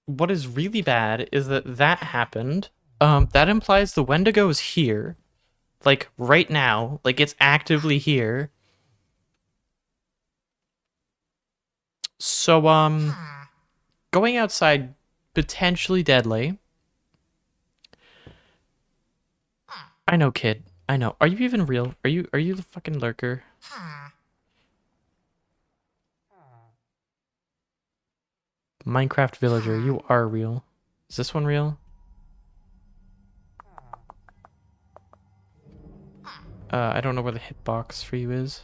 really bad is that happened. That implies the Wendigo is here. Like, right now. Like, it's actively here. So, going outside, potentially deadly. I know, kid. I know. Are you even real? Are you the fucking lurker? Minecraft villager, you are real. Is this one real? I don't know where the hitbox for you is.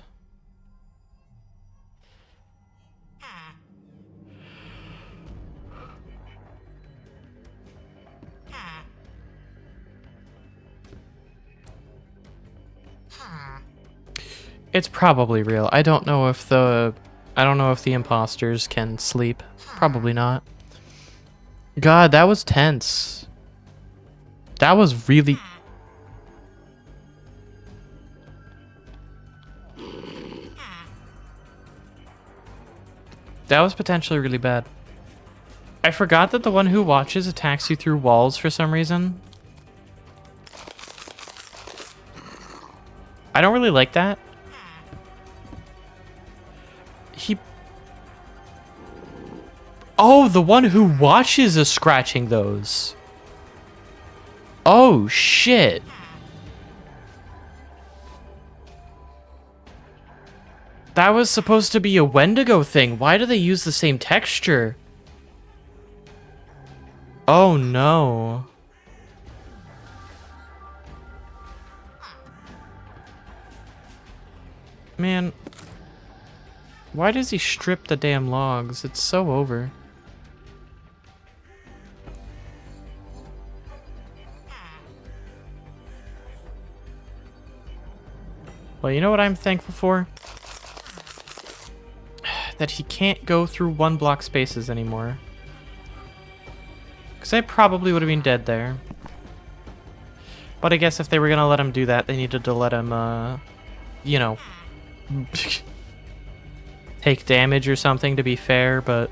It's probably real. I don't know if the imposters can sleep. Probably not. God, that was tense. That was really... That was potentially really bad. I forgot that the one who watches attacks you through walls for some reason. I don't really like that. Oh, the one who watches is scratching those. Oh, shit. That was supposed to be a Wendigo thing. Why do they use the same texture? Oh, no. Man. Why does he strip the damn logs? It's so over. Well, you know what I'm thankful for? That he can't go through one block spaces anymore. Because I probably would have been dead there. But I guess if they were going to let him do that, they needed to let him, you know, take damage or something to be fair, but...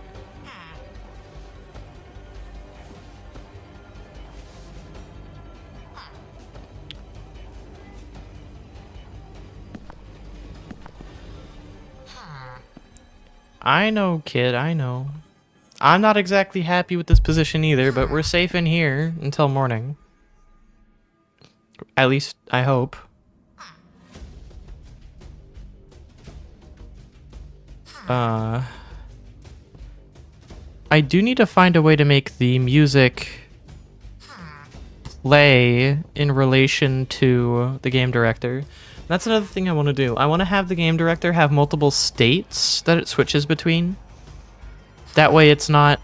I know, kid, I know. I'm not exactly happy with this position either, but we're safe in here until morning. At least, I hope. I do need to find a way to make the music play in relation to the game director. That's another thing I want to do. I want to have the game director have multiple states that it switches between. That way it's not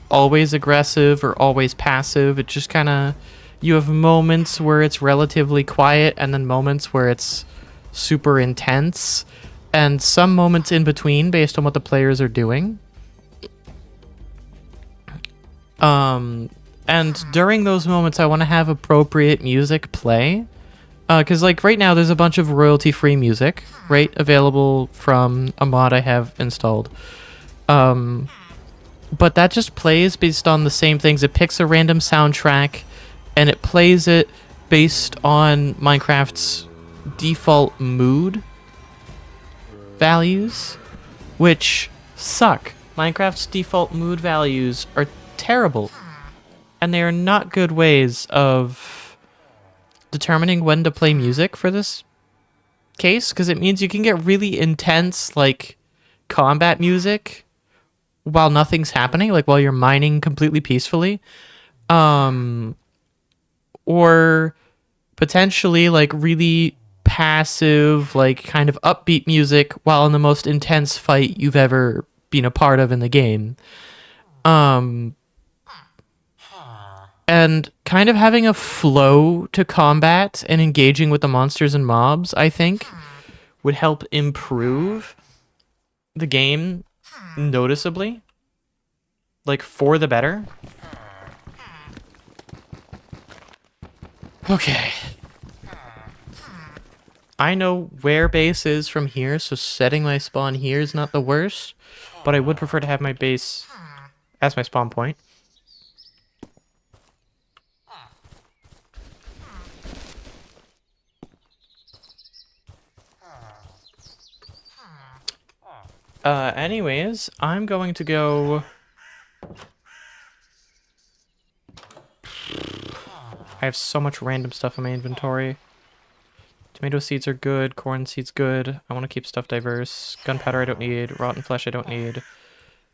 always aggressive or always passive. It just kind of... You have moments where it's relatively quiet and then moments where it's super intense. And some moments in between based on what the players are doing. And during those moments, I want to have appropriate music play. Because, like, right now, there's a bunch of royalty-free music, right, available from a mod I have installed. But that just plays based on the same things. It picks a random soundtrack, and it plays it based on Minecraft's default mood values, which suck. Minecraft's default mood values are terrible, and they are not good ways of determining when to play music for this case, because it means you can get really intense, like, combat music while nothing's happening, like while you're mining completely peacefully, or potentially like really passive, like kind of upbeat music while in the most intense fight you've ever been a part of in the game. And kind of having a flow to combat and engaging with the monsters and mobs, I think, would help improve the game noticeably. Like, for the better. Okay. I know where base is from here, so setting my spawn here is not the worst. But I would prefer to have my base as my spawn point. Anyways, I'm going to go... I have so much random stuff in my inventory. Tomato seeds are good, corn seeds good. I want to keep stuff diverse. Gunpowder I don't need, rotten flesh I don't need.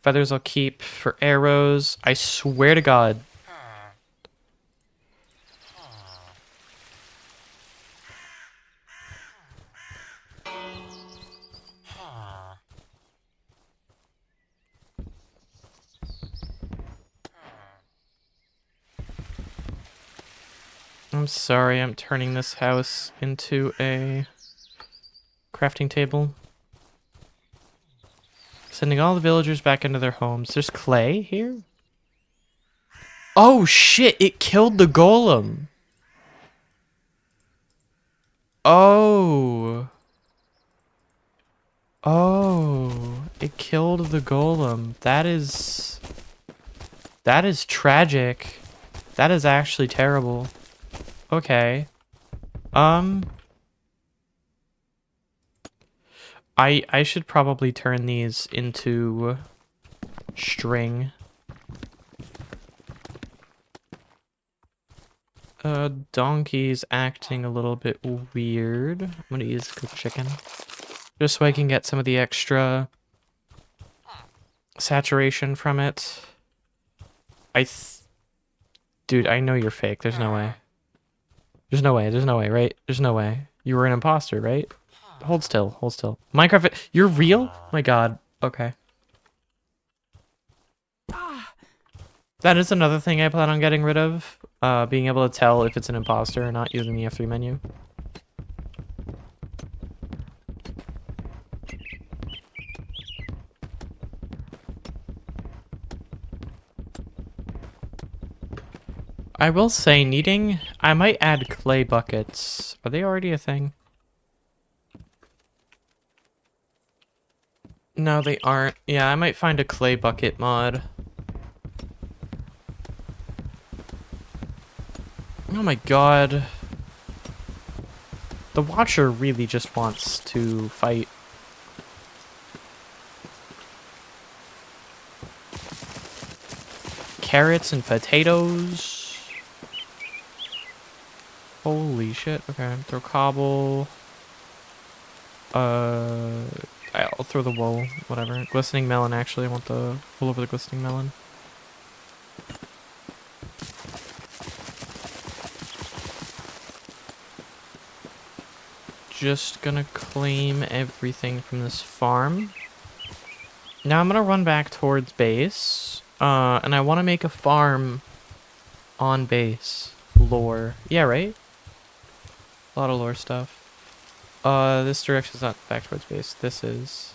Feathers I'll keep for arrows. I swear to God. I'm sorry, I'm turning this house into a crafting table. Sending all the villagers back into their homes. There's clay here? Oh shit, it killed the golem. Oh. Oh, it killed the golem. That is tragic. That is actually terrible. Okay. I should probably turn these into string. Donkey's acting a little bit weird. I'm gonna use cooked chicken. Just so I can get some of the extra saturation from it. Dude, I know you're fake. There's no way. There's no way. There's no way, right? There's no way. You were an imposter, right? Hold still. Hold still. Minecraft, you're real? My god. Okay. That is another thing I plan on getting rid of. Being able to tell if it's an imposter or not using the F3 menu. I will say, I might add clay buckets. Are they already a thing? No, they aren't. Yeah, I might find a clay bucket mod. Oh my god. The Watcher really just wants to fight. Carrots and potatoes. Holy shit. Okay, throw cobble. I'll throw the wool. Whatever. Glistening melon, actually. I want the wool over the glistening melon. Just gonna claim everything from this farm. Now I'm gonna run back towards base. And I want to make a farm on base. Lore. Yeah, right? A lot of lore stuff. This direction's not back towards base. This is.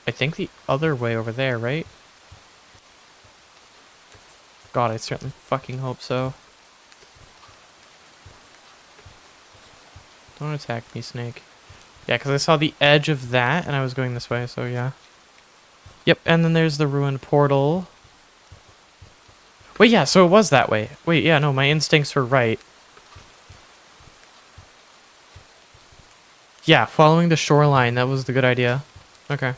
I think the other way over there, right? God, I certainly fucking hope so. Don't attack me, snake. Yeah, because I saw the edge of that, and I was going this way, so yeah. Yep, and then there's the ruined portal. Wait, yeah, so it was that way. Wait, yeah, no, my instincts were right. Yeah, following the shoreline, that was the good idea. Okay.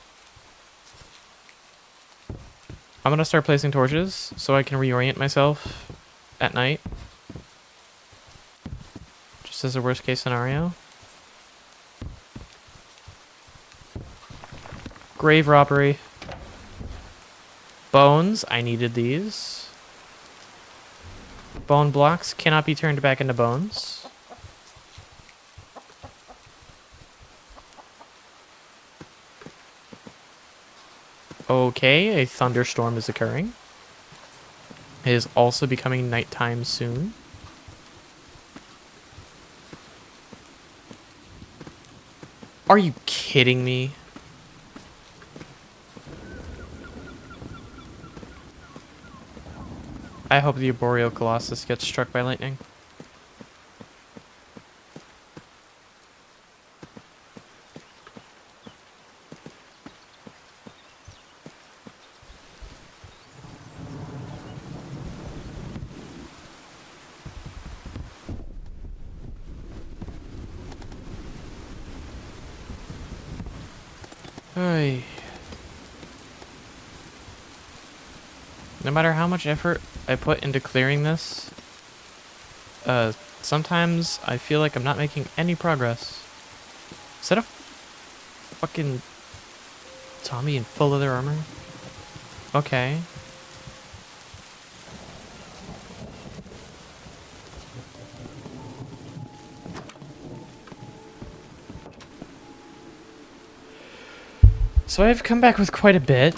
I'm gonna start placing torches so I can reorient myself at night. Just as a worst case scenario. Grave robbery. Bones, I needed these. Bone blocks cannot be turned back into bones. Okay, a thunderstorm is occurring. It is also becoming nighttime soon. Are you kidding me? I hope the Arboreal Colossus gets struck by lightning. Ay. No matter how much effort I put into clearing this, sometimes I feel like I'm not making any progress. Is that a fucking zombie in full leather armor? Okay. So I've come back with quite a bit.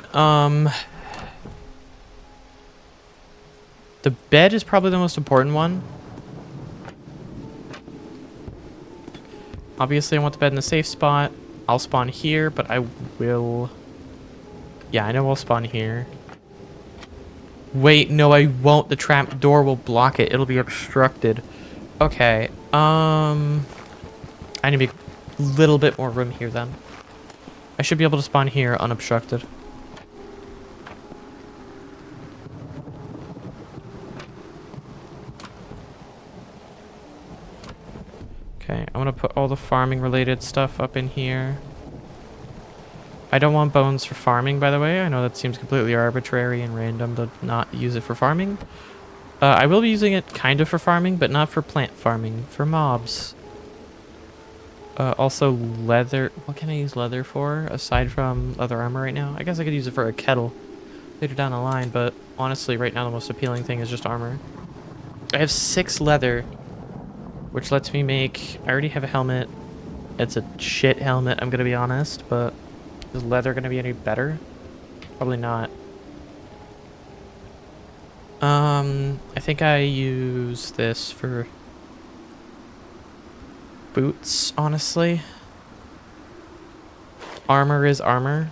The bed is probably the most important one. Obviously, I want the bed in a safe spot. I'll spawn here, but I will... Yeah, I know I'll spawn here. Wait, no, I won't. The trap door will block it. It'll be obstructed. Okay, I need to make a little bit more room here, then. I should be able to spawn here unobstructed. Okay, I'm gonna put all the farming related stuff up in here. I don't want bones for farming, by the way. I know that seems completely arbitrary and random to not use it for farming. I will be using it kind of for farming, but not for plant farming, for mobs. Also leather. What can I use leather for aside from leather armor right now? I guess I could use it for a kettle later down the line, but honestly right now the most appealing thing is just armor. I have 6 leather, which lets me make... I already have a helmet. It's a shit helmet, I'm gonna be honest, but is leather gonna be any better? Probably not. I think I use this for boots, honestly. Armor is armor.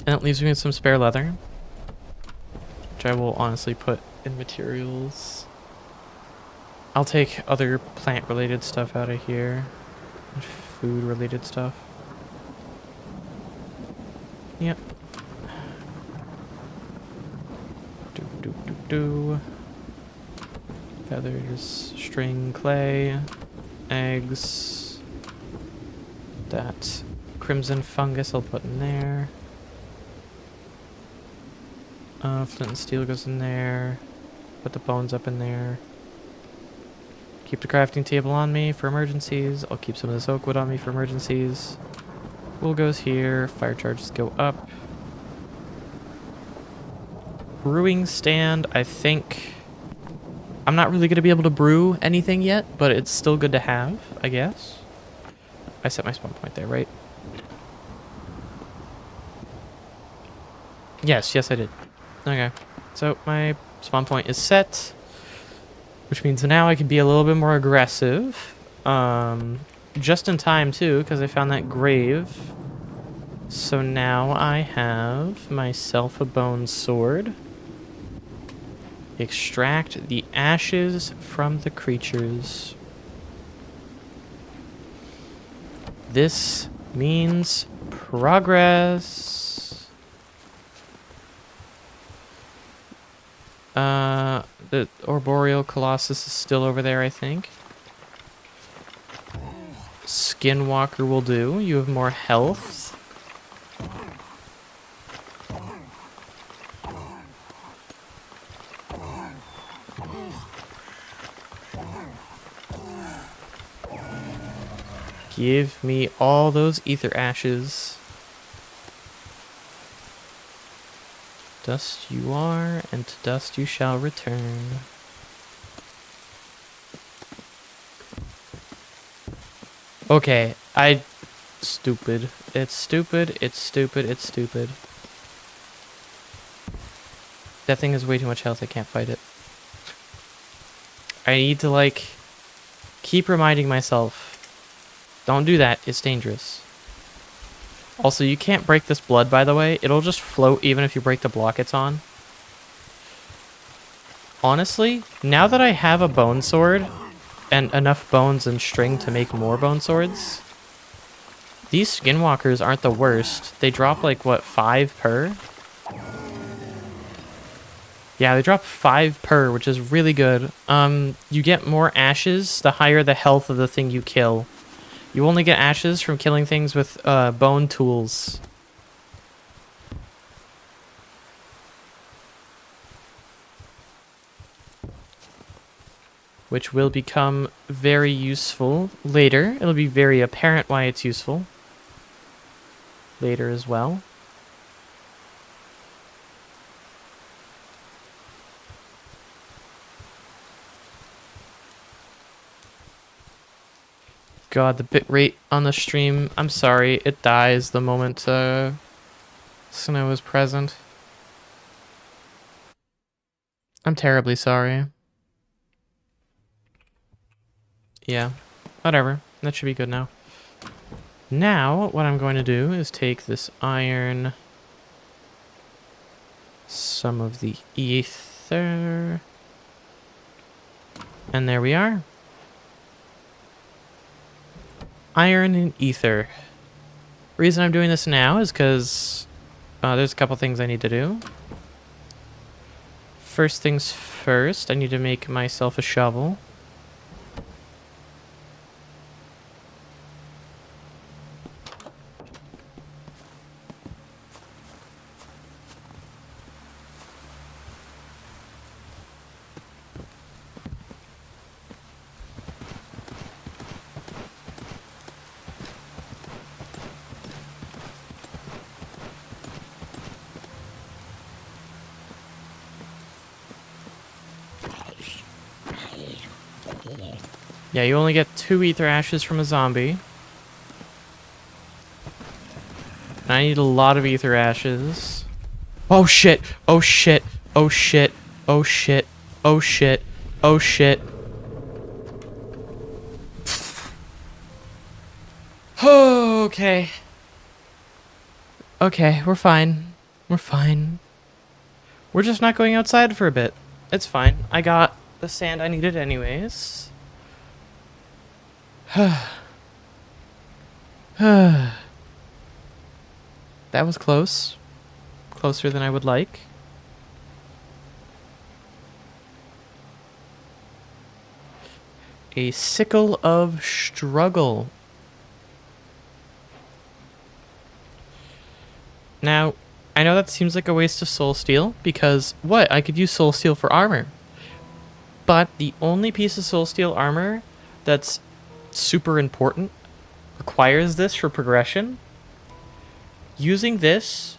And it leaves me with some spare leather, which I will honestly put in materials. I'll take other plant-related stuff out of here. And food-related stuff. Yep. Do. Feathers, string, clay, eggs. That crimson fungus I'll put in there. Flint and steel goes in there. Put the bones up in there. Keep the crafting table on me for emergencies. I'll keep some of this oak wood on me for emergencies. Wool goes here. Fire charges go up. Brewing stand, I think... I'm not really going to be able to brew anything yet, but it's still good to have, I guess. I set my spawn point there, right? Yes, I did. Okay, so my spawn point is set, which means now I can be a little bit more aggressive. Just in time, too, because I found that grave. So now I have myself a bone sword. Extract the ashes from the creatures. This means progress. The Arboreal Colossus is still over there, I think. Skinwalker will do. You have more health. Give me all those ether ashes. Dust you are, and to dust you shall return. Okay, stupid. It's stupid, it's stupid, it's stupid. That thing has way too much health, I can't fight it. I need to, like, keep reminding myself. Don't do that, it's dangerous. Also, you can't break this blood, by the way. It'll just float even if you break the block it's on. Honestly, now that I have a bone sword and enough bones and string to make more bone swords, these skinwalkers aren't the worst. They drop like, what, 5 per? Yeah, they drop 5 per, which is really good. You get more ashes the higher the health of the thing you kill. You only get ashes from killing things with bone tools. Which will become very useful later. It'll be very apparent why it's useful later as well. God, the bitrate on the stream, I'm sorry, it dies the moment snow is present. I'm terribly sorry. Yeah, whatever. That should be good now. Now, what I'm going to do is take this iron, some of the ether, and there we are. Iron and ether. Reason I'm doing this now is because there's a couple things I need to do. First things first, I need to make myself a shovel. Yeah, you only get 2 ether ashes from a zombie. And I need a lot of ether ashes. Oh shit! Oh shit! Oh shit! Oh shit! Oh shit! Oh shit! Oh, okay. Okay, we're fine. We're fine. We're just not going outside for a bit. It's fine. I got the sand I needed anyways. That was close. Closer than I would like. A sickle of struggle. Now, I know that seems like a waste of soul steel because what? I could use soul steel for armor. But the only piece of soul steel armor that's super important requires this for progression. Using this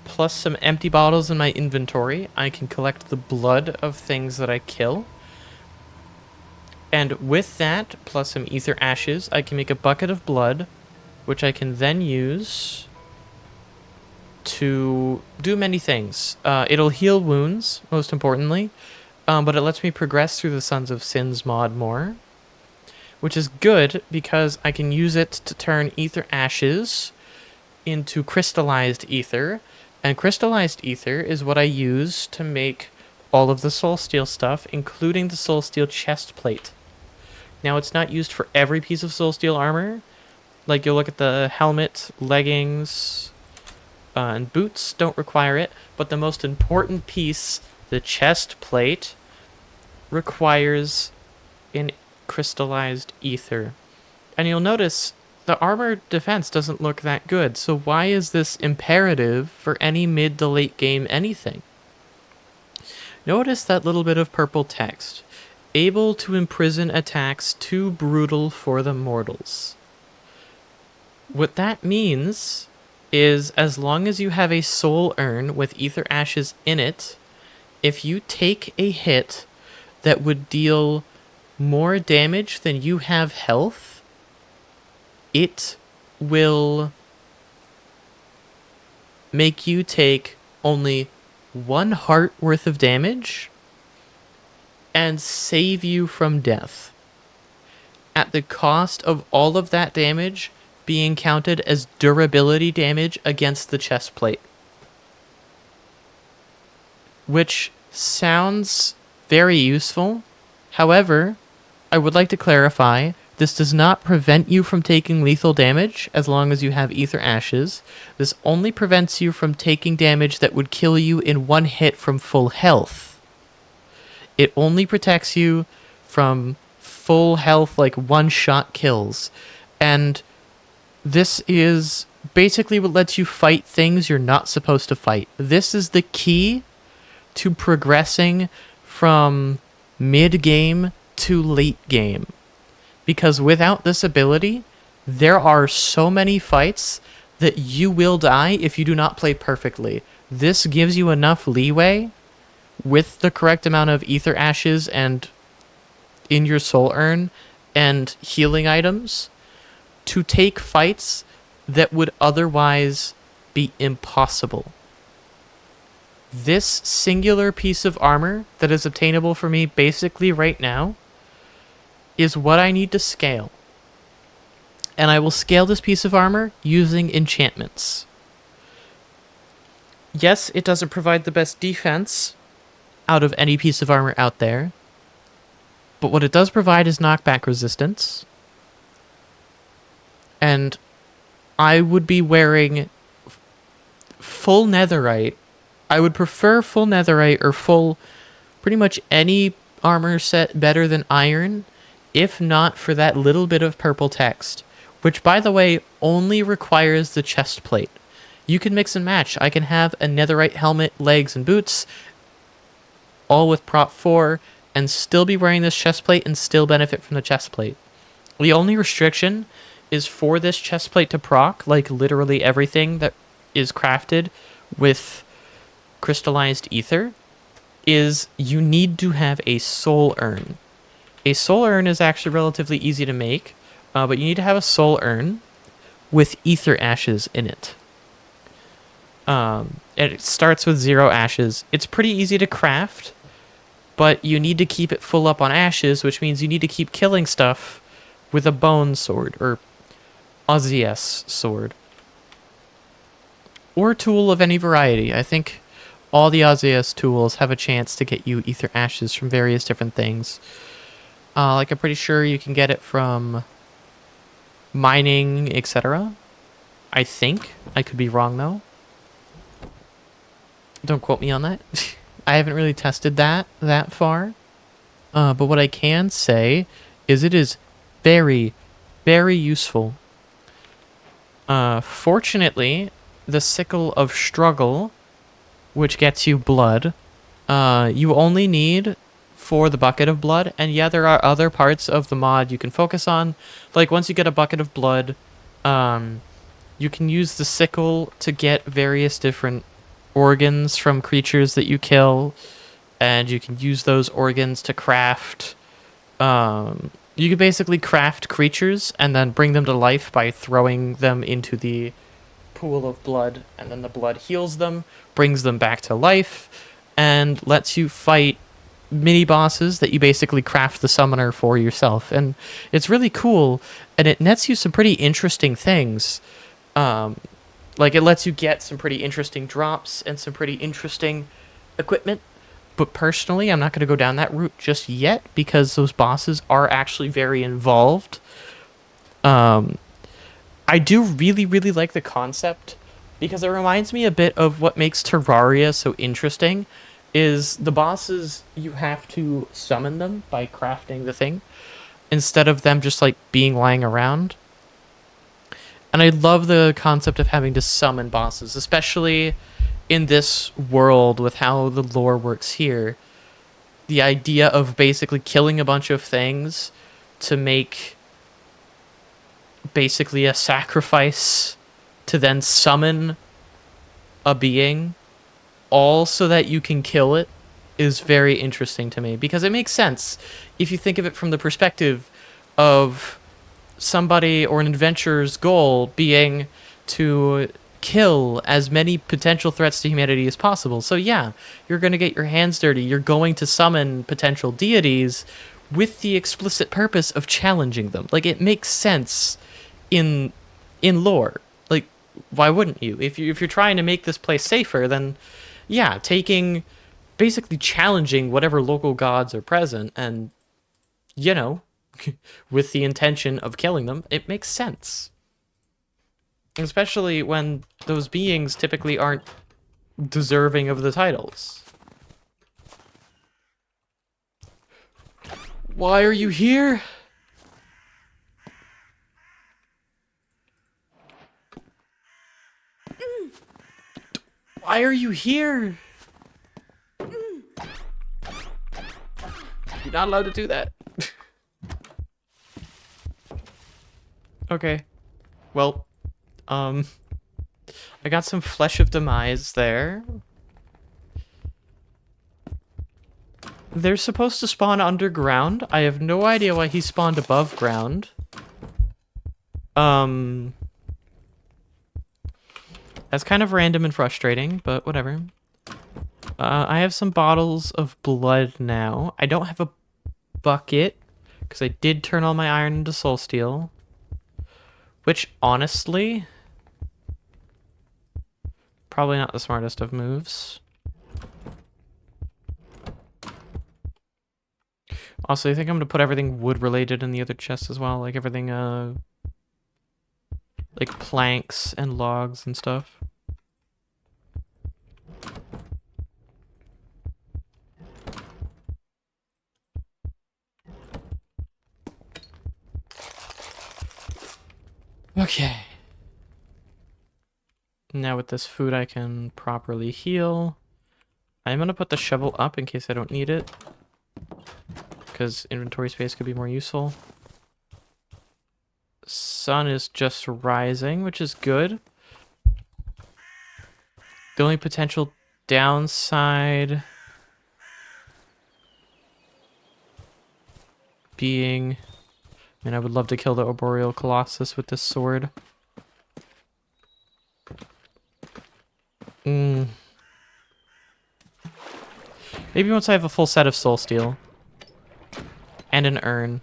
plus some empty bottles in my inventory, I can collect the blood of things that I kill. And with that, plus some ether ashes, I can make a bucket of blood, which I can then use to do many things. It'll heal wounds, most importantly, but it lets me progress through the Sons of Sins mod more, which is good because I can use it to turn ether ashes into crystallized ether, and crystallized ether is what I use to make all of the soul steel stuff, including the soul steel chest plate. Now, it's not used for every piece of soul steel armor. Like, you'll look at the helmet, leggings, and boots don't require it, but the most important piece, the chest plate, requires an crystallized ether. And you'll notice the armor defense doesn't look that good, so why is this imperative for any mid to late game anything? Notice that little bit of purple text. Able to imprison attacks too brutal for the mortals. What that means is as long as you have a soul urn with ether ashes in it, if you take a hit that would deal more damage than you have health, it will make you take only 1 heart worth of damage and save you from death, at the cost of all of that damage being counted as durability damage against the chest plate. Which sounds very useful. However, I would like to clarify, this does not prevent you from taking lethal damage as long as you have ether ashes. This only prevents you from taking damage that would kill you in 1 hit from full health. It only protects you from full health, like 1-shot kills. And this is basically what lets you fight things you're not supposed to fight. This is the key to progressing from mid-game to late game. Because without this ability, there are so many fights that you will die if you do not play perfectly. This gives you enough leeway with the correct amount of ether ashes and in your soul urn and healing items to take fights that would otherwise be impossible. This singular piece of armor that is obtainable for me basically right now is what I need to scale. And I will scale this piece of armor using enchantments. Yes, it doesn't provide the best defense out of any piece of armor out there, but what it does provide is knockback resistance. And I would be wearing full netherite. I would prefer full netherite or full pretty much any armor set better than iron, if not for that little bit of purple text, which, by the way, only requires the chest plate. You can mix and match. I can have a netherite helmet, legs, and boots, all with prop 4, and still be wearing this chest plate and still benefit from the chest plate. The only restriction is for this chest plate to proc, like literally everything that is crafted with crystallized ether, is you need to have a soul urn. A soul urn is actually relatively easy to make, but you need to have a soul urn with ether ashes in it. And it starts with 0 ashes. It's pretty easy to craft, but you need to keep it full up on ashes, which means you need to keep killing stuff with a bone sword, or Ozies sword. Or tool of any variety. I think all the Ozies tools have a chance to get you ether ashes from various different things. Like, I'm pretty sure you can get it from mining, etc. I think. I could be wrong, though. Don't quote me on that. I haven't really tested that far. But what I can say is it is very, very useful. Fortunately, the Sickle of Struggle, which gets you blood, you only need for the bucket of blood. And yeah, there are other parts of the mod you can focus on. Like, once you get a bucket of blood, you can use the sickle to get various different organs from creatures that you kill, and you can use those organs to craft. You can basically craft creatures and then bring them to life by throwing them into the pool of blood, and then the blood heals them, brings them back to life, and lets you fight mini bosses that you basically craft the summoner for yourself. And it's really cool, and it nets you some pretty interesting things. Like, it lets you get some pretty interesting drops and some pretty interesting equipment. But personally, I'm not going to go down that route just yet, because those bosses are actually very involved. I do really, really like the concept, because it reminds me a bit of what makes Terraria so interesting, is the bosses, you have to summon them by crafting the thing, instead of them just, like, being lying around. And I love the concept of having to summon bosses, especially in this world with how the lore works here. The idea of basically killing a bunch of things to make basically a sacrifice to then summon a being, all so that you can kill it, is very interesting to me, because it makes sense if you think of it from the perspective of somebody or an adventurer's goal being to kill as many potential threats to humanity as possible. So yeah, you're going to get your hands dirty. You're going to summon potential deities with the explicit purpose of challenging them. Like, it makes sense in lore. Like, why wouldn't you? If you're trying to make this place safer, then yeah, basically challenging whatever local gods are present, and with the intention of killing them, it makes sense. Especially when those beings typically aren't deserving of the titles. Why are you here? Why are you here? You're not allowed to do that. Okay. Well, I got some Flesh of Demise there. They're supposed to spawn underground. I have no idea why he spawned above ground. That's kind of random and frustrating, but whatever. I have some bottles of blood now. I don't have a bucket because I did turn all my iron into soul steel. Which, honestly, probably not the smartest of moves. Also, I think I'm going to put everything wood-related in the other chest as well. Like everything, like planks and logs and stuff. Okay. Now with this food, I can properly heal. I'm going to put the shovel up in case I don't need it, because inventory space could be more useful. Sun is just rising, which is good. The only potential downside being... I mean, I would love to kill the Arboreal Colossus with this sword. Maybe once I have a full set of soul steel. And an urn.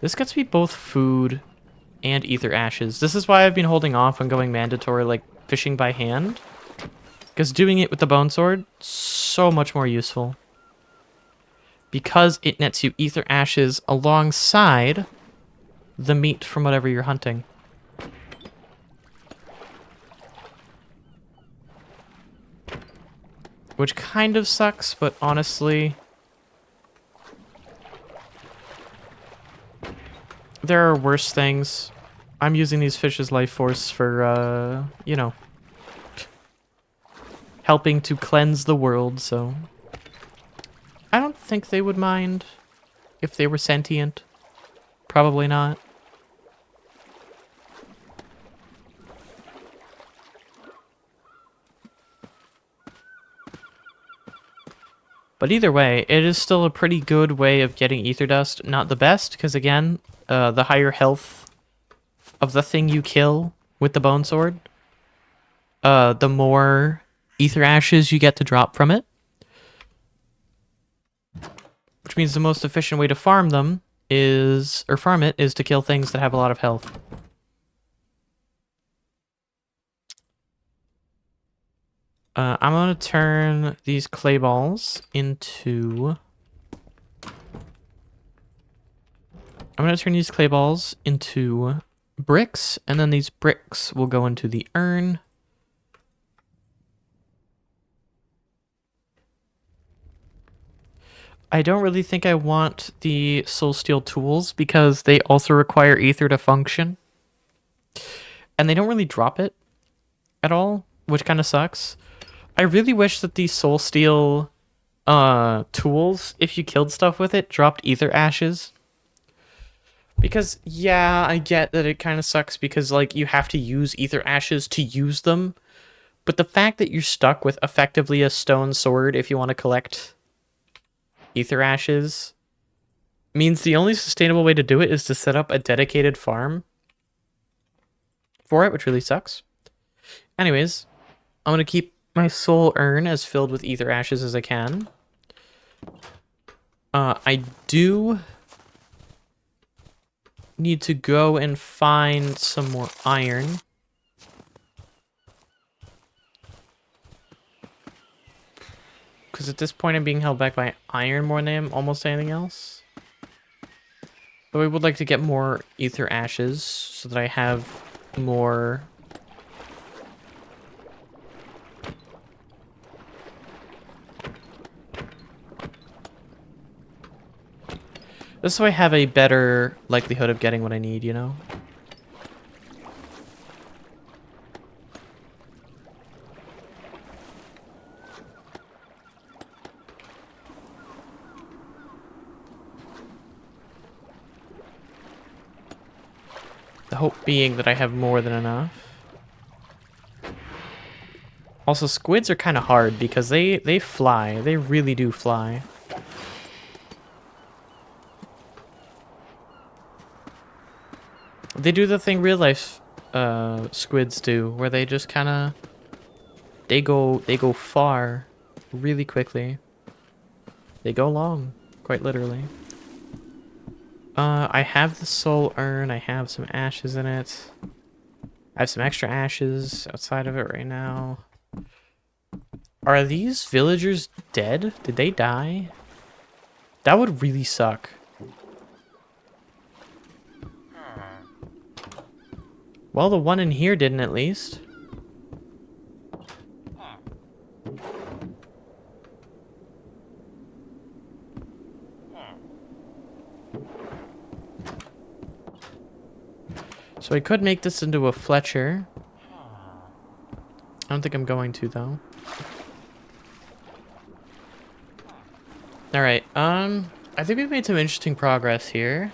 This gets me both food and ether ashes. This is why I've been holding off on going mandatory, like, fishing by hand. Because doing it with the bone sword, so much more useful. Because it nets you ether ashes alongside the meat from whatever you're hunting. Which kind of sucks, but honestly... there are worse things. I'm using these fish as life force for, you know... helping to cleanse the world, so... I don't think they would mind if they were sentient. Probably not. But either way, it is still a pretty good way of getting ether dust. Not the best, because again, the higher health of the thing you kill with the bone sword, the more ether ashes you get to drop from it. Which means the most efficient way to farm them is, or farm it, is to kill things that have a lot of health. I'm going to turn these clay balls into... I'm going to turn these clay balls into bricks, and then these bricks will go into the urn. I don't really think I want the soul steel tools because they also require ether to function. And they don't really drop it at all, which kind of sucks. I really wish that these soul steel tools, if you killed stuff with it, dropped ether ashes. Because, yeah, I get that it kind of sucks because, like, you have to use ether ashes to use them. But the fact that you're stuck with effectively a stone sword if you want to collect ether ashes means the only sustainable way to do it is to set up a dedicated farm for it, which really sucks. Anyways, I'm going to keep my soul urn as filled with ether ashes as I can. I do need to go and find some more iron. Because at this point I'm being held back by iron more than I am almost anything else. But I would like to get more ether ashes so that I have more... This is so I have a better likelihood of getting what I need, you know? The hope being that I have more than enough. Also, squids are kind of hard because they fly. They really do fly. They do the thing real life squids do, where they just kind of they go far really quickly. They go long, quite literally. I have the soul urn. I have some ashes in it. I have some extra ashes outside of it right now. Are these villagers dead? Did they die? That would really suck. Well, the one in here didn't, at least. So I could make this into a Fletcher. I don't think I'm going to, though. Alright, I think we've made some interesting progress here.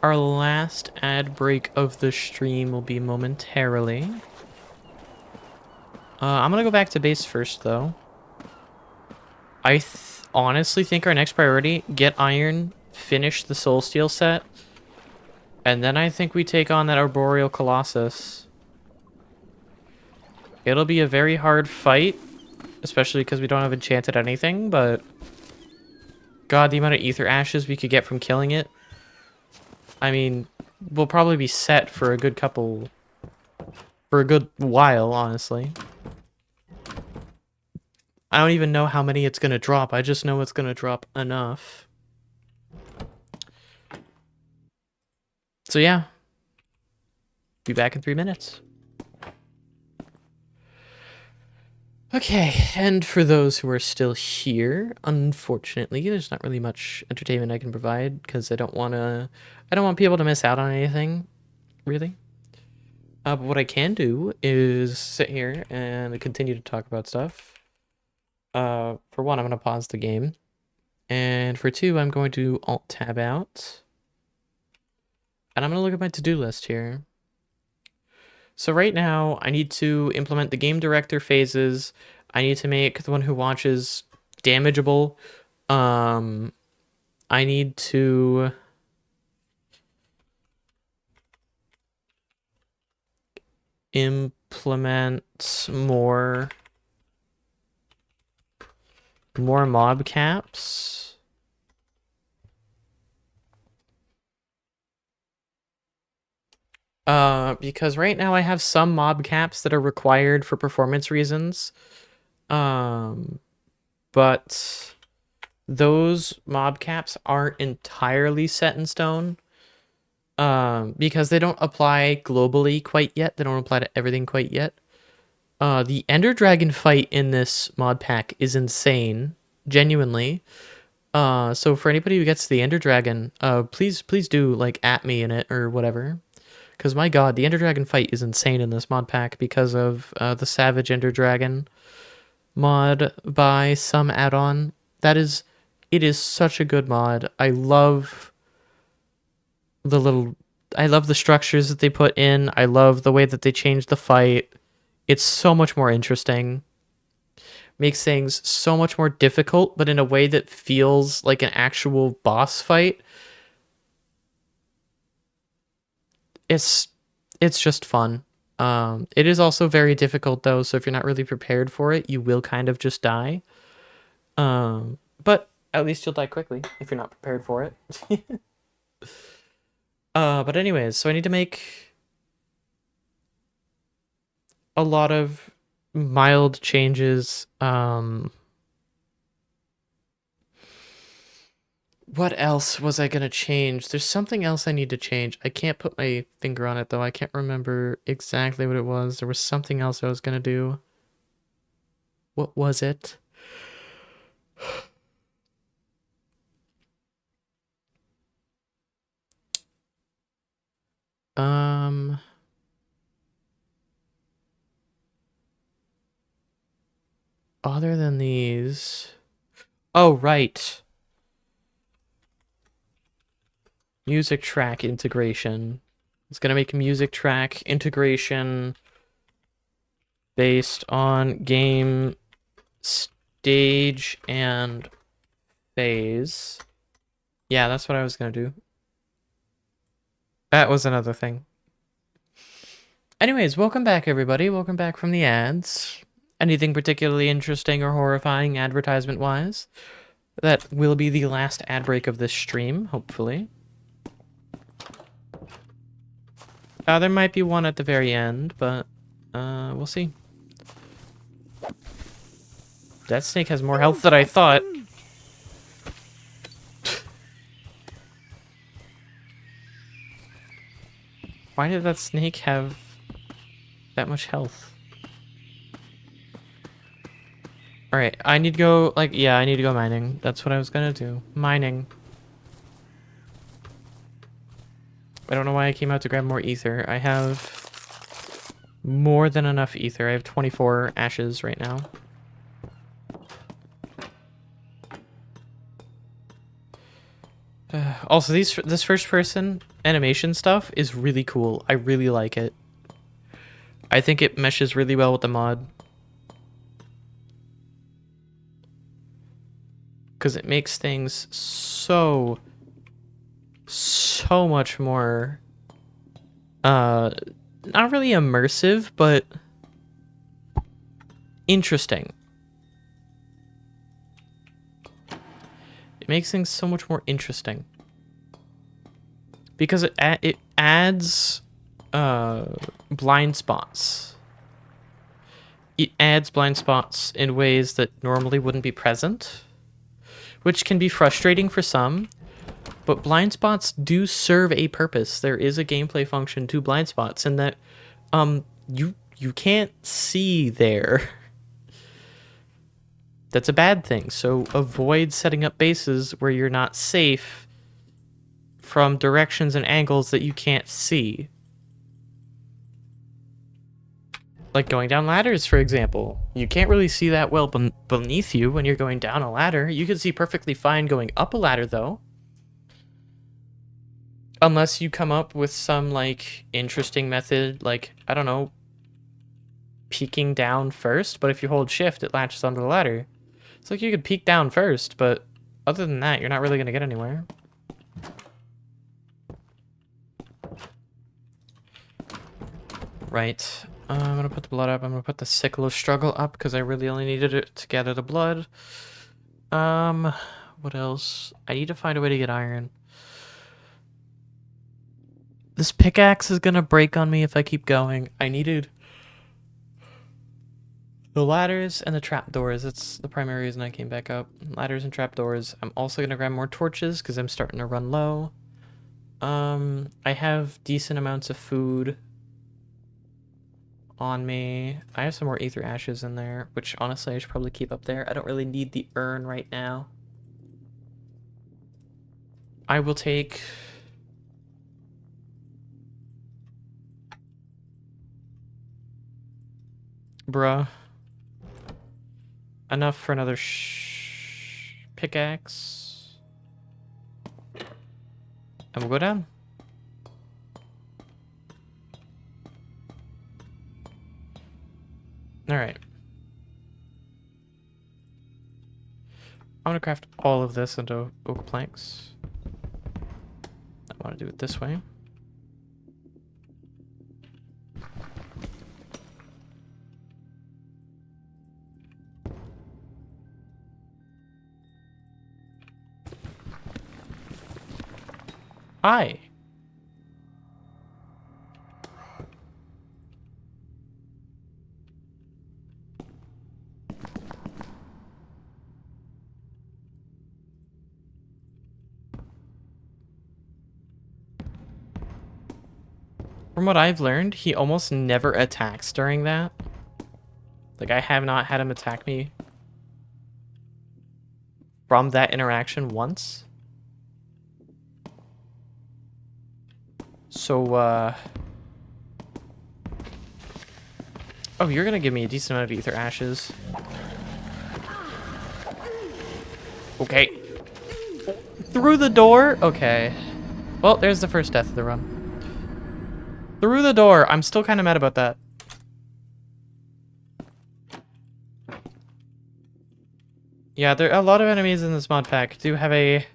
Our last ad break of the stream will be momentarily. I'm gonna go back to base first, though. I honestly think our next priority, get iron, finish the soul steel set, and then I think we take on that arboreal colossus. It'll be a very hard fight, especially because we don't have enchanted anything, but God, the amount of ether ashes we could get from killing it. I mean, we'll probably be set for a good while, honestly. I don't even know how many it's gonna drop. I just know it's gonna drop enough. So yeah. Be back in 3 minutes. Okay, and for those who are still here, unfortunately, there's not really much entertainment I can provide because I don't want people to miss out on anything, really. But what I can do is sit here and continue to talk about stuff. For one, I'm going to pause the game. And for two, I'm going to Alt-Tab out. And I'm going to look at my to-do list here. So right now, I need to implement the game director phases. I need to make the one who watches damageable. I need to implement more mob caps. Because right now I have some mob caps that are required for performance reasons. But those mob caps aren't entirely set in stone. Because they don't apply globally quite yet. They don't apply to everything quite yet. The Ender Dragon fight in this mod pack is insane, genuinely. So for anybody who gets the Ender Dragon, please do like at me in it or whatever. Because my god, the Ender Dragon fight is insane in this mod pack because of the Savage Ender Dragon mod by some add-on. It is such a good mod. I love the structures that they put in. I love the way that they changed the fight. It's so much more interesting. Makes things so much more difficult, but in a way that feels like an actual boss fight. It's just fun. It is also very difficult though, so if you're not really prepared for it, you will kind of just die. But at least you'll die quickly if you're not prepared for it. But anyways, so I need to make a lot of mild changes. What else was I gonna change? There's something else I need to change. I can't put my finger on it though. I can't remember exactly what it was. There was something else I was gonna do. What was it? Other than these... Oh, right. Music track integration. It's gonna make music track integration based on game stage and phase. Yeah, that's what I was gonna do. That was another thing. Anyways, welcome back, everybody. Welcome back from the ads. Anything particularly interesting or horrifying advertisement-wise? That will be the last ad break of this stream, hopefully. There might be one at the very end, but we'll see. That snake has more health than I thought. Why did that snake have that much health? Alright, I need to go, yeah, I need to go mining. That's what I was gonna do. Mining. I don't know why I came out to grab more ether. I have more than enough ether. I have 24 ashes right now. Also, this first-person animation stuff is really cool. I really like it. I think it meshes really well with the mod. Because it makes things so much more, not really immersive, but interesting. It makes things so much more interesting. Because it adds blind spots. It adds blind spots in ways that normally wouldn't be present, which can be frustrating for some, but blind spots do serve a purpose. There is a gameplay function to blind spots in that you can't see there. That's a bad thing, so avoid setting up bases where you're not safe from directions and angles that you can't see. Like going down ladders, for example. You can't really see that well beneath you when you're going down a ladder. You can see perfectly fine going up a ladder, though. Unless you come up with some, like, interesting method, like, I don't know, peeking down first, but if you hold shift, it latches onto the ladder. It's like you could peek down first, but other than that, you're not really going to get anywhere. Right. I'm going to put the blood up. I'm going to put the sickle of struggle up because I really only needed it to gather the blood. What else? I need to find a way to get iron. This pickaxe is going to break on me if I keep going. I needed the ladders and the trapdoors. That's the primary reason I came back up. Ladders and trapdoors. I'm also going to grab more torches because I'm starting to run low. I have decent amounts of food on me. I have some more ether ashes in there, which honestly I should probably keep up there. I don't really need the urn right now. I will take... Bruh. Enough for another pickaxe. And we'll go down. Alright. I'm gonna craft all of this into oak planks. I want to do it this way. Hi. From what I've learned, he almost never attacks during that. Like, I have not had him attack me from that interaction once. So, oh, you're gonna give me a decent amount of ether ashes. Okay. Through the door? Okay. Well, there's the first death of the run. Through the door. I'm still kind of mad about that. Yeah, a lot of enemies in this mod pack do have a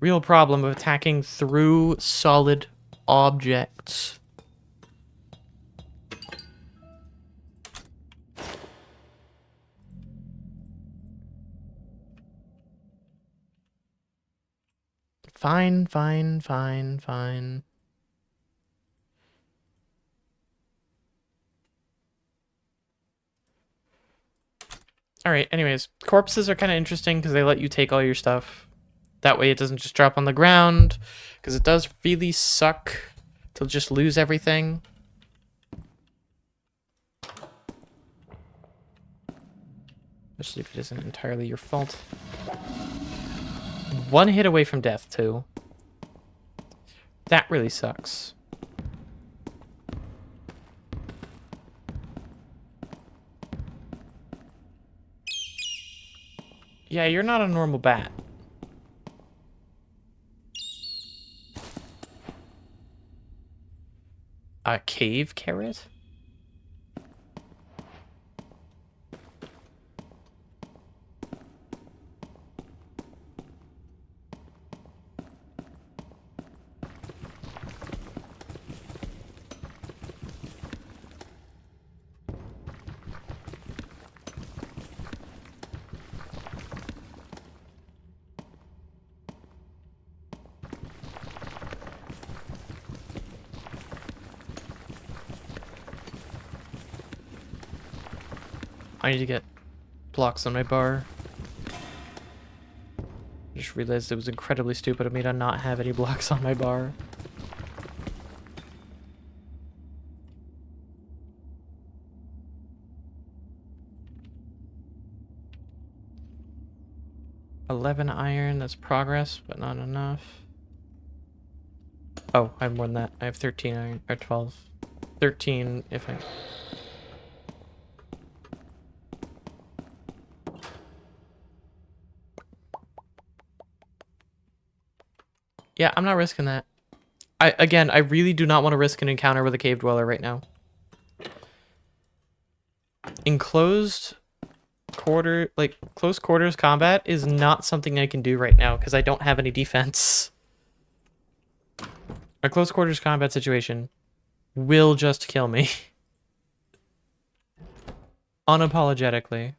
real problem of attacking through solid objects. Fine, fine, fine, fine. Alright, anyways. Corpses are kind of interesting because they let you take all your stuff. That way it doesn't just drop on the ground. Because it does really suck to just lose everything. Especially if it isn't entirely your fault. One hit away from death, too. That really sucks. Yeah, you're not a normal bat. A cave carrot? I need to get blocks on my bar. I just realized it was incredibly stupid of me to not have any blocks on my bar. $11 iron, that's progress, but not enough. Oh, I have more than that. I have 13 iron, or 12. 13 if I... Yeah, I'm not risking that. Again, I really do not want to risk an encounter with a cave dweller right now. Enclosed close quarters combat is not something I can do right now because I don't have any defense. A close quarters combat situation will just kill me. Unapologetically.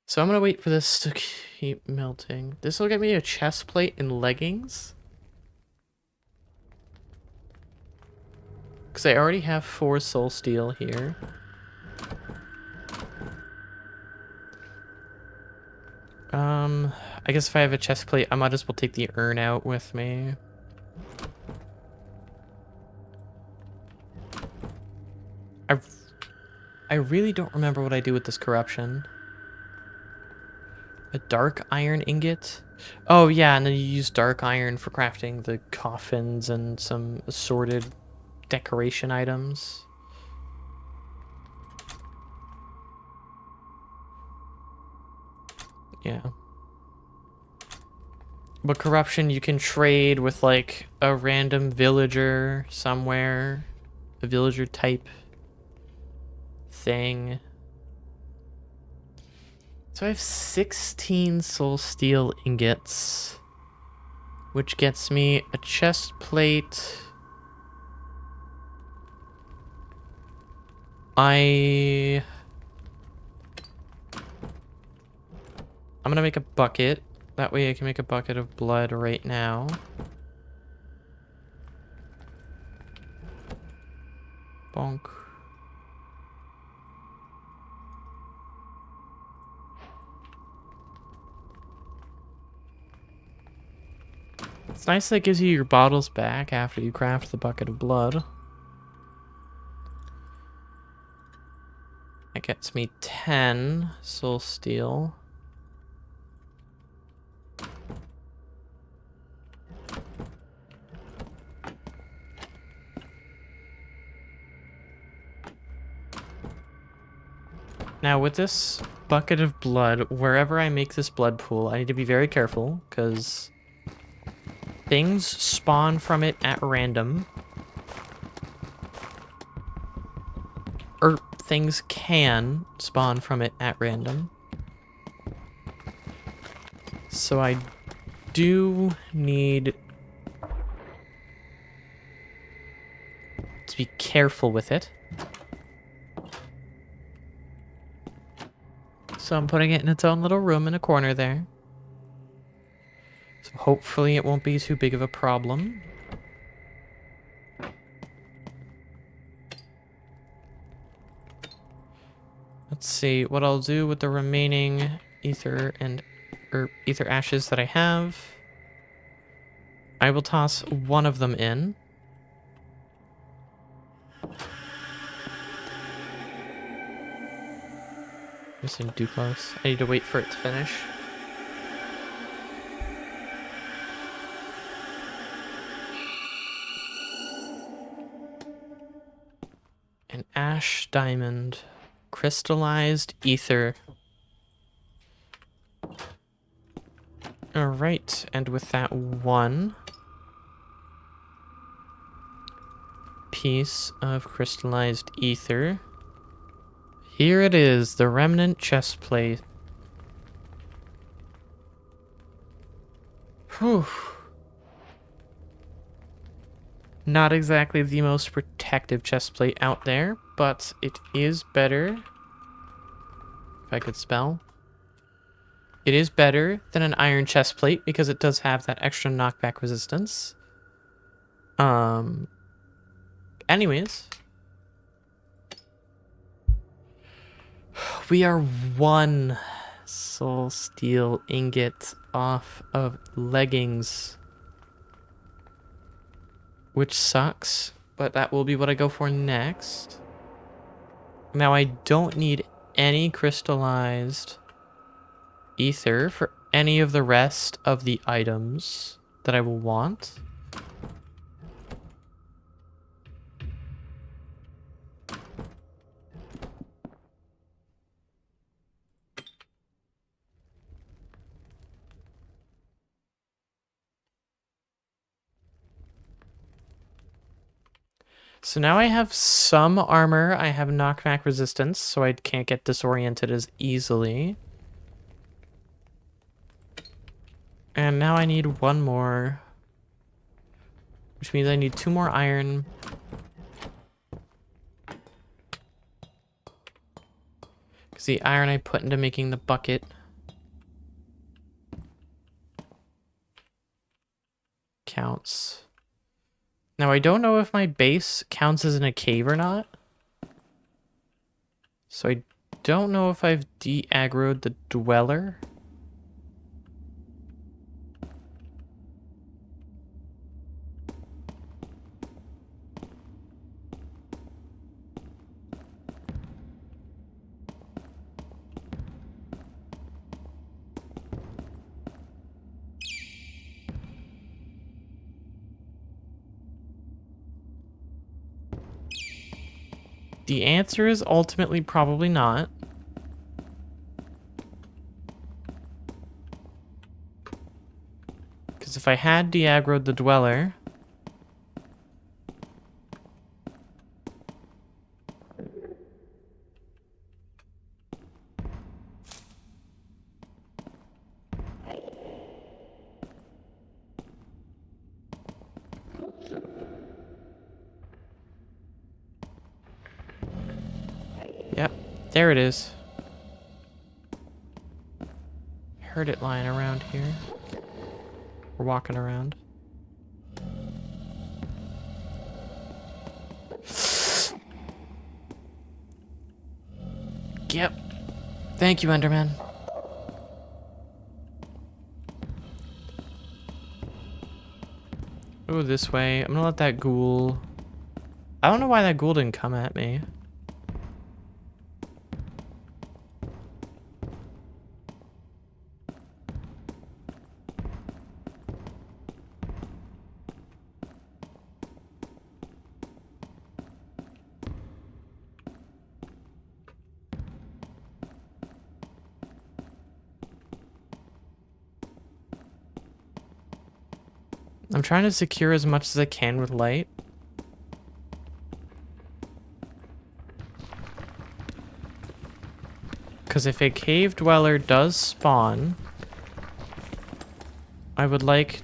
So I'm gonna wait for this to keep melting. This will get me a chest plate and leggings. Because I already have 4 soul steel here. I guess if I have a chest plate, I might as well take the urn out with me. I really don't remember what I do with this corruption. A dark iron ingot? Oh yeah, and then you use dark iron for crafting the coffins and some assorted decoration items. Yeah. But corruption you can trade with like a random villager somewhere. A villager type thing. So I have 16 soul steel ingots, which gets me a chest plate. I'm gonna make a bucket. That way I can make a bucket of blood right now. Bonk. It's nice that it gives you your bottles back after you craft the bucket of blood. That gets me 10 soul steel. Now with this bucket of blood, wherever I make this blood pool, I need to be very careful because things spawn from it at random. Or things can spawn from it at random. So I do need to be careful with it. So I'm putting it in its own little room in a corner there. Hopefully it won't be too big of a problem. Let's see what I'll do with the remaining ether ether ashes that I have. I will toss one of them in. Missing too close. I need to wait for it to finish. An ash diamond. Crystallized ether. Alright, and with that one piece of crystallized ether, here it is, the remnant chest plate. Whew. Not exactly the most protective chest plate out there, but it is better. If I could spell. It is better than an iron chest plate because it does have that extra knockback resistance. Anyways. We are one soul steel ingot off of leggings. Which sucks, but that will be what I go for next. Now I don't need any crystallized ether for any of the rest of the items that I will want. So now I have some armor. I have knockback resistance, so I can't get disoriented as easily. And now I need one more, which means I need 2 more iron. Because the iron I put into making the bucket counts. Now I don't know if my base counts as in a cave or not. So I don't know if I've de-aggroed the dweller. The answer is ultimately probably not. Because if I had de-aggroed the dweller... Yep, there it is. Heard it lying around here. We're walking around. Yep. Thank you, Enderman. Go this way. I'm gonna let that ghoul... I don't know why that ghoul didn't come at me. I'm trying to secure as much as I can with light. Because if a cave dweller does spawn, I would like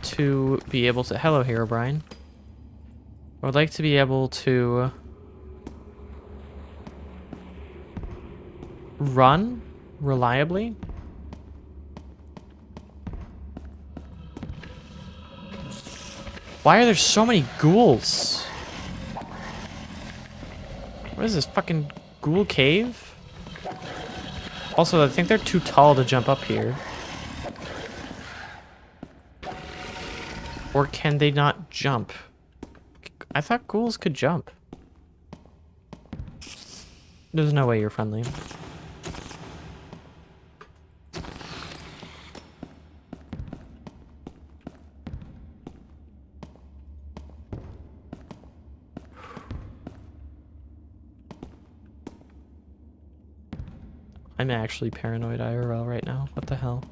to be able to... Hello, Herobrine. I would like to be able to run reliably. Why are there so many ghouls? What is this, fucking ghoul cave? Also, I think they're too tall to jump up here. Or can they not jump? I thought ghouls could jump. There's no way you're friendly. I'm actually paranoid IRL right now. What the hell?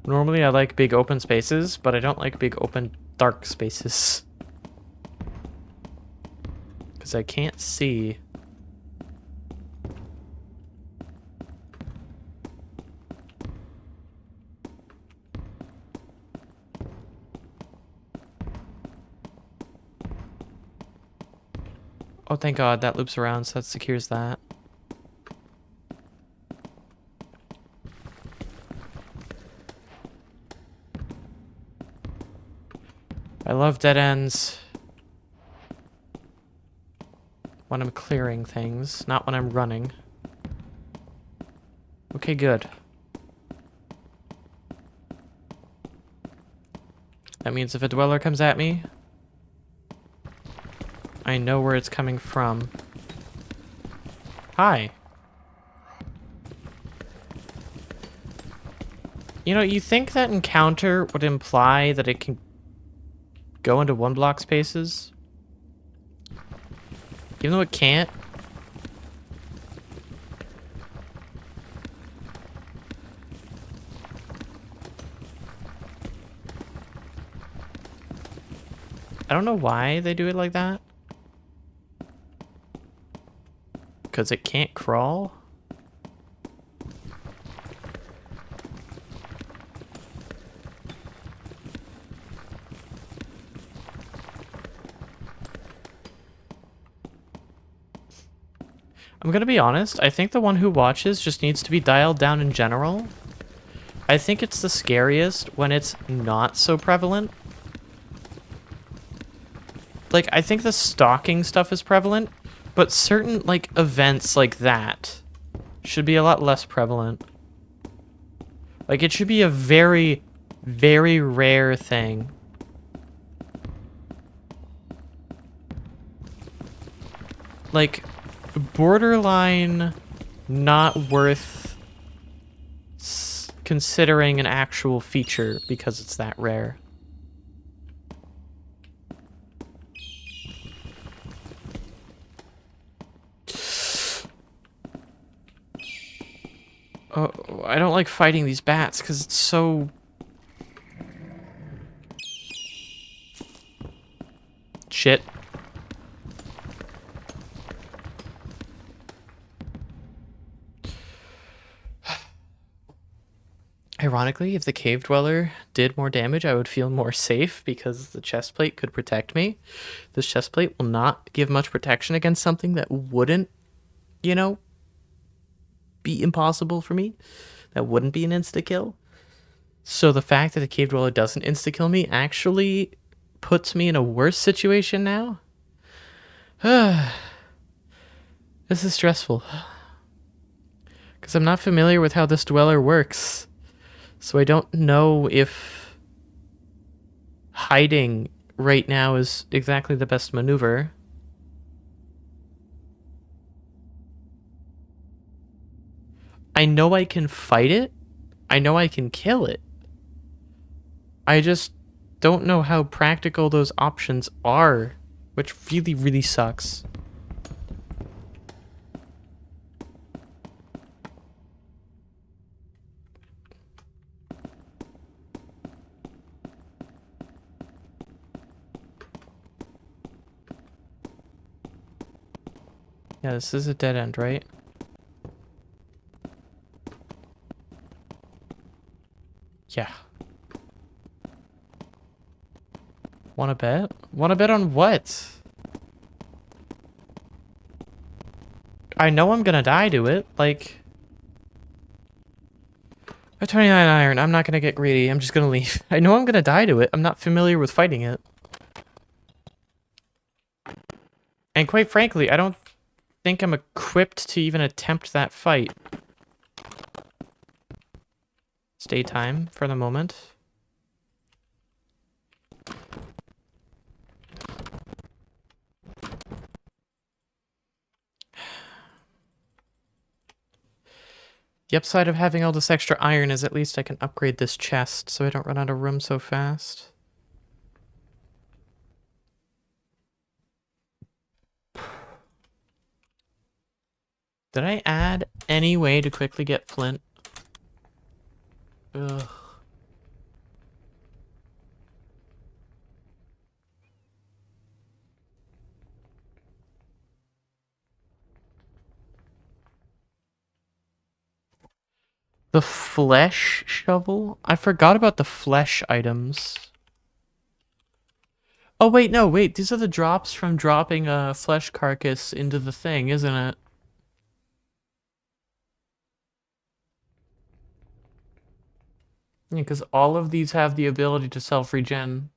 Normally I like big open spaces, but I don't like big open dark spaces. Because I can't see. Oh, thank God, that loops around, so that secures that. I love dead ends. When I'm clearing things, not when I'm running. Okay, good. That means if a dweller comes at me, I know where it's coming from. Hi. You know, you think that encounter would imply that it can go into 1-block spaces? Even though it can't? I don't know why they do it like that. Because it can't crawl? I'm gonna be honest, I think the one who watches just needs to be dialed down in general. I think it's the scariest when it's not so prevalent. Like, I think the stalking stuff is prevalent, but certain, like, events like that should be a lot less prevalent. Like, it should be a very, very rare thing. Like, borderline not worth considering an actual feature because it's that rare. Oh, I don't like fighting these bats because it's so... Shit. Ironically, if the cave dweller did more damage, I would feel more safe because the chest plate could protect me. This chest plate will not give much protection against something that wouldn't, you know, be impossible for me. That wouldn't be an insta-kill. So the fact that the cave dweller doesn't insta-kill me actually puts me in a worse situation now. This is stressful. Because I'm not familiar with how this dweller works. So I don't know if hiding right now is exactly the best maneuver. I know I can fight it. I know I can kill it. I just don't know how practical those options are, which really, really sucks. Yeah, this is a dead end, right? Yeah. Wanna bet? Wanna bet on what? I know I'm gonna die to it, like... A 29 iron. I'm not gonna get greedy. I'm just gonna leave. I know I'm gonna die to it. I'm not familiar with fighting it. And quite frankly, I don't think I'm equipped to even attempt that fight. Stay time for the moment. The upside of having all this extra iron is at least I can upgrade this chest so I don't run out of room so fast. Did I add any way to quickly get flint? Ugh. The flesh shovel? I forgot about the flesh items. Oh, wait, no, wait. These are the drops from dropping a flesh carcass into the thing, isn't it? Yeah, because all of these have the ability to self-regen.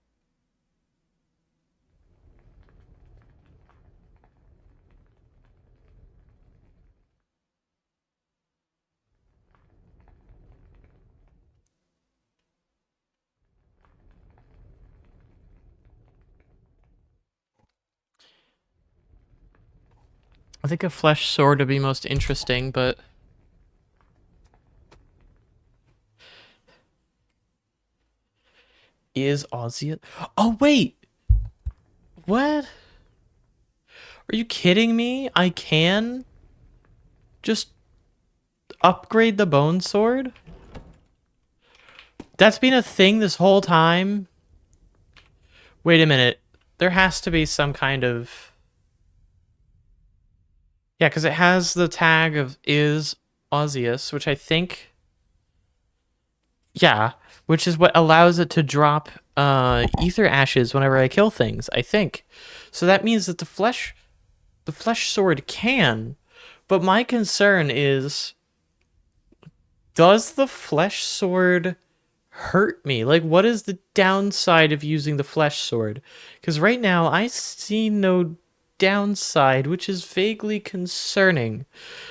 I think a flesh sword would be most interesting, but... Is Aussie... Oh, wait! What? Are you kidding me? I can just upgrade the bone sword? That's been a thing this whole time? Wait a minute. There has to be some kind of... Yeah, because it has the tag of is Ausius, which I think... Yeah, which is what allows it to drop ether ashes whenever I kill things, I think. So that means that the flesh sword can, but my concern is, does the flesh sword hurt me? Like, what is the downside of using the flesh sword? Because right now I see no downside, which is vaguely concerning.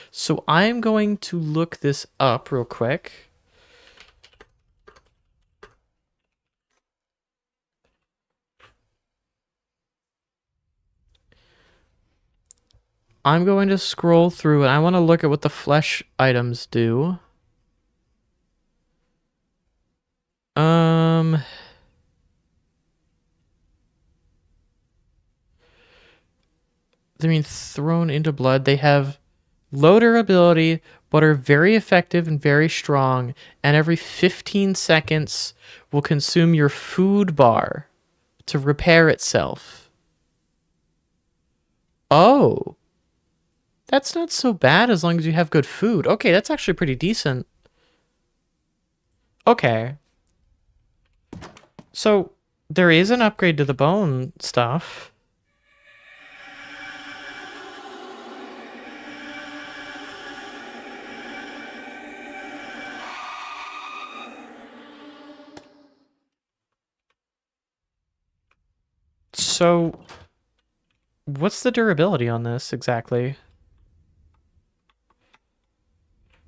So I'm going to look this up real quick. I'm going to scroll through and I want to look at what the flesh items do. I mean, thrown into blood. They have low durability, but are very effective and very strong. And every 15 seconds will consume your food bar to repair itself. Oh. That's not so bad as long as you have good food. Okay, that's actually pretty decent. Okay. So, there is an upgrade to the bone stuff. So, what's the durability on this exactly?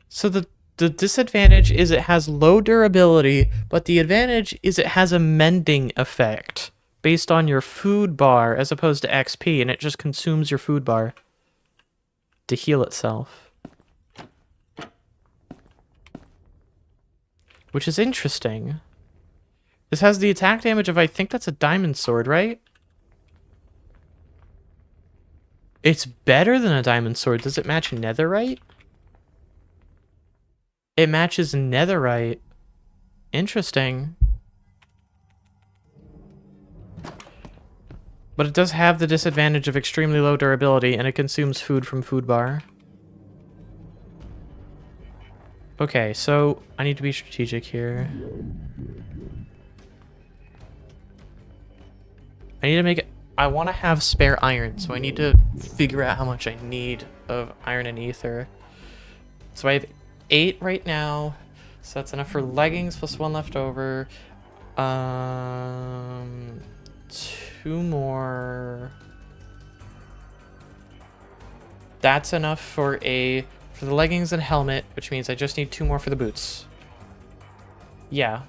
So the disadvantage is it has low durability, but the advantage is it has a mending effect based on your food bar as opposed to XP, and it just consumes your food bar to heal itself. Which is interesting. This has the attack damage of, I think that's a diamond sword, right? It's better than a diamond sword. Does it match netherite? It matches netherite. Interesting. But it does have the disadvantage of extremely low durability, and it consumes food from food bar. Okay, so I need to be strategic here. I need to make it... I want to have spare iron, so I need to figure out how much I need of iron and ether. So I have 8 right now. So that's enough for leggings plus one left over. Two more. That's enough for the leggings and helmet, which means I just need two more for the boots. Yeah.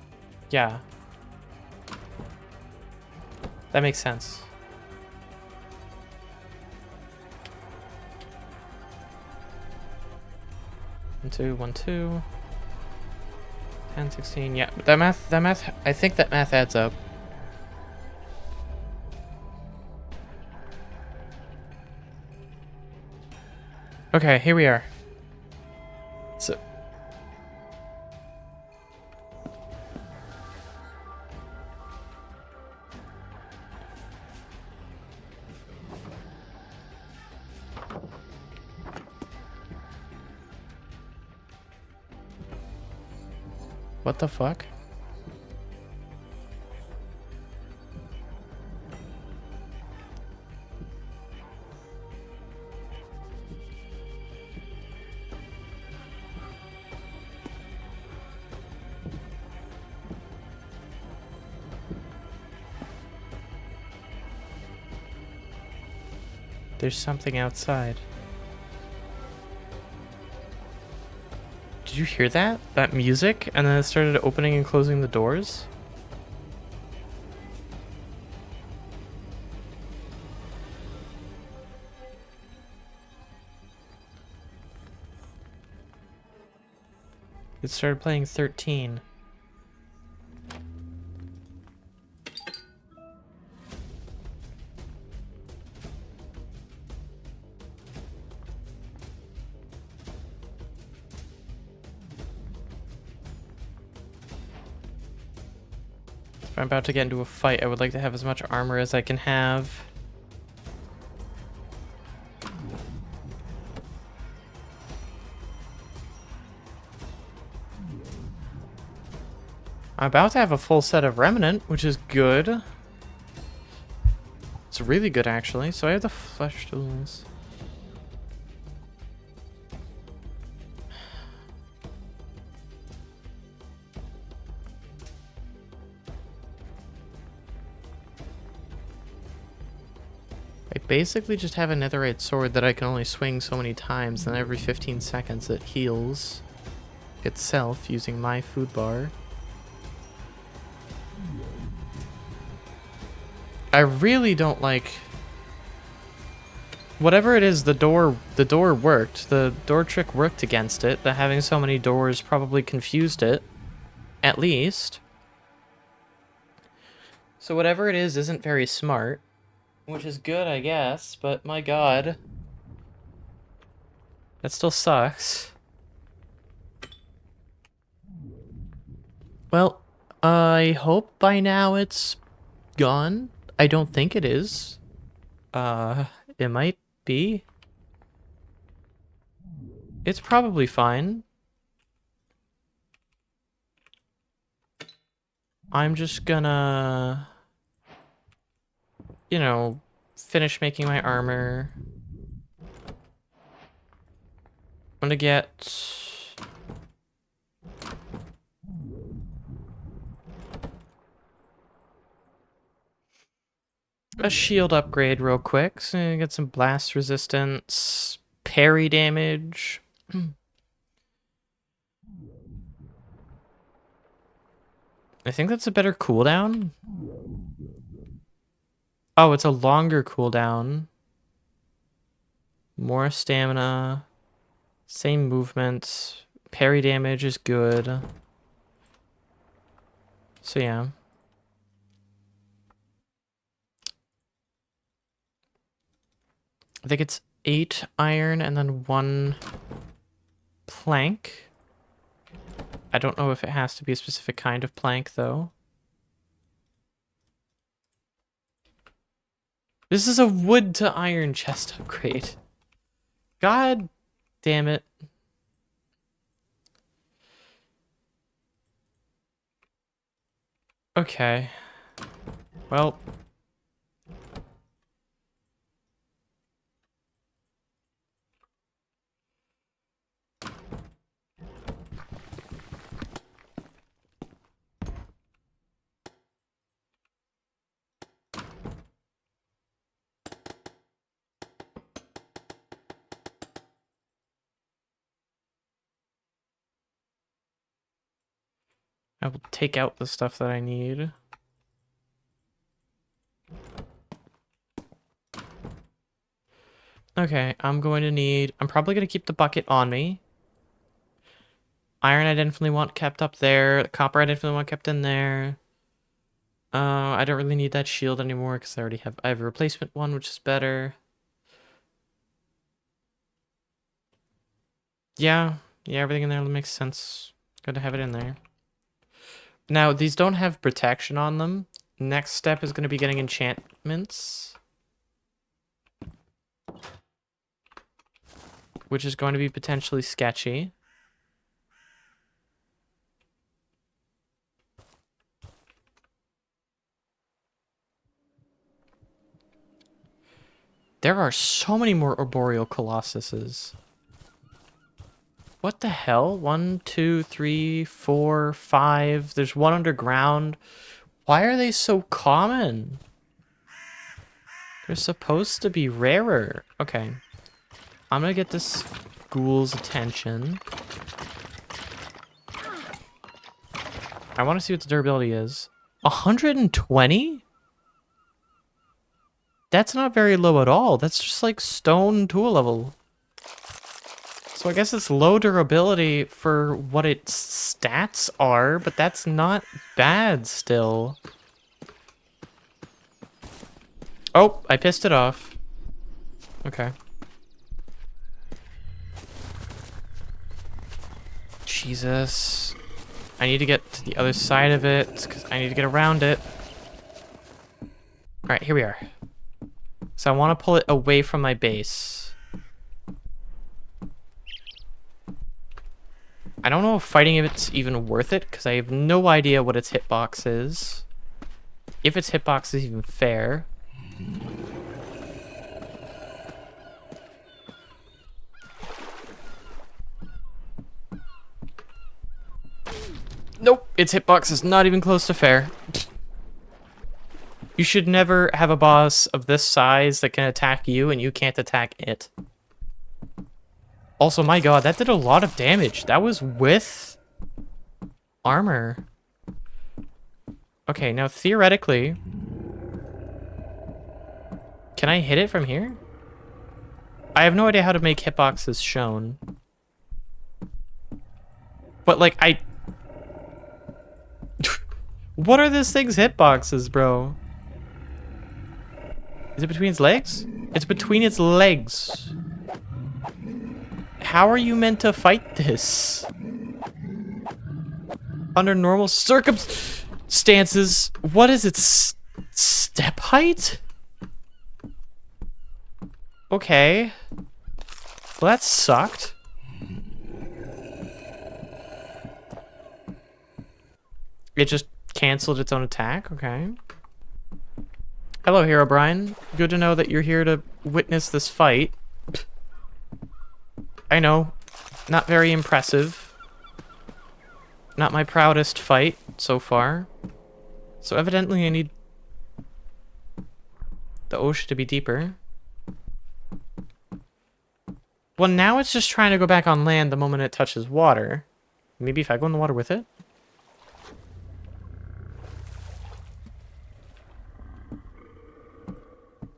Yeah. That makes sense. One, two, 1, 2. 10, 16. Yeah, that math, I think that math adds up. Okay, here we are. So, what the fuck? There's something outside. Did you hear that? That music? And then it started opening and closing the doors? It started playing 13. If I'm about to get into a fight, I would like to have as much armor as I can have. I'm about to have a full set of Remnant, which is good. It's really good, actually. So I have the flesh tools. I basically just have a netherite sword that I can only swing so many times, and every 15 seconds it heals itself using my food bar. I really don't like... Whatever it is, the door worked. The door trick worked against it. The having so many doors probably confused it. At least. So whatever it is isn't very smart. Which is good, I guess, but my god. That still sucks. Well, I hope by now it's gone. I don't think it is. It might be. It's probably fine. I'm just gonna, you know, finish making my armor. I'm gonna get... a shield upgrade real quick. So get some blast resistance, parry damage. I think that's a better cooldown. Oh, it's a longer cooldown. More stamina. Same movement. Parry damage is good. So yeah. I think it's 8 iron and then 1 plank. I don't know if it has to be a specific kind of plank, though. This is a wood to iron chest upgrade. God damn it. Okay. Well. I will take out the stuff that I need. Okay, I'm probably going to keep the bucket on me. Iron I definitely want kept up there. Copper I definitely want kept in there. I don't really need that shield anymore because I have a replacement one, which is better. Yeah, everything in there makes sense. Good to have it in there. Now, these don't have protection on them. Next step is going to be getting enchantments, which is going to be potentially sketchy. There are so many more arboreal colossuses. What the hell? 1, 2, 3, 4, 5. There's one underground. Why are they so common? They're supposed to be rarer. Okay. I'm gonna get this ghoul's attention. I want to see what the durability is. 120? That's not very low at all. That's just like stone tool level. So I guess it's low durability for what its stats are, but that's not bad still. Oh, I pissed it off. Okay. Jesus. I need to get to the other side of it, because I need to get around it. Alright, here we are. So I want to pull it away from my base. I don't know if fighting it's even worth it, because I have no idea what its hitbox is. If its hitbox is even fair. Nope, its hitbox is not even close to fair. You should never have a boss of this size that can attack you and you can't attack it. Also, my god, that did a lot of damage. That was with armor. Okay, now theoretically... Can I hit it from here? I have no idea how to make hitboxes shown. But, like, What are this thing's hitboxes, bro? Is it between its legs? It's between its legs. How are you meant to fight this? Under normal circumstances, what is its step height? Okay. Well, that sucked. It just canceled its own attack? Okay. Hello, Hero Brian. Good to know that you're here to witness this fight. I know. Not very impressive. Not my proudest fight so far. So evidently I need the ocean to be deeper. Well, now it's just trying to go back on land the moment it touches water. Maybe if I go in the water with it?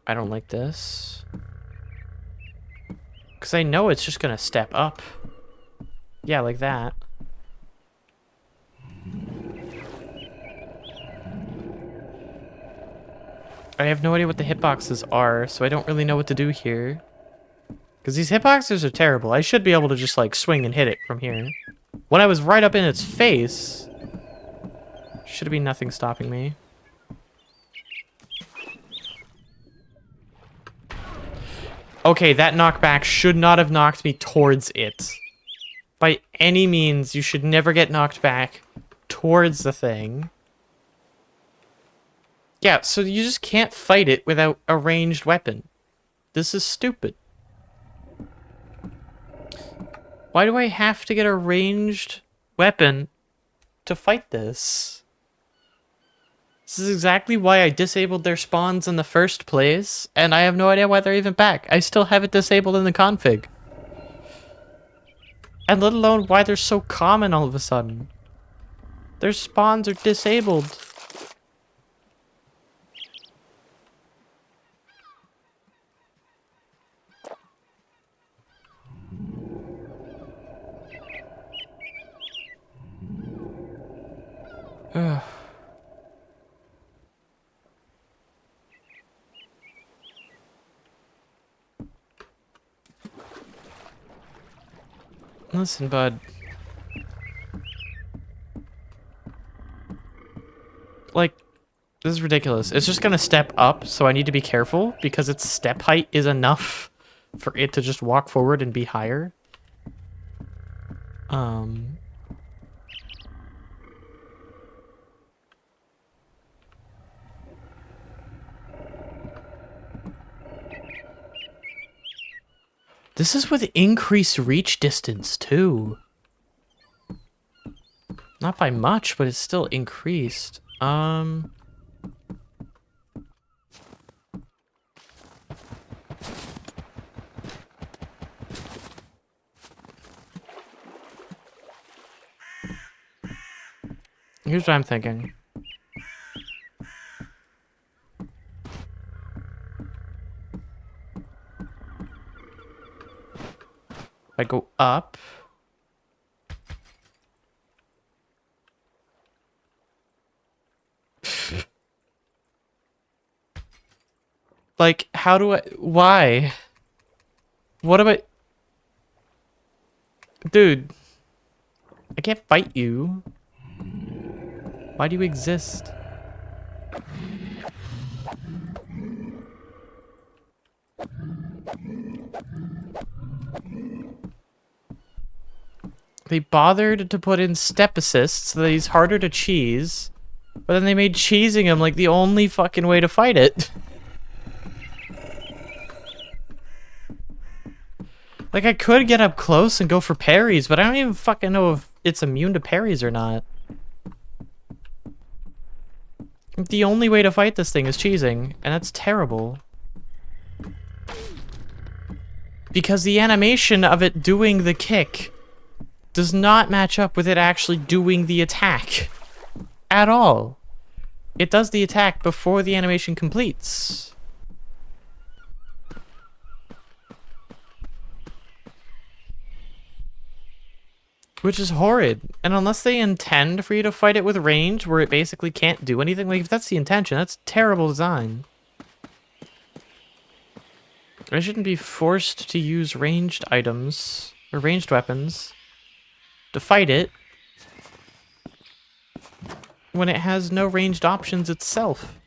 I don't like this. Because I know it's just going to step up. Yeah, like that. I have no idea what the hitboxes are, so I don't really know what to do here. Because these hitboxes are terrible. I should be able to just, like, swing and hit it from here. When I was right up in its face, should be nothing stopping me. Okay, that knockback should not have knocked me towards it. By any means, you should never get knocked back towards the thing. Yeah, so you just can't fight it without a ranged weapon. This is stupid. Why do I have to get a ranged weapon to fight this? This is exactly why I disabled their spawns in the first place, and I have no idea why they're even back. I still have it disabled in the config. And let alone why they're so common all of a sudden. Their spawns are disabled. Ugh. Listen, bud. Like, this is ridiculous. It's just gonna step up, so I need to be careful because its step height is enough for it to just walk forward and be higher. This is with increased reach distance, too. Not by much, but it's still increased. Here's what I'm thinking. If I go up... Like, how do I... Why? What am I... Dude. I can't fight you. Why do you exist? They bothered to put in step assist so that he's harder to cheese, but then they made cheesing him like the only fucking way to fight it. Like, I could get up close and go for parries, but I don't even fucking know if it's immune to parries or not. The only way to fight this thing is cheesing, and that's terrible. Because the animation of it doing the kick does not match up with it actually doing the attack. At all. It does the attack before the animation completes. Which is horrid. And unless they intend for you to fight it with range, where it basically can't do anything, like, if that's the intention, that's terrible design. I shouldn't be forced to use ranged items, or ranged weapons, to fight it, when it has no ranged options itself.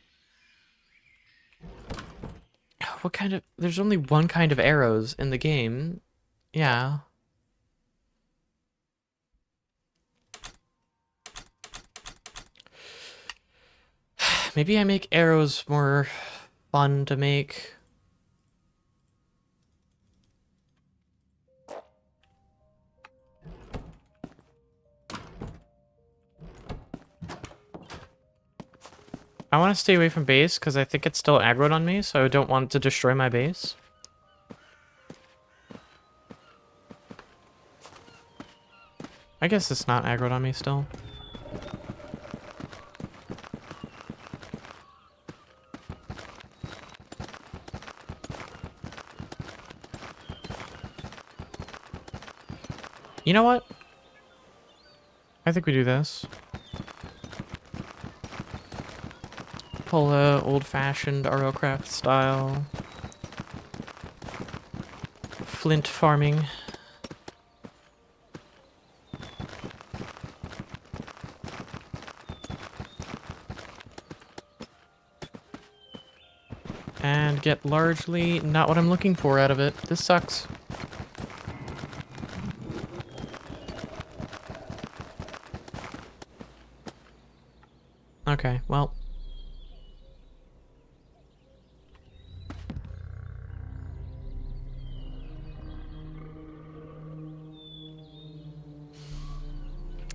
What kind of... There's only one kind of arrows in the game. Yeah. Maybe I make arrows more fun to make. I want to stay away from base because I think it's still aggroed on me, so I don't want it to destroy my base. I guess it's not aggroed on me still. You know what? I think we do this. Pull a old-fashioned RLCraft style. Flint farming. And get largely not what I'm looking for out of it. This sucks. Okay, well.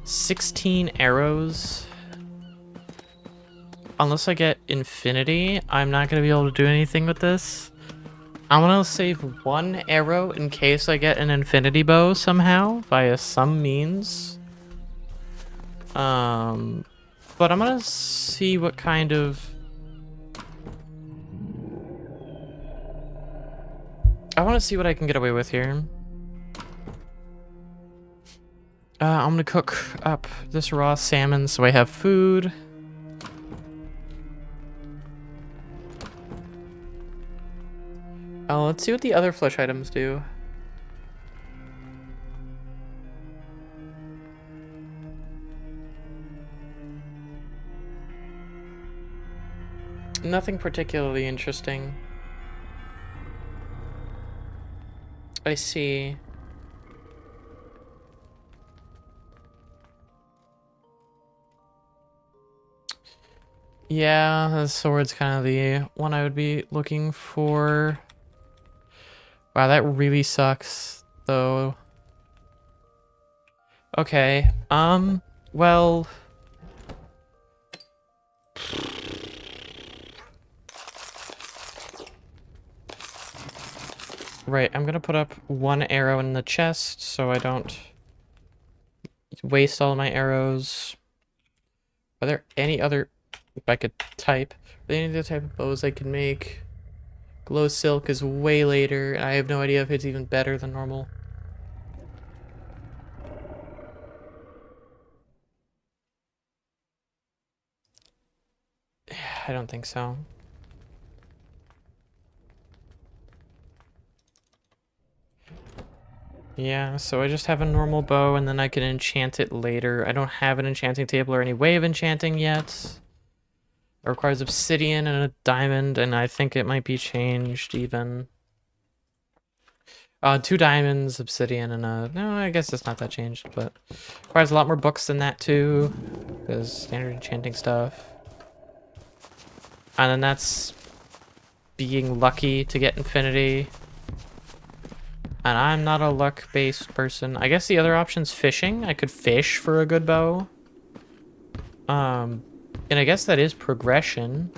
$16 arrows. Unless I get infinity, I'm not going to be able to do anything with this. I want to save 1 arrow in case I get an infinity bow somehow, via some means. But I'm gonna see what kind of... I want to see what I can get away with here. I'm gonna cook up this raw salmon so I have food. Let's see what the other flesh items do. Nothing particularly interesting. I see. Yeah, the sword's kind of the one I would be looking for. Wow, that really sucks, though. Okay, well... Right, I'm gonna put up one arrow in the chest so I don't waste all my arrows. Are there any other... If I could type... Are there any other type of bows I can make? Glow silk is way later, and I have no idea if it's even better than normal. I don't think so. Yeah, so I just have a normal bow and then I can enchant it later. I don't have an enchanting table or any way of enchanting yet. It requires obsidian and a diamond, and I think it might be changed even. 2 diamonds, obsidian, and a... No, I guess it's not that changed, but... Requires a lot more books than that too, because standard enchanting stuff. And then that's being lucky to get infinity. And I'm not a luck-based person. I guess the other option's fishing. I could fish for a good bow. And I guess that is progression.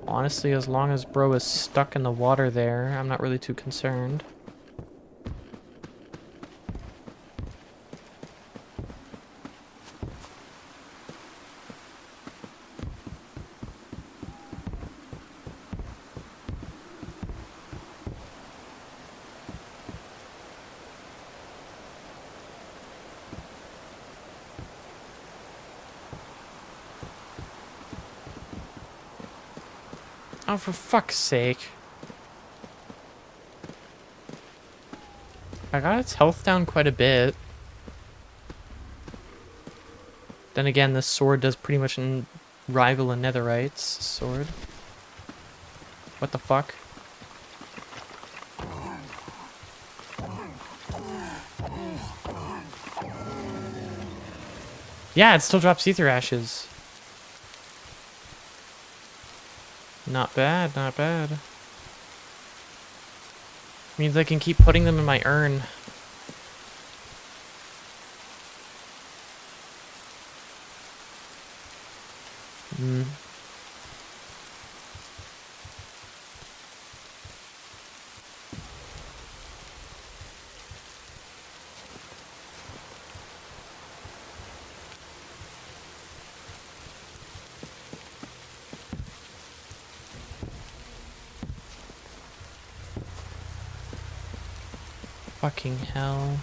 Honestly, as long as bro is stuck in the water there, I'm not really too concerned. Oh, for fuck's sake. I got its health down quite a bit. Then again, this sword does pretty much rival a netherite's sword. What the fuck? Yeah, it still drops ether ashes. Not bad, not bad. Means I can keep putting them in my urn. Fucking hell.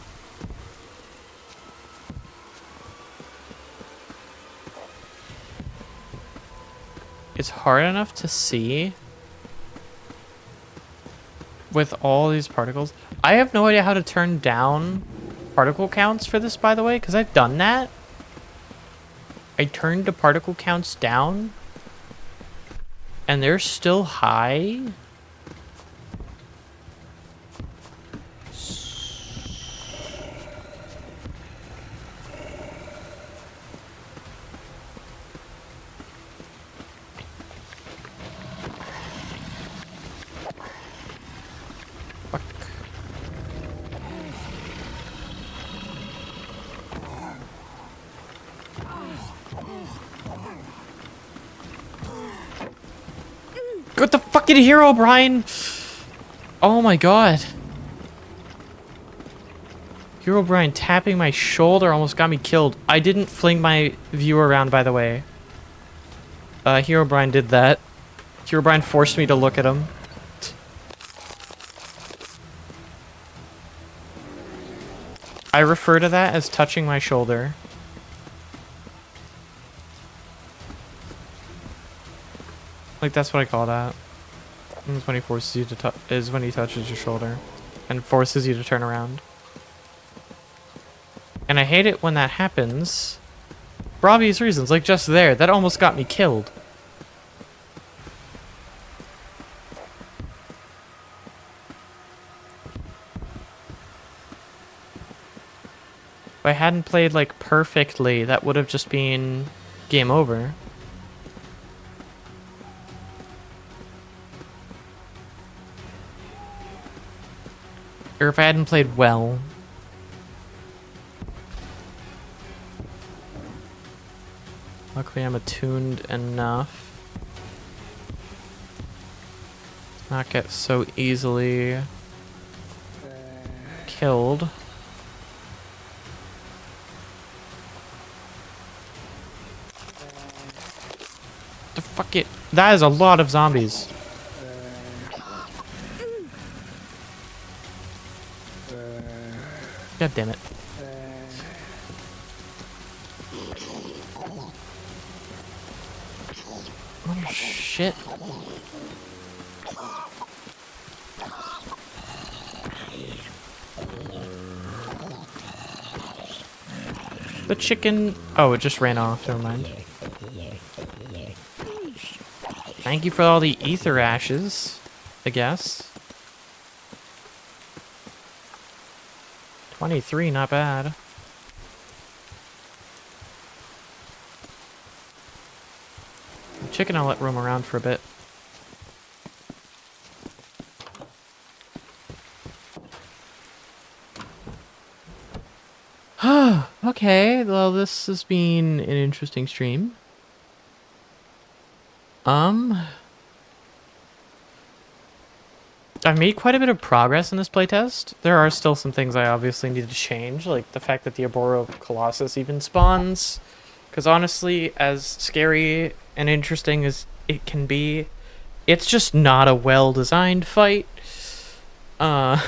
It's hard enough to see with all these particles. I have no idea how to turn down particle counts for this, by the way, because I've done that. I turned the particle counts down and they're still high. What the fucking hero, Brian? Oh my god. Hero Brian tapping my shoulder almost got me killed. I didn't fling my viewer around, by the way. Hero Brian did that. Hero Brian forced me to look at him. I refer to that as touching my shoulder. Like, that's what I call that. It's when he forces you to is when he touches your shoulder and forces you to turn around. And I hate it when that happens for obvious reasons. Like just there, that almost got me killed. If I hadn't played like perfectly, that would have just been game over. Or if I hadn't played well. Luckily I'm attuned enough to not get so easily killed. The fuck it. That is a lot of zombies. God damn it. Oh shit. The chicken... Oh, it just ran off. Never mind. Thank you for all the ether ashes, I guess. 23, not bad. The chicken I'll let roam around for a bit. Okay, well this has been an interesting stream. I've made quite a bit of progress in this playtest. There are still some things I obviously need to change, like the fact that the Arboro Colossus even spawns. Because honestly, as scary and interesting as it can be, it's just not a well-designed fight. And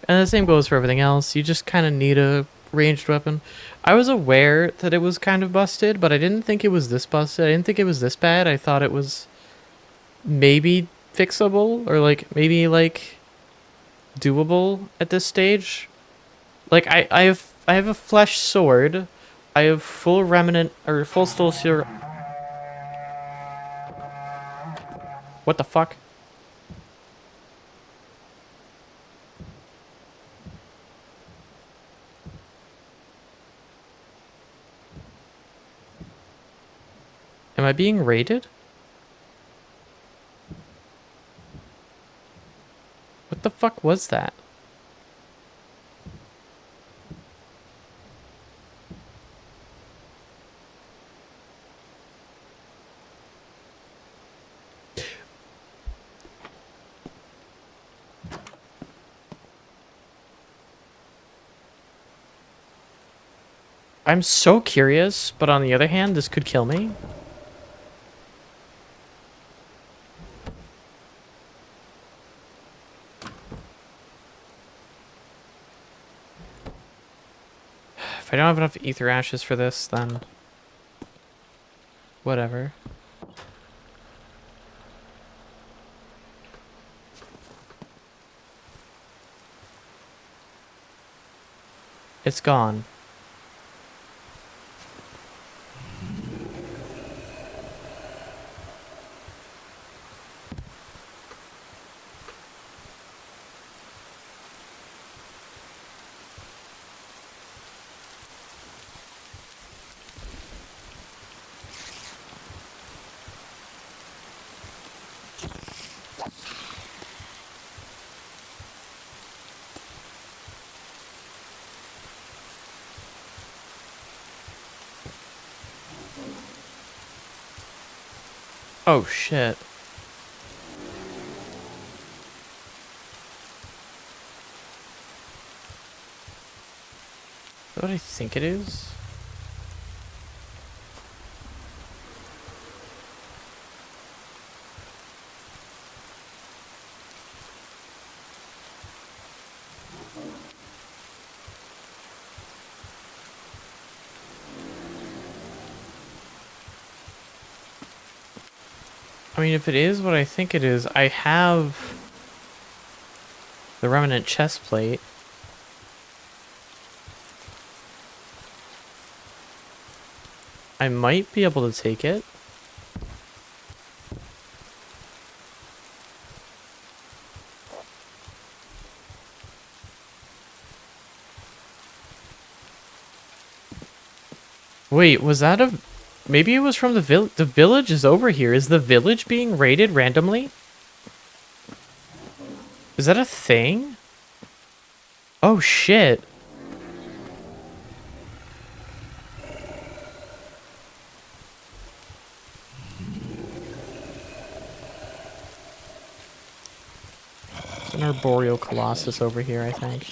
the same goes for everything else. You just kind of need a ranged weapon. I was aware that it was kind of busted, but I didn't think it was this busted. I didn't think it was this bad. I thought it was maybe fixable or like maybe like doable at this stage. Like I have a flesh sword. I have full remnant or full steel shield. What the fuck? Am I being raided? What the fuck was that? I'm so curious, but on the other hand, this could kill me. If I don't have enough ether ashes for this, then whatever. It's gone. Oh shit. that what I think it is? I mean, if it is what I think it is, I have the remnant chest plate. I might be able to take it. Wait, was that a... Maybe it was from the village. The village is over here. Is the village being raided randomly? Is that a thing? Oh, shit. It's an arboreal colossus over here, I think.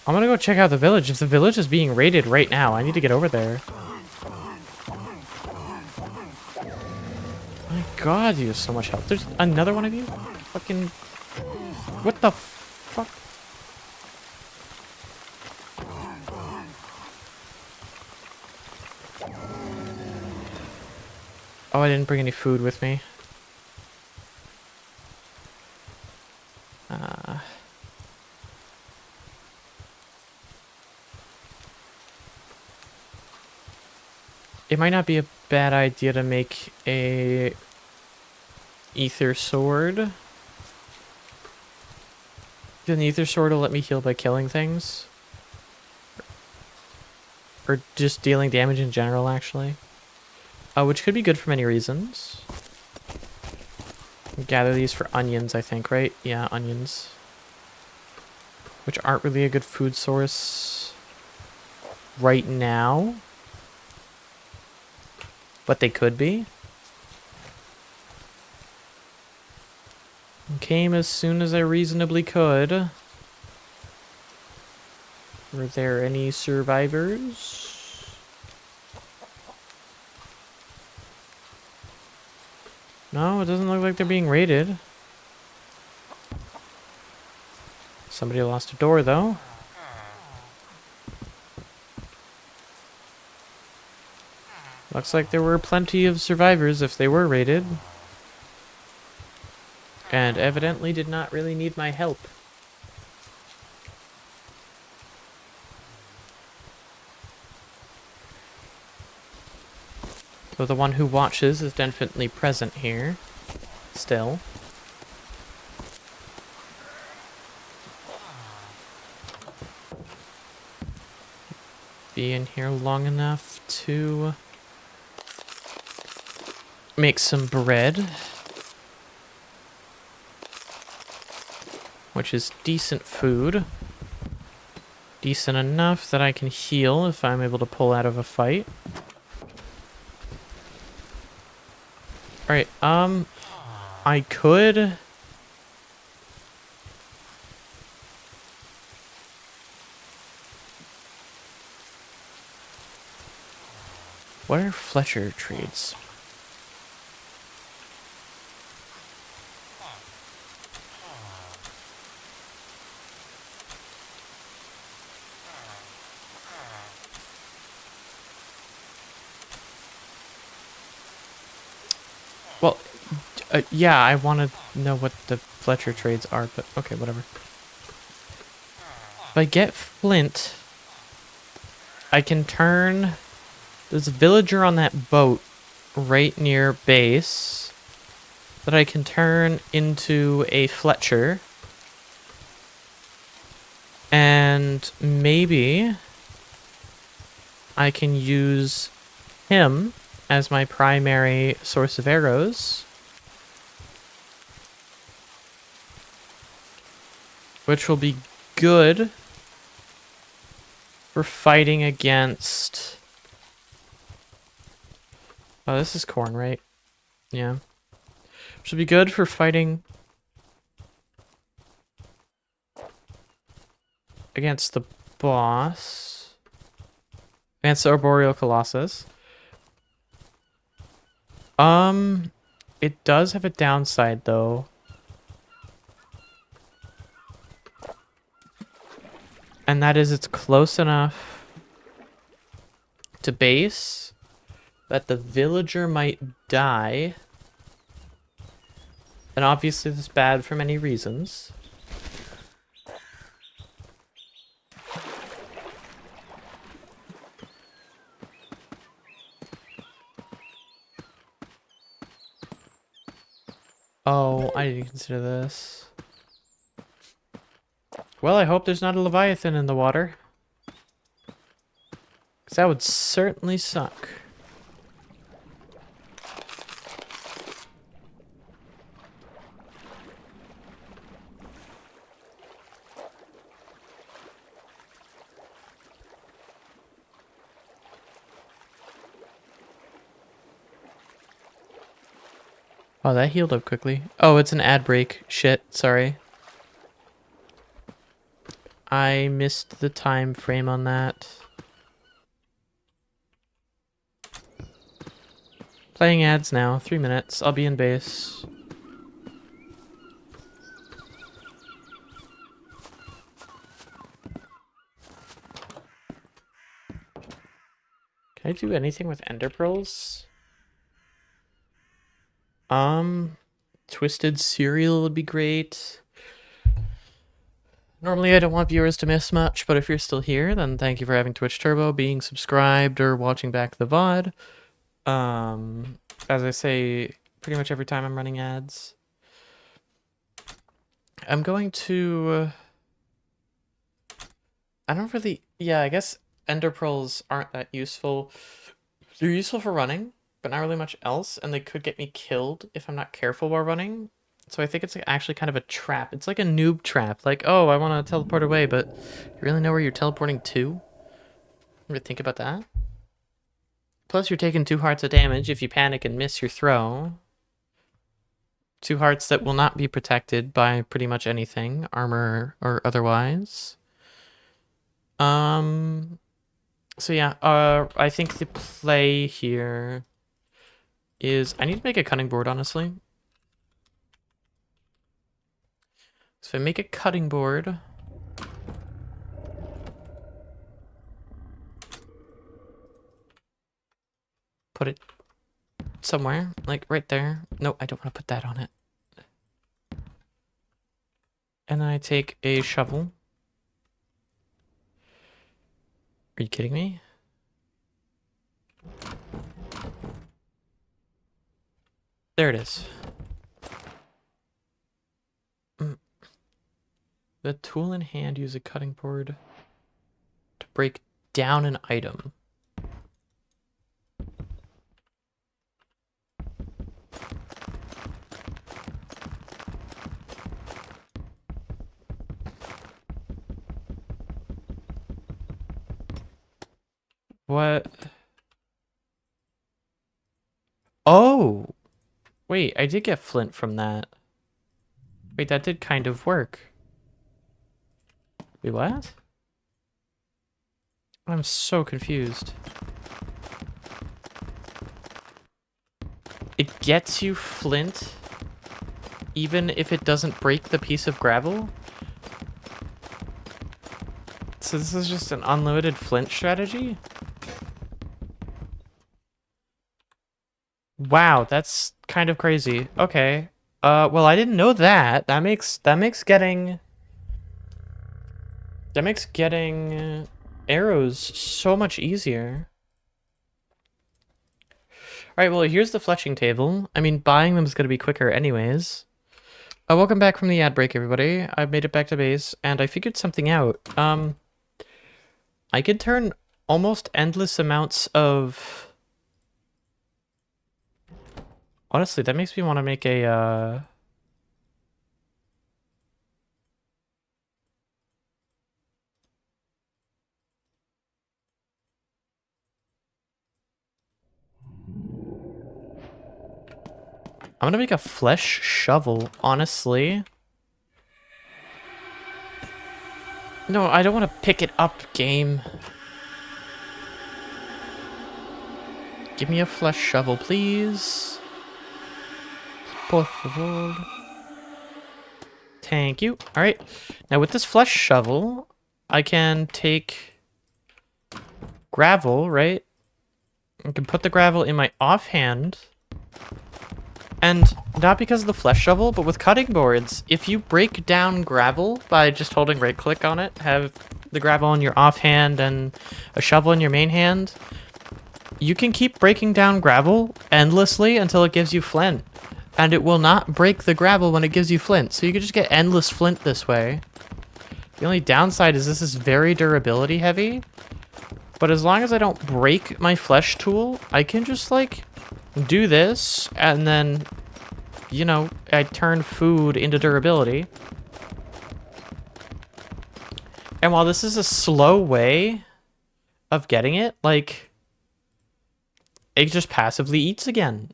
I'm gonna go check out the village. If the village is being raided right now, I need to get over there. My god, you have so much health. There's another one of you? Fucking... What the fuck? Oh, I didn't bring any food with me. It might not be a bad idea to make a ether sword. An ether sword will let me heal by killing things. Or just dealing damage in general, actually. Which could be good for many reasons. Gather these for onions, I think, right? Yeah, onions. Which aren't really a good food source right now. But they could be. Came as soon as I reasonably could. Were there any survivors? No, it doesn't look like they're being raided. Somebody lost a door, though. Looks like there were plenty of survivors if they were raided. And evidently did not really need my help. So the one who watches is definitely present here. Still. Be in here long enough to make some bread. Which is decent food. Decent enough that I can heal if I'm able to pull out of a fight. Alright, I could... What are Fletcher trades? Well, yeah, I want to know what the Fletcher trades are, but okay, whatever. If I get flint, I can turn... There's a villager on that boat right near base that I can turn into a Fletcher. And maybe I can use him as my primary source of arrows. Which will be good for fighting against Oh, this is corn, right? Yeah. Should be good for fighting against the boss. Against the Arboreal Colossus. It does have a downside, though. And that is it's close enough to base that the villager might die. And obviously this is bad for many reasons. Oh, I didn't consider this. Well, I hope there's not a Leviathan in the water. Because that would certainly suck. Oh, that healed up quickly. Oh, it's an ad break. Shit, sorry. I missed the time frame on that. Playing ads now. 3 minutes. I'll be in base. Can I do anything with ender pearls? Twisted cereal would be great. Normally I don't want viewers to miss much, but if you're still here, then thank you for having Twitch Turbo, being subscribed, or watching back the VOD. As I say pretty much every time I'm running ads. I'm going to... I don't really... Yeah, I guess ender pearls aren't that useful. They're useful for running, but not really much else, and they could get me killed if I'm not careful while running. So I think it's actually kind of a trap. It's like a noob trap. Like, oh, I want to teleport away, but you really know where you're teleporting to? Ever think about that? Plus, you're taking 2 hearts of damage if you panic and miss your throw. 2 hearts that will not be protected by pretty much anything, armor or otherwise. So yeah, I think the play here is I need to make a cutting board, honestly. So if I make a cutting board, put it somewhere, like right there. No, I don't want to put that on it. And then I take a shovel. Are you kidding me? There it is. The tool in hand, use a cutting board to break down an item. What? Oh! Wait, I did get flint from that. Wait, that did kind of work. Wait, what? I'm so confused. It gets you flint even if it doesn't break the piece of gravel? So this is just an unlimited flint strategy? Wow, that's kind of crazy. Okay. Well, I didn't know that. That makes getting arrows so much easier. Alright, well, here's the fletching table. I mean, buying them is going to be quicker anyways. Welcome back from the ad break, everybody. I've made it back to base, and I figured something out. I could turn almost endless amounts of... Honestly, that makes me want to make a, I'm gonna make a flesh shovel, honestly. No, I don't want to pick it up, game. Give me a flesh shovel, please. Por favor. Thank you. All right. Now with this flesh shovel, I can take gravel, right? I can put the gravel in my offhand. And not because of the flesh shovel, but with cutting boards, if you break down gravel by just holding right click on it, have the gravel in your offhand and a shovel in your main hand, you can keep breaking down gravel endlessly until it gives you flint. And it will not break the gravel when it gives you flint. So you can just get endless flint this way. The only downside is this is very durability heavy. But as long as I don't break my flesh tool, I can just like do this and then, you know, I turn food into durability. And while this is a slow way of getting it, like, it just passively eats again.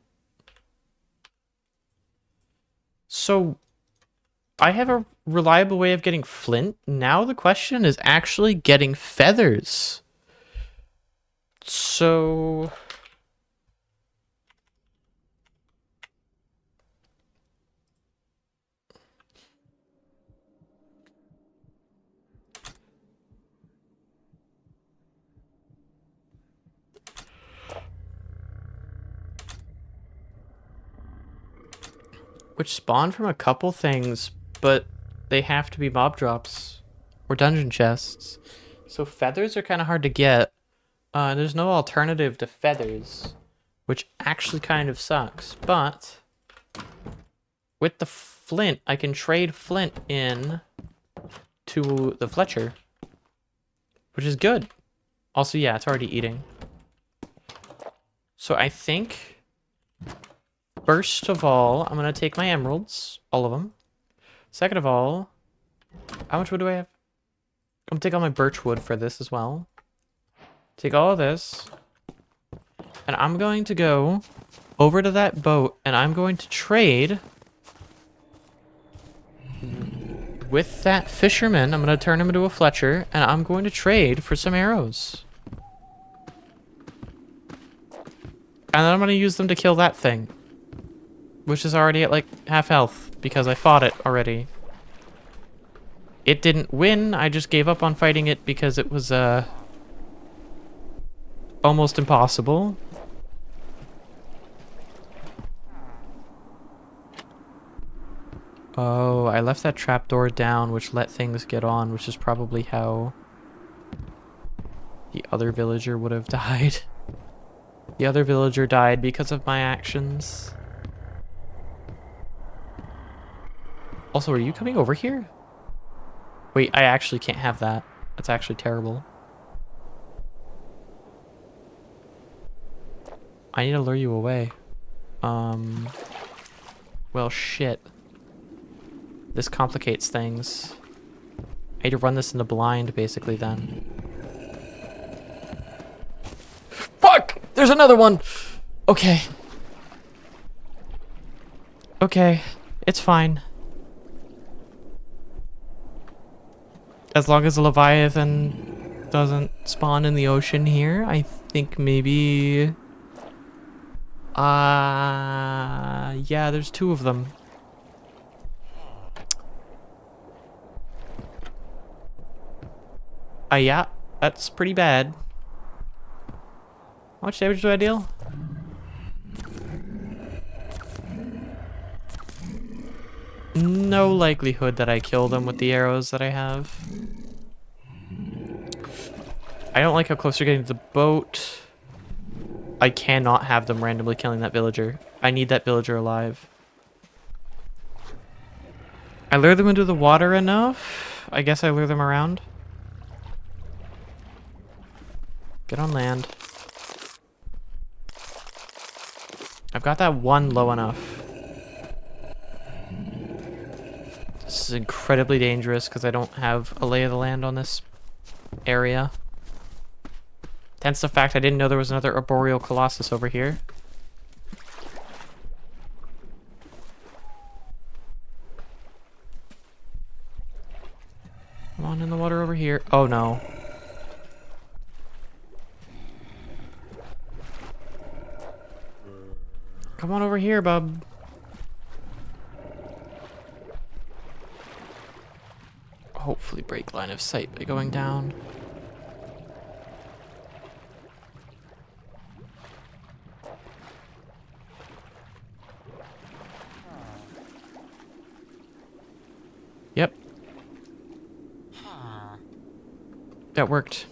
So I have a reliable way of getting flint. Now the question is actually getting feathers. So which spawn from a couple things, but they have to be mob drops or dungeon chests. So feathers are kind of hard to get. There's no alternative to feathers, which actually kind of sucks. But with the flint, I can trade flint in to the Fletcher, which is good. Also, yeah, it's already eating. So I think, first of all, I'm going to take my emeralds, all of them. Second of all, how much wood do I have? I'm going to take all my birch wood for this as well. Take all of this. And I'm going to go over to that boat, and I'm going to trade with that fisherman. I'm going to turn him into a Fletcher, and I'm going to trade for some arrows. And then I'm going to use them to kill that thing, which is already at like half health because I fought it already. It didn't win. I just gave up on fighting it because it was almost impossible. Oh, I left that trapdoor down, which let things get on, which is probably how the other villager would have died. The other villager died because of my actions. Also, are you coming over here? Wait, I actually can't have that. That's actually terrible. I need to lure you away. Well, shit. This complicates things. I need to run this in the blind, basically, then. Fuck! There's another one! Okay. Okay. It's fine. As long as the Leviathan doesn't spawn in the ocean here, I think maybe... yeah, there's two of them. Yeah, that's pretty bad. How much damage do I deal? No likelihood that I kill them with the arrows that I have. I don't like how close they're getting to the boat. I cannot have them randomly killing that villager. I need that villager alive. I lure them into the water enough. I guess I lure them around. Get on land. I've got that one low enough. This is incredibly dangerous because I don't have a lay of the land on this area. Hence the fact I didn't know there was another arboreal colossus over here. Come on in the water over here. Oh no. Come on over here, bub. Hopefully break line of sight by going down. Yep. That worked.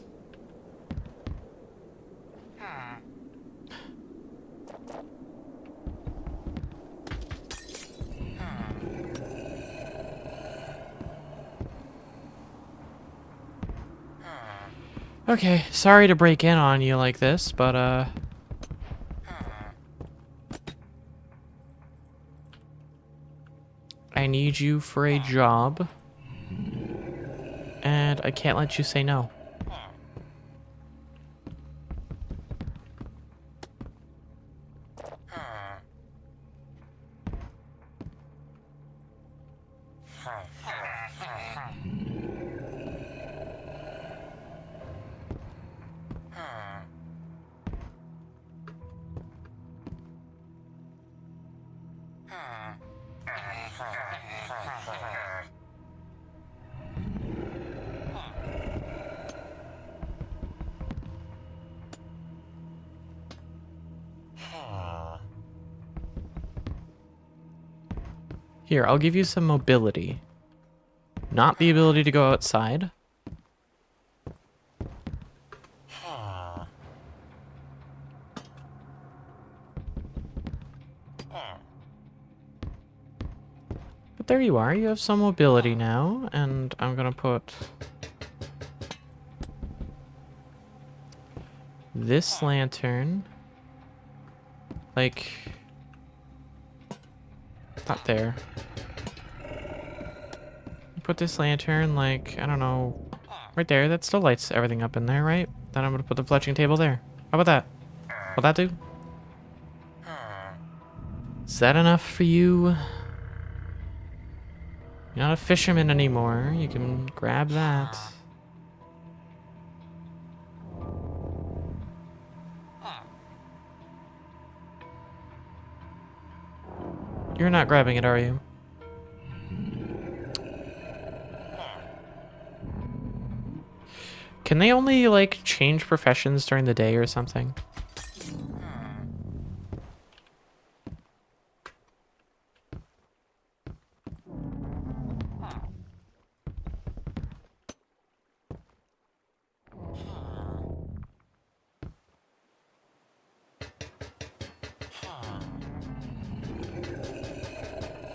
Okay, sorry to break in on you like this, but I need you for a job, and I can't let you say no. Here, I'll give you some mobility. Not the ability to go outside. But there you are, you have some mobility now, and I'm gonna put this lantern, like, not there. Put this lantern, like, I don't know, right there. That still lights everything up in there, right? Then I'm gonna put the fletching table there. How about that? Will that do? Is that enough for you? You're not a fisherman anymore. You can grab that. You're not grabbing it, are you? Can they only, like, change professions during the day or something?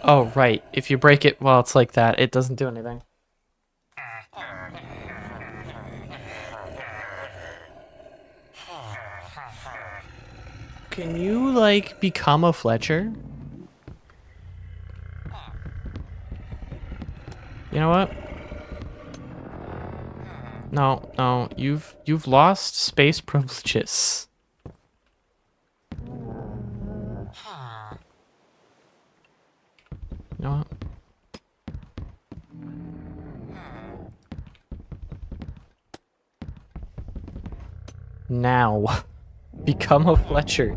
Oh, right. If you break it while it's like that, it doesn't do anything. Can you, like, become a Fletcher? You know what? No, no, you've lost space privileges. You know what? Now, become a Fletcher.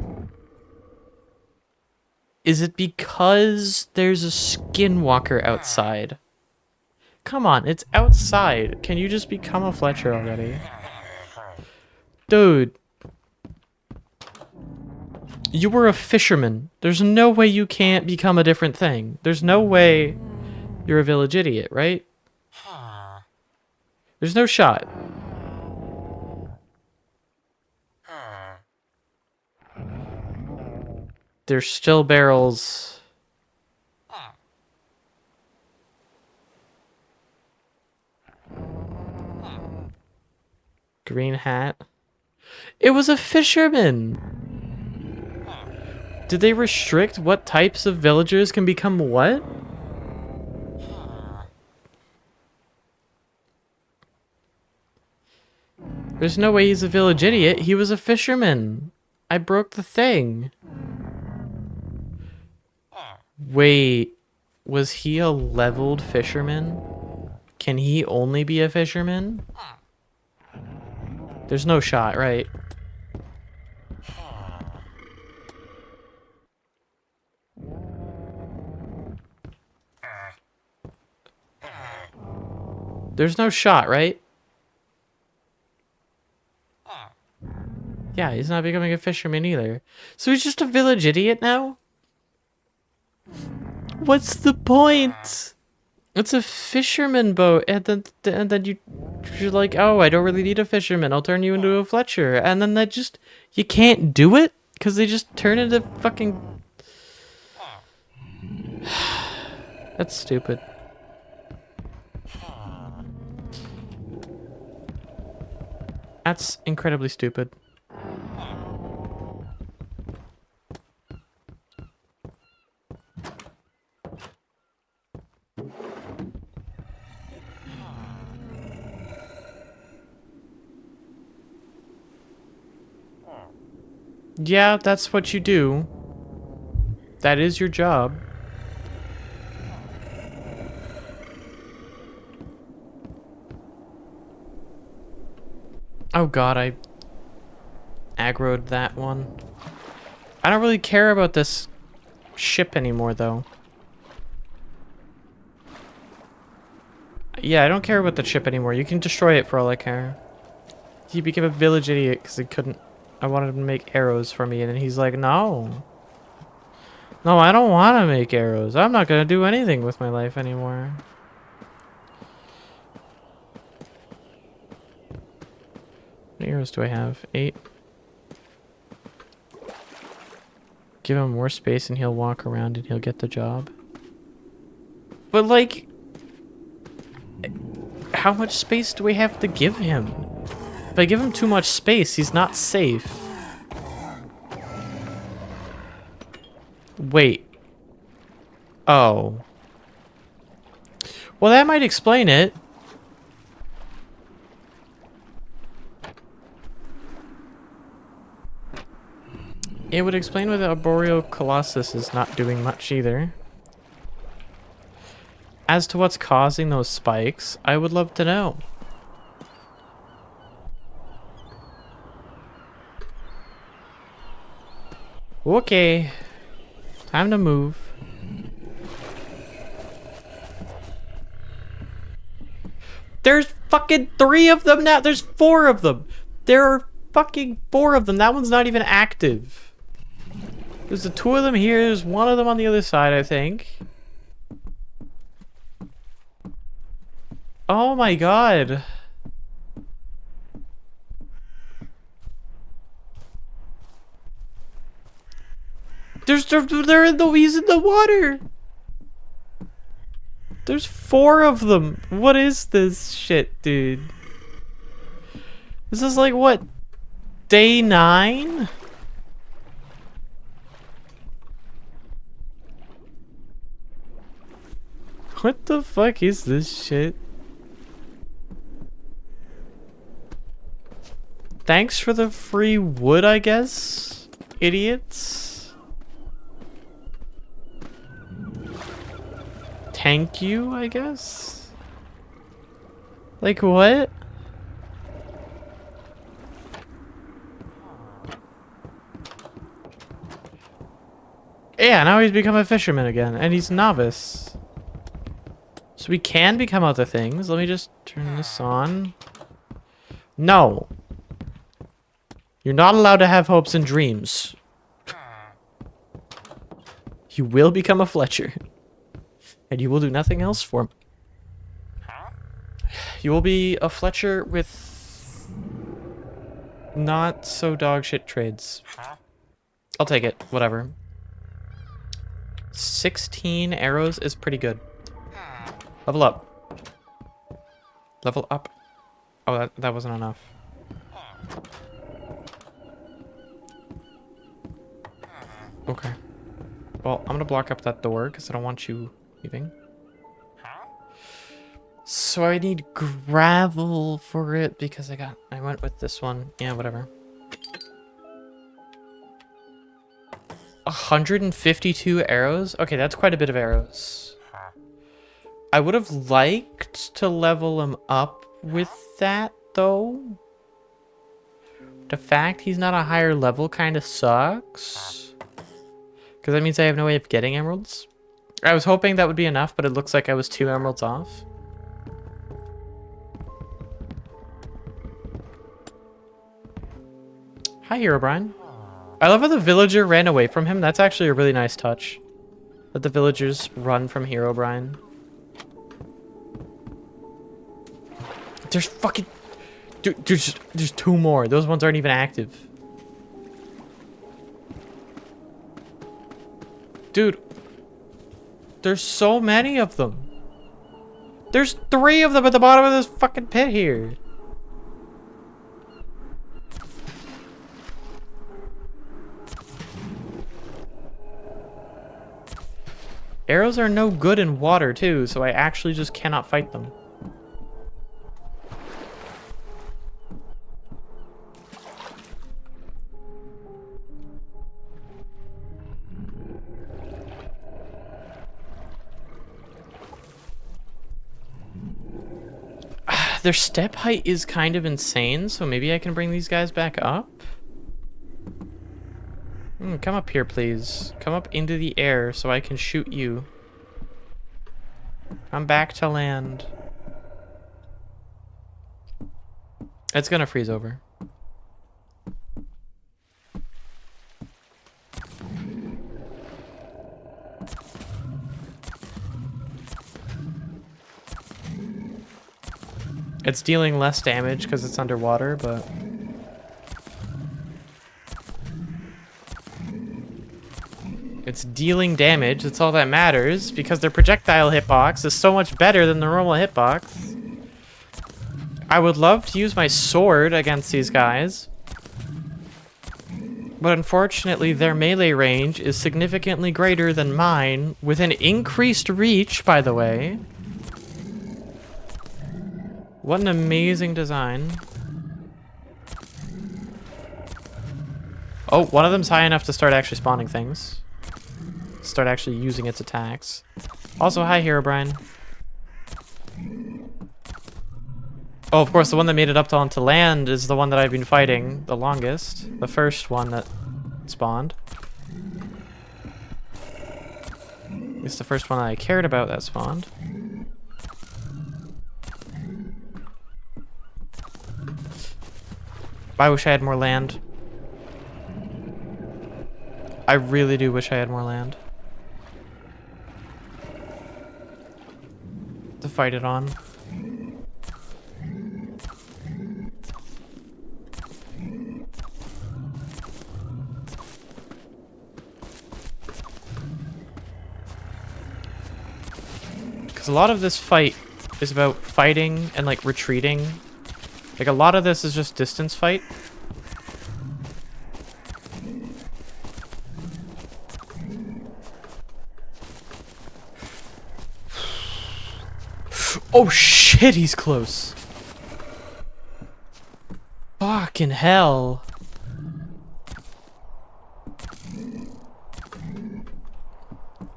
Is it because there's a skinwalker outside? Come on, it's outside. Can you just become a Fletcher already? Dude. You were a fisherman. There's no way you can't become a different thing. There's no way you're a village idiot, right? There's no shot. There's still barrels. Green hat. It was a fisherman. Did they restrict what types of villagers can become what? There's no way he's a village idiot. He was a fisherman. I broke the thing. Wait, was he a leveled fisherman? Can he only be a fisherman? There's no shot, right? There's no shot, right? Yeah, he's not becoming a fisherman either. So he's just a village idiot now? What's the point? It's a fisherman boat, and then you're like, oh, I don't really need a fisherman. I'll turn you into a Fletcher, and then that just you can't do it because they just turn into fucking. That's stupid. That's incredibly stupid. Yeah, that's what you do. That is your job. Oh god, I aggroed that one. I don't really care about this ship anymore, though. Yeah, I don't care about the ship anymore. You can destroy it for all I care. He became a village idiot because he couldn't... I wanted him to make arrows for me, and then he's like, no. No, I don't want to make arrows. I'm not going to do anything with my life anymore. How many arrows do I have? 8. Give him more space and he'll walk around and he'll get the job. But, like... How much space do we have to give him? If I give him too much space, he's not safe. Wait. Oh. Well, that might explain it. It would explain why the Arboreal Colossus is not doing much either. As to what's causing those spikes, I would love to know. Okay. Time to move. There's fucking 3 of them now. There's 4 of them. There are fucking 4 of them. That one's not even active. There's the 2 of them here. There's 1 of them on the other side, I think. Oh my god. They're in the he's in the water. There's 4 of them. What is this shit, dude? This is like what? Day 9? What the fuck is this shit? Thanks for the free wood, I guess, idiots. Thank you, I guess. Like what? Yeah, now he's become a fisherman again, and he's novice. So we can become other things. Let me just turn this on. No. You're not allowed to have hopes and dreams. You will become a Fletcher. And you will do nothing else for me. You will be a Fletcher with not so dog shit trades. I'll take it. Whatever. 16 arrows is pretty good. Level up. Level up. Oh, that wasn't enough. Okay. Well, I'm gonna block up that door because I don't want you leaving. So I need gravel for it because I went with this one. Yeah, whatever. 152 arrows? Okay, that's quite a bit of arrows. I would have liked worked to level him up with that, though. The fact he's not a higher level kind of sucks. Because that means I have no way of getting emeralds. I was hoping that would be enough, but it looks like I was 2 emeralds off. Hi, Herobrine. I love how the villager ran away from him. That's actually a really nice touch. Let the villagers run from Herobrine. There's fucking... Dude, there's 2 more. Those ones aren't even active. Dude. There's so many of them. There's 3 of them at the bottom of this fucking pit here. Arrows are no good in water too, so I actually just cannot fight them. Their step height is kind of insane, so maybe I can bring these guys back up? Come up here, please. Come up into the air so I can shoot you. Come back to land. It's gonna freeze over. It's dealing less damage because it's underwater, but... It's dealing damage, that's all that matters, because their projectile hitbox is so much better than the normal hitbox. I would love to use my sword against these guys, but unfortunately their melee range is significantly greater than mine, with an increased reach, by the way. What an amazing design. Oh, one of them's high enough to start actually spawning things. Start actually using its attacks. Also, hi, Herobrine. Oh, of course, the one that made it up onto land is the one that I've been fighting the longest. The first one that spawned. At least the first one that I cared about that spawned. I wish I had more land. I really do wish I had more land to fight it on. Because a lot of this fight is about fighting and like retreating. Like a lot of this is just distance fight. Oh shit, he's close. Fucking hell.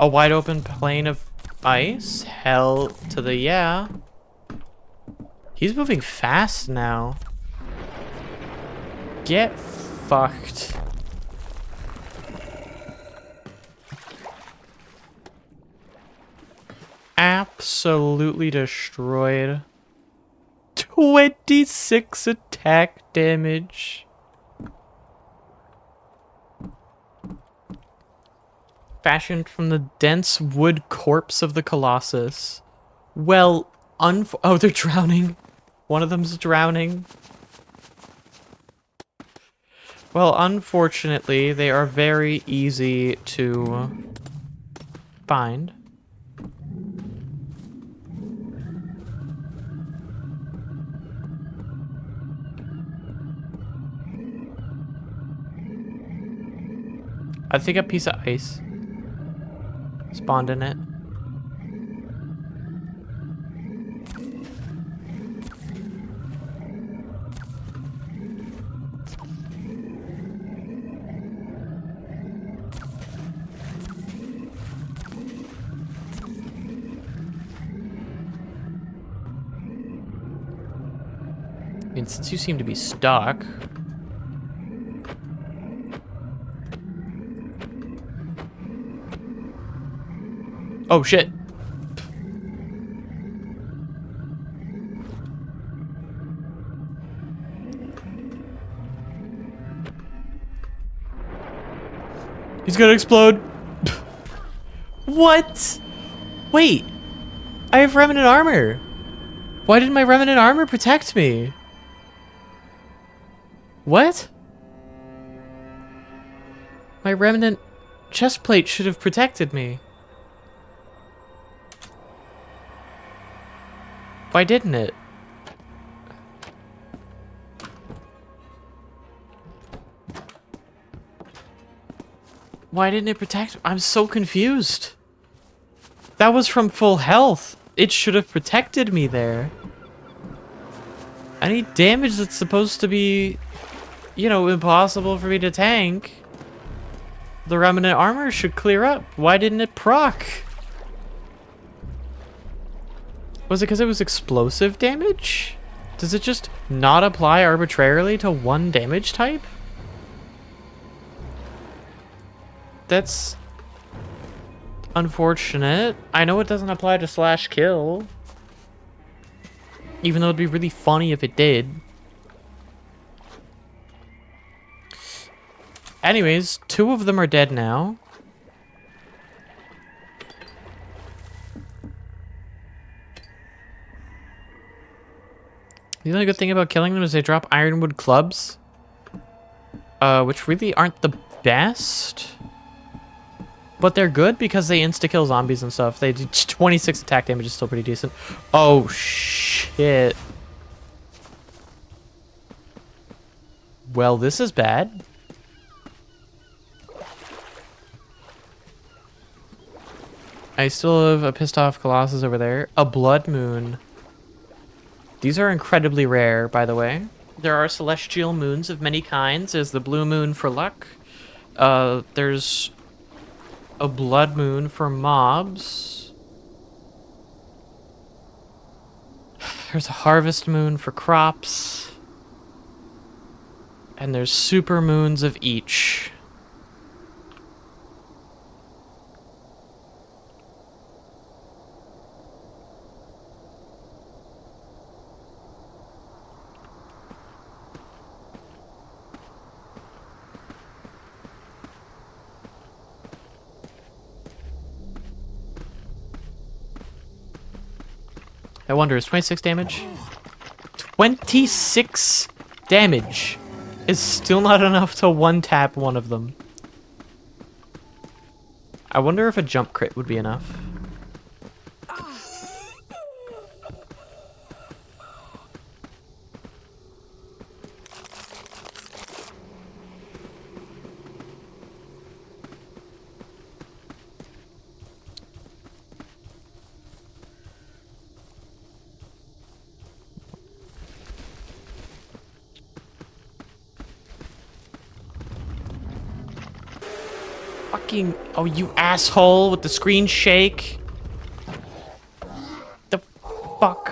A wide open plain of ice? Hell to the yeah. He's moving fast now. Get fucked. Absolutely destroyed. 26 attack damage. Fashioned from the dense wood corpse of the Colossus. Well, oh, they're drowning. One of them's drowning. Well, unfortunately, they are very easy to find. I think a piece of ice spawned in it. mean, since you seem to be stuck... Oh, shit. He's gonna explode. What? Wait. I have remnant armor. Why didn't my remnant armor protect me? What? My remnant chest plate should have protected me. Why didn't it? Why didn't it protect? I'm so confused. That was from full health. It should have protected me there. Any damage that's supposed to be, you know, impossible for me to tank, the remnant armor should clear up. Why didn't it proc? Was it because it was explosive damage? Does it just not apply arbitrarily to one damage type? That's unfortunate. I know it doesn't apply to slash kill. Even though it'd be really funny if it did. Anyways, 2 of them are dead now. The only good thing about killing them is they drop ironwood clubs. Which really aren't the best. But they're good because they insta-kill zombies and stuff. They do 26 attack damage is still pretty decent. Oh, shit. Well, this is bad. I still have a pissed off Colossus over there. A blood moon. These are incredibly rare, by the way. There are celestial moons of many kinds. There's the blue moon for luck. There's a blood moon for mobs. There's a harvest moon for crops. And there's super moons of each. I wonder, is 26 damage? 26 damage is still not enough to one-tap one of them. I wonder if a jump crit would be enough. Fucking, oh, you asshole with the screen shake. The fuck?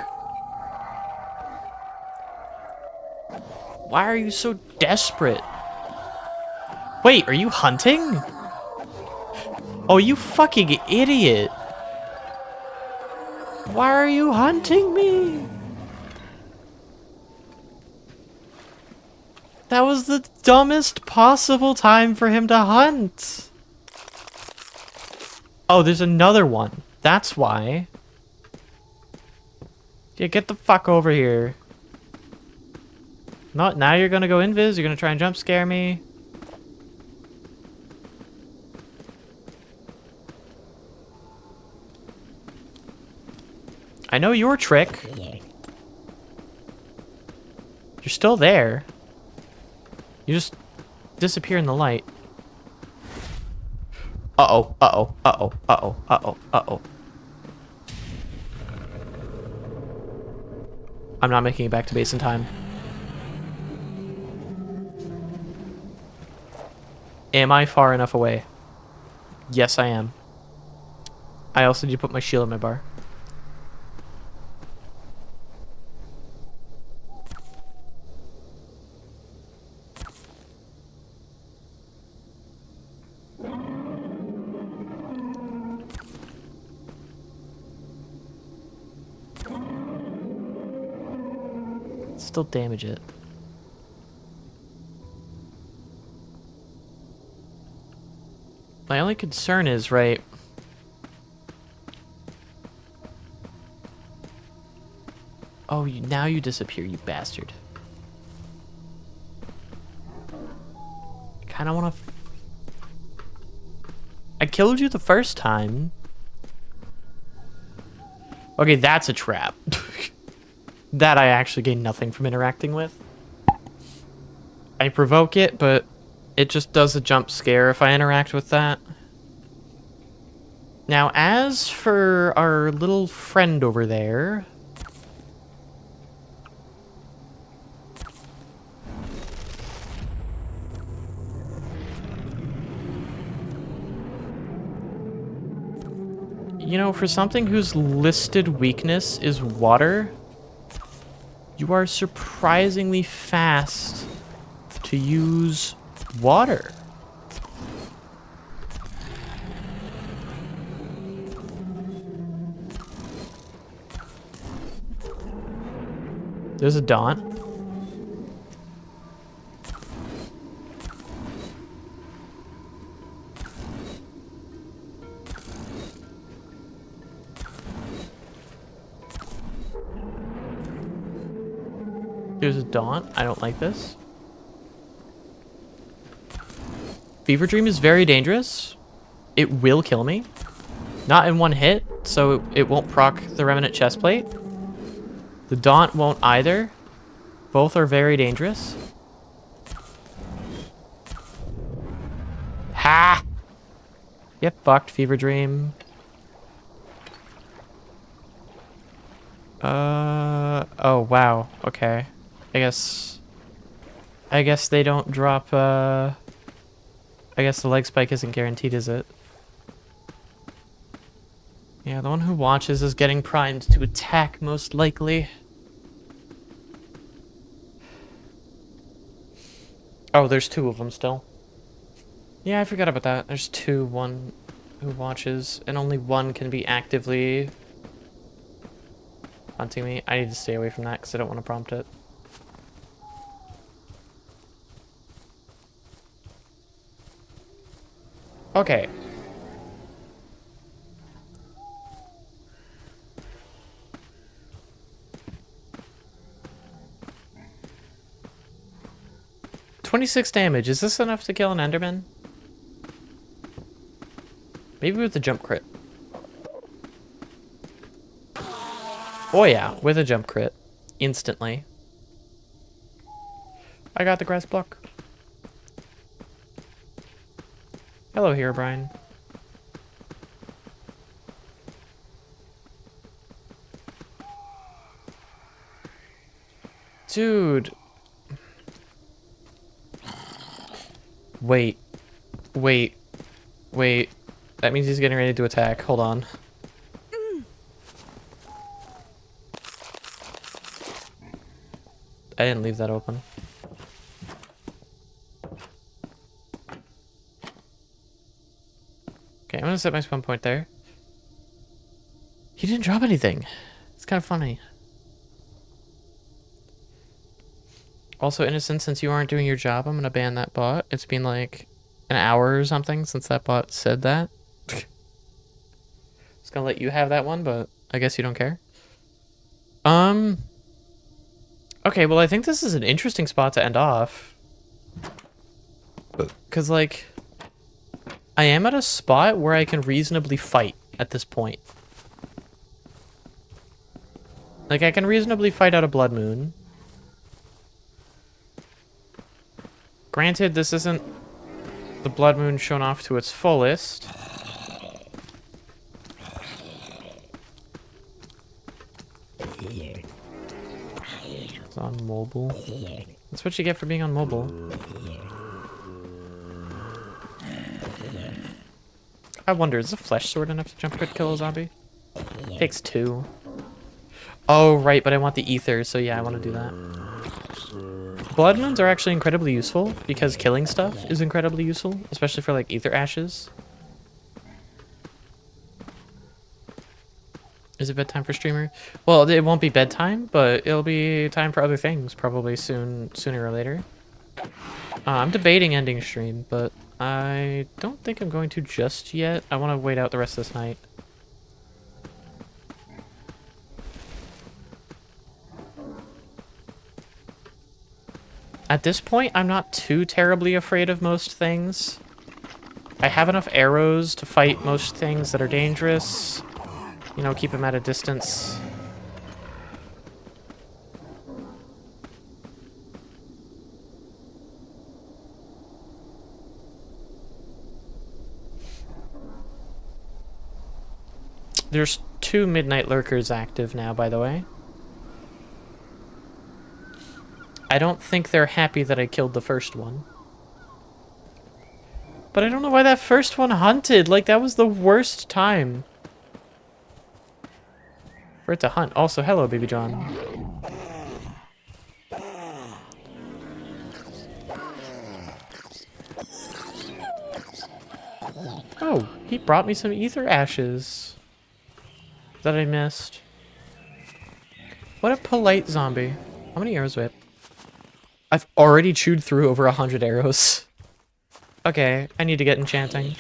Why are you so desperate? Wait, are you hunting? Oh, you fucking idiot. Why are you hunting me? That was the dumbest possible time for him to hunt. Oh, there's another one. That's why. Yeah, get the fuck over here. No, now you're gonna go invis. You're gonna try and jump scare me. I know your trick. You're still there. You just disappear in the light. Uh-oh, uh-oh, uh-oh, uh-oh, uh-oh, uh-oh. I'm not making it back to base in time. Am I far enough away? Yes, I am. I also need to put my shield in my bar. still damage it. My only concern is, right... Oh, now you disappear, you bastard. I kind of want to... I killed you the first time. Okay, that's a trap. That I actually gain nothing from interacting with. I provoke it, but it just does a jump scare if I interact with that. Now, as for our little friend over there... You know, for something whose listed weakness is water, you are surprisingly fast to use water. There's a daunt. There's a daunt. I don't like this. Fever Dream is very dangerous. It will kill me. Not in one hit, so it won't proc the Remnant Chestplate. The daunt won't either. Both are very dangerous. Ha! Get fucked, Fever Dream. Oh, wow. Okay. I guess they don't drop, I guess the leg spike isn't guaranteed, is it? Yeah, the one who watches is getting primed to attack, most likely. Oh, there's two of them still. Yeah, I forgot about that. There's two, one who watches, and only one can be actively hunting me. I need to stay away from that because I don't want to prompt it. Okay. $26 damage. Is this enough to kill an Enderman? Maybe with the jump crit. Oh yeah, with a jump crit. Instantly. I got the grass block. Hello, Herobrine. Dude. Wait. Wait. Wait. That means he's getting ready to attack. Hold on. I didn't leave that open. Okay, I'm gonna set my spawn point there. He didn't drop anything. It's kind of funny. Also, Innocent, since you aren't doing your job, I'm gonna ban that bot. It's been like an hour or something since that bot said that. Just gonna let you have that one, but I guess you don't care. Okay, well, I think this is an interesting spot to end off. Because, like, I am at a spot where I can reasonably fight at this point. Like, I can reasonably fight out a Blood Moon. Granted, this isn't the Blood Moon shown off to its fullest. It's on mobile. That's what you get for being on mobile. I wonder, is a flesh sword enough to jump crit kill a zombie? Takes 2. Oh, right, but I want the ether, so yeah, I want to do that. Blood moons are actually incredibly useful because killing stuff is incredibly useful, especially for like ether ashes. Is it bedtime for streamer? Well, it won't be bedtime, but it'll be time for other things probably sooner or later. I'm debating ending stream, but I don't think I'm going to just yet. I want to wait out the rest of this night. At this point, I'm not too terribly afraid of most things. I have enough arrows to fight most things that are dangerous. You know, keep them at a distance. There's 2 midnight lurkers active now, by the way. I don't think they're happy that I killed the first one. But I don't know why that first one hunted. Like, that was the worst time for it to hunt. Also, hello, Baby John. Oh, he brought me some ether ashes that I missed. What a polite zombie. How many arrows do I have? I've already chewed through over 100 arrows. Okay, I need to get enchanting.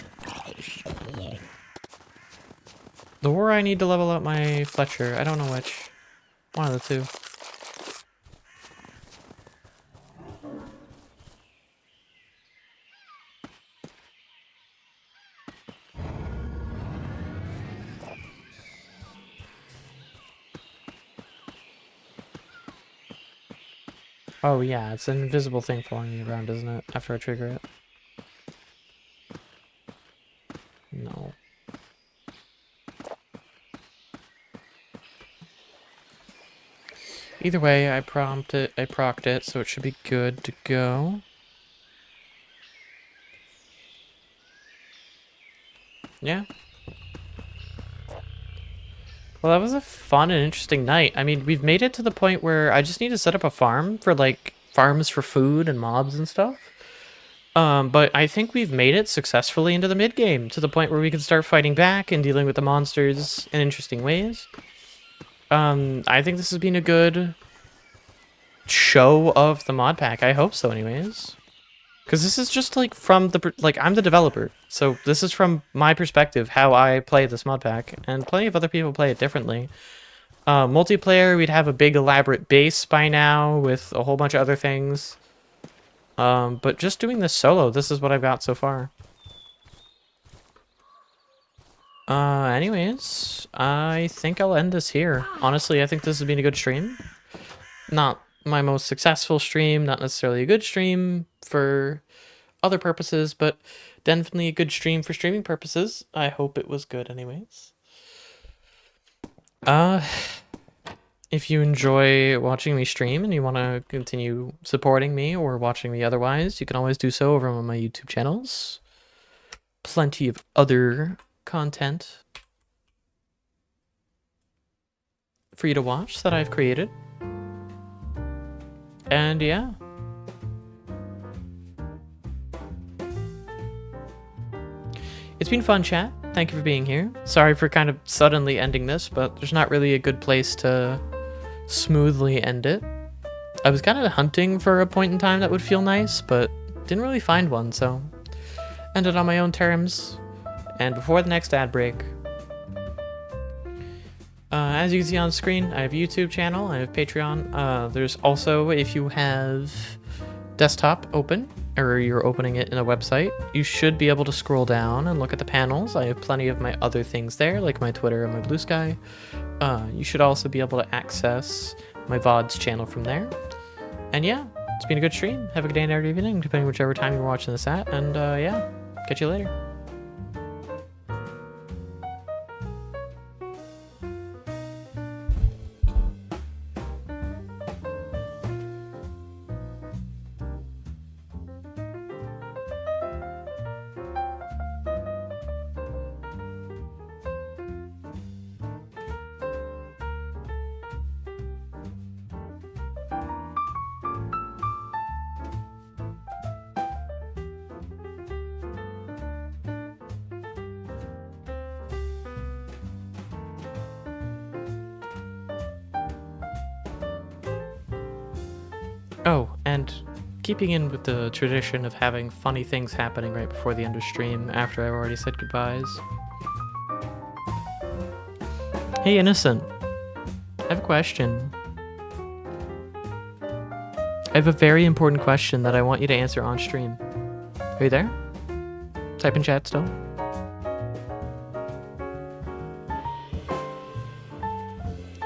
Or I need to level up my Fletcher. I don't know which. One of the two. Oh yeah, it's an invisible thing following me around, isn't it? After I trigger it. No. Either way, I procced it, so it should be good to go. Yeah. Well, that was a fun and interesting night. I mean, we've made it to the point where I just need to set up a farm for, like, farms for food and mobs and stuff. But I think we've made it successfully into the mid-game, to the point where we can start fighting back and dealing with the monsters in interesting ways. I think this has been a good show of the mod pack. I hope so anyways. Because this is just, like, from the... Like, I'm the developer, so this is from my perspective, how I play this mod pack, and plenty of other people play it differently. Multiplayer, we'd have a big elaborate base by now, with a whole bunch of other things. But just doing this solo, this is what I've got so far. Anyways, I think I'll end this here. Honestly, I think this has been a good stream. Not my most successful stream, not necessarily a good stream for other purposes, but definitely a good stream for streaming purposes. I hope it was good anyways. If you enjoy watching me stream and you want to continue supporting me or watching me otherwise, you can always do so over on my YouTube channels. Plenty of other content for you to watch that I've created. And yeah. It's been fun, chat. Thank you for being here. Sorry for kind of suddenly ending this, but there's not really a good place to smoothly end it. I was kind of hunting for a point in time that would feel nice, but didn't really find one, so ended on my own terms. And before the next ad break, as you can see on screen, I have a YouTube channel, I have Patreon. There's also, if you have desktop open, or you're opening it in a website, you should be able to scroll down and look at the panels. I have plenty of my other things there, like my Twitter and my Blue Sky. You should also be able to access my VODs channel from there. And yeah, it's been a good stream. Have a good day, night, or evening, depending whichever time you're watching this at. And yeah, catch you later. Oh, and keeping in with the tradition of having funny things happening right before the end of stream after I've already said goodbyes. Hey, Innocent. I have a question. I have a very important question that I want you to answer on stream. Are you there? Type in chat still.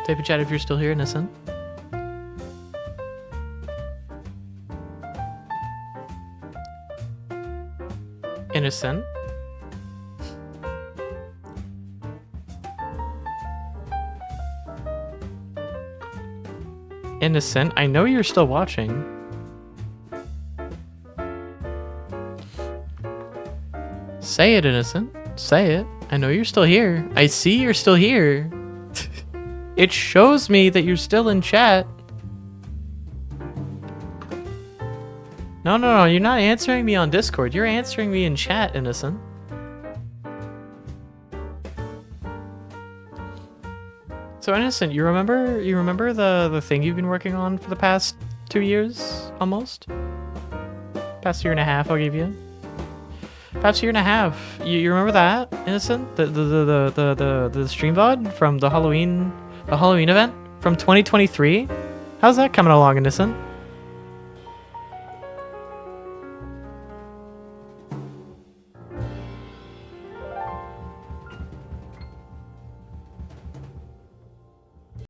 Type in chat if you're still here, Innocent. Innocent. Innocent, I know you're still watching. Say it, Innocent. Say it. I know you're still here. I see you're still here. It shows me that you're still in chat. No, you're not answering me on Discord. You're answering me in chat, Innocent. So Innocent, you remember the thing you've been working on for the past 2 years, almost? Past year and a half, I'll give you. Past year and a half. You remember that, Innocent? The stream VOD from the Halloween event from 2023? How's that coming along, Innocent?